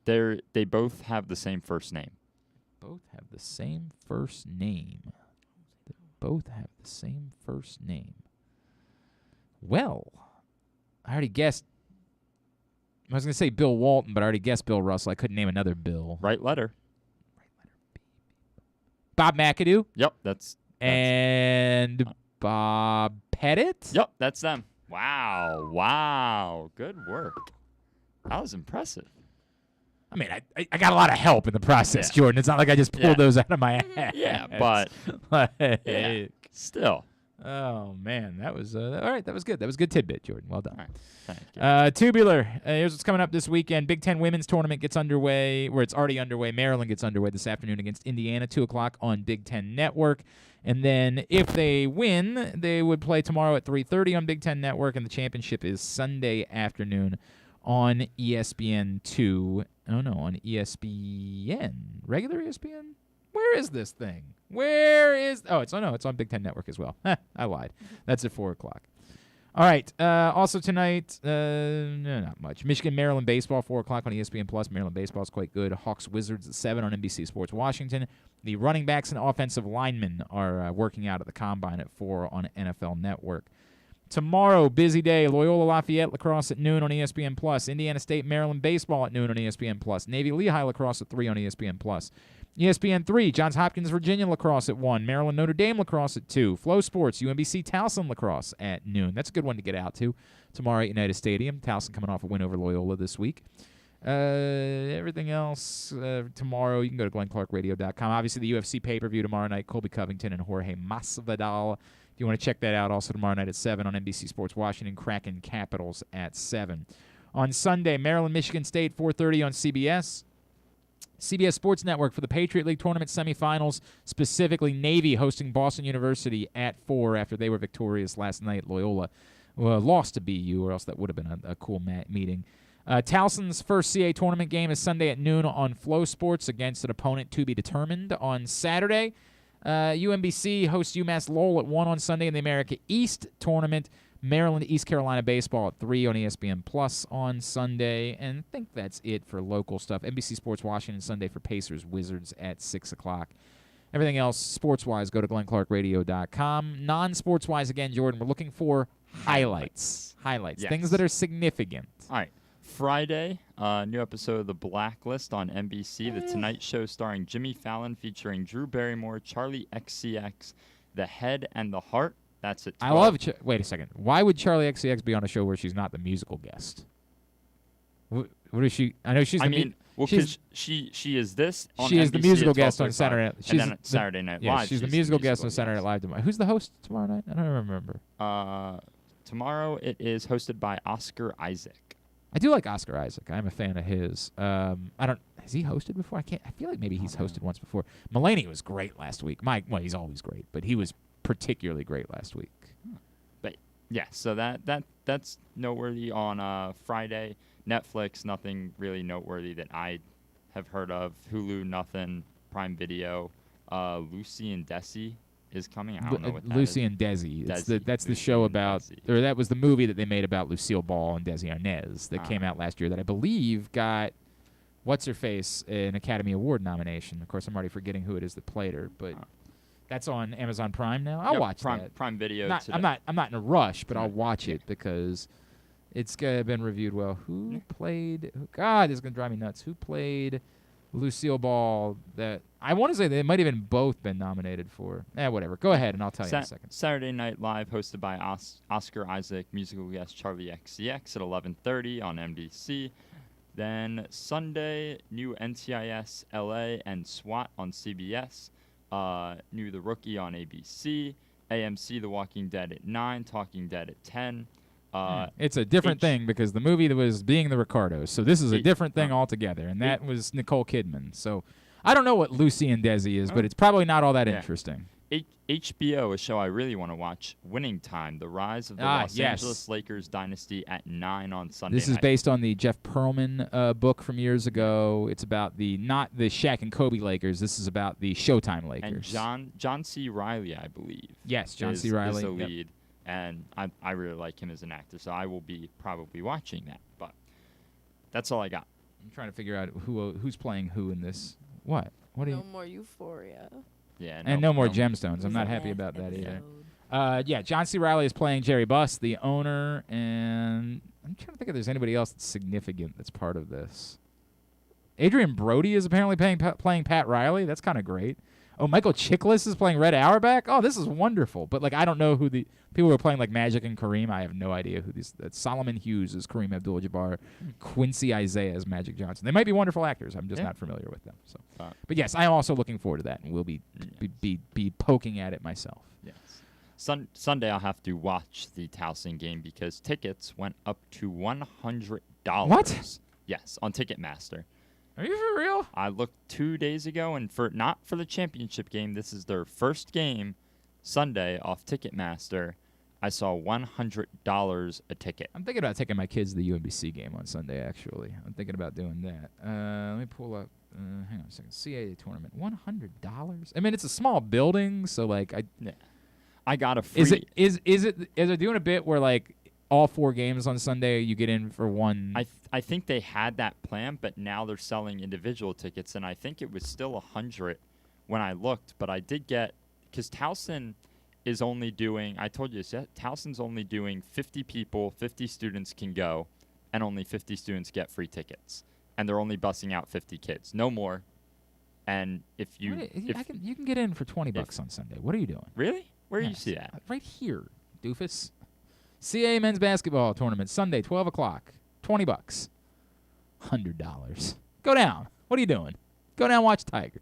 they both have the same first name. Both have the same first name. They both have the same first name. Well, I already guessed. I was going to say Bill Walton, but I already guessed Bill Russell. I couldn't name another Bill. Right letter. Bob McAdoo. Yep, that's and Bob Pettit. Yep, that's them. Wow, good work. That was impressive. I mean, I got a lot of help in the process, Jordan. It's not like I just pulled those out of my ass. Yeah, but still. Oh man, that was all right. That was good. That was a good tidbit, Jordan. Well done. All right. Thank you. Tubular. Here's what's coming up this weekend. Big Ten women's tournament gets underway, where it's already underway. Maryland gets underway this afternoon against Indiana, 2:00 on Big Ten Network. And then if they win, they would play tomorrow at 3:30 on Big Ten Network, and the championship is Sunday afternoon on ESPN2. Oh no, on ESPN, regular ESPN. Where is this thing? It's on Big Ten Network as well. I lied. That's at 4:00. All right. Also tonight, not much. Michigan, Maryland baseball, 4:00 on ESPN Plus. Maryland baseball is quite good. Hawks, Wizards at 7 on NBC Sports Washington. The running backs and offensive linemen are working out at the combine at 4 on NFL Network. Tomorrow, busy day. Loyola Lafayette lacrosse at noon on ESPN+. Indiana State Maryland baseball at noon on ESPN+. Navy Lehigh lacrosse at 3 on ESPN+. ESPN 3, Johns Hopkins Virginia lacrosse at 1. Maryland Notre Dame lacrosse at 2. Flow Sports, UMBC Towson lacrosse at noon. That's a good one to get out to tomorrow at United Stadium. Towson coming off a win over Loyola this week. Everything else tomorrow, you can go to glennclarkradio.com. Obviously, the UFC pay-per-view tomorrow night, Colby Covington and Jorge Masvidal. If you want to check that out, also tomorrow night at 7 on NBC Sports Washington, Kraken Capitals at 7. On Sunday, Maryland, Michigan State, 4:30 on CBS. CBS Sports Network for the Patriot League Tournament semifinals, specifically Navy hosting Boston University at 4 after they were victorious last night. Loyola lost to BU, or else that would have been a cool meeting. Towson's first CA tournament game is Sunday at noon on Flow Sports against an opponent to be determined on Saturday. UMBC hosts UMass Lowell at 1 on Sunday in the America East tournament. Maryland, East Carolina baseball at 3 on ESPN Plus on Sunday. And I think that's it for local stuff. NBC Sports Washington Sunday for Pacers Wizards at 6 o'clock. Everything else sports-wise, go to glennclarkradio.com. Non-sports-wise, again, Jordan, we're looking for highlights. Yes. Things that are significant. All right. Friday, new episode of The Blacklist on NBC. The Tonight Show starring Jimmy Fallon featuring Drew Barrymore, Charlie XCX, The Head and the Heart. That's it. I love wait a second. Why would Charlie XCX be on a show where she's not the musical guest? What is she? I know she's because she is this on she NBC is the musical at guest on Saturday Night. And then Saturday Night Live. She's the musical guest on Saturday Night Live tomorrow. Who's the host tomorrow night? I don't remember. Tomorrow it is hosted by Oscar Isaac. I do like Oscar Isaac. I'm a fan of his. Has he hosted before? I feel like maybe he's hosted once before. Mulaney was great last week. He's always great, but he was particularly great last week. But yeah, so that's noteworthy on Friday. Netflix, nothing really noteworthy that I have heard of. Hulu, nothing. Prime Video. Lucy and Desi is coming. I don't know what that Lucy is. and Desi. That's the Lucy show and about, Desi. or that was the movie that they made about Lucille Ball and Desi Arnaz that came out last year that I believe got, what's-her-face, an Academy Award nomination. Of course, I'm already forgetting who it is that played her, but that's on Amazon Prime now. I'll watch that. Prime Video today. I'm not in a rush, but I'll watch it because it's been reviewed well. Who played? God, this is gonna drive me nuts. Who played Lucille Ball? That I want to say they might have even both been nominated for. Whatever. Go ahead, and I'll tell you in a second. Saturday Night Live, hosted by Oscar Isaac, musical guest Charlie XCX at 11:30 on NBC. Then Sunday, new NCIS LA and SWAT on CBS. New The Rookie on ABC. AMC The Walking Dead at 9. Talking Dead at 10. It's a different thing because the movie that was Being the Ricardos. So this is a different thing altogether, and that was Nicole Kidman. So I don't know what Lucy and Desi is, but it's probably not all that interesting. HBO, a show I really want to watch, Winning Time, The Rise of the Los Angeles Lakers Dynasty at 9 on Sunday This is based on the Jeff Pearlman book from years ago. It's about not the Shaq and Kobe Lakers. This is about the Showtime Lakers. And John C. Reilly, I believe. Yes, John C. Reilly. is the lead. And I really like him as an actor, so I will be probably watching that. But that's all I got. I'm trying to figure out who's playing who in this. What? What are you? No more Euphoria. Yeah, and no more Gemstones. I'm not happy about that either. John C. Reilly is playing Jerry Buss, the owner, and I'm trying to think if there's anybody else that's significant that's part of this. Adrian Brody is apparently playing Pat Riley. That's kind of great. Oh, Michael Chiklis is playing Red Auerbach. Oh, this is wonderful. But I don't know who the people who are playing Magic and Kareem. I have no idea who these. Solomon Hughes is Kareem Abdul-Jabbar. Quincy Isaiah is Magic Johnson. They might be wonderful actors. I'm just not familiar with them. So, but yes, I am also looking forward to that, and will be poking at it myself. Yes. Sunday I'll have to watch the Towson game because tickets went up to $100. What? Yes, on Ticketmaster. Are you for real? I looked 2 days ago, and not for the championship game. This is their first game, Sunday, off Ticketmaster. I saw $100 a ticket. I'm thinking about taking my kids to the UMBC game on Sunday, actually. I'm thinking about doing that. Let me pull up. Hang on a second. CAA tournament. $100? I mean, it's a small building, so, I got a free... Is it doing a bit where, all 4 games on Sunday you get in for one? I think they had that plan, but now they're selling individual tickets, and I think it was still $100 when I looked. But I did get, because Towson is only doing, I told you this, Towson's only doing 50 people, 50 students can go, and only 50 students get free tickets. And they're only busing out 50 kids, no more. And if you... you can get in for $20 on Sunday. What are you doing? Really? Where do you see that? Right here, doofus. CAA men's basketball tournament, Sunday, 12 o'clock. $20. $100. Go down. What are you doing? Go down and watch Tigers.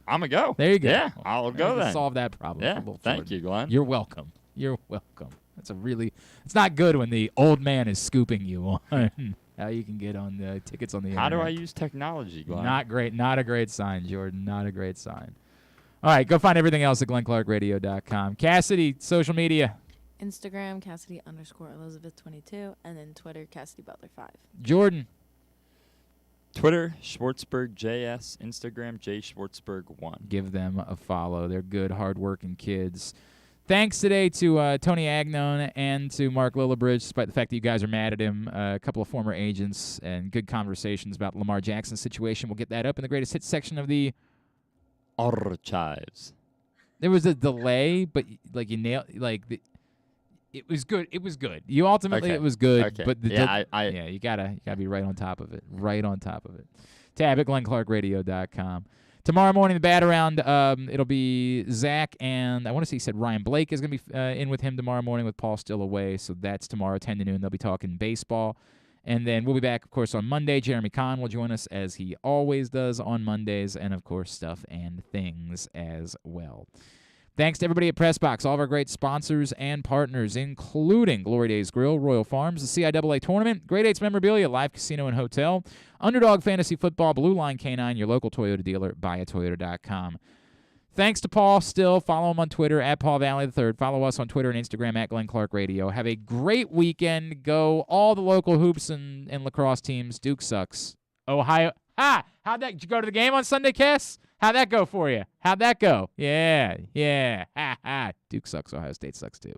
I'm going to go. There you go. Yeah, I'll go then. Solve that problem. Yeah, for Will thank Jordan. you, Glenn. You're welcome. You're welcome. It's not good when the old man is scooping you on how you can get on the tickets on the internet. How do I use technology, Glenn? Not great. Not a great sign, Jordan. Not a great sign. All right, go find everything else at glennclarkradio.com. Cassidy, social media. Instagram, Cassidy_Elizabeth22, and then Twitter, CassidyButler5. Jordan. Twitter, SchwartzbergJS. Instagram, JSchwartzberg1. Give them a follow. They're good, hard-working kids. Thanks today to Tony Agnone and to Marc Lillibridge, despite the fact that you guys are mad at him. A couple of former agents and good conversations about the Lamar Jackson situation. We'll get that up in the greatest hits section of the archives. There was a delay, but you nailed it was good. It was good. You ultimately it was good, Okay. but you gotta be right on top of it. Right on top of it. Tab at glennclarkradio.com. Tomorrow morning, the bat around, it'll be Zach, and I want to say he said Ryan Blake is going to be in with him tomorrow morning with Paul still away, so that's tomorrow, 10 to noon. They'll be talking baseball. And then we'll be back, of course, on Monday. Jeremy Kahn will join us, as he always does on Mondays, and, of course, Stuff and Things as well. Thanks to everybody at PressBox, all of our great sponsors and partners, including Glory Days Grill, Royal Farms, the CIAA Tournament, Grade 8's Memorabilia, Live Casino and Hotel, Underdog Fantasy Football, Blue Line K9, your local Toyota dealer, buyatoyota.com. Thanks to Paul Still. Follow him on Twitter, at Paul Valley III. Follow us on Twitter and Instagram, at Glenn Clark Radio. Have a great weekend. Go all the local hoops and lacrosse teams. Duke sucks. Ohio. How'd that? Did you go to the game on Sunday, Cass? How'd that go for you? How'd that go? Yeah. Duke sucks. Ohio State sucks, too.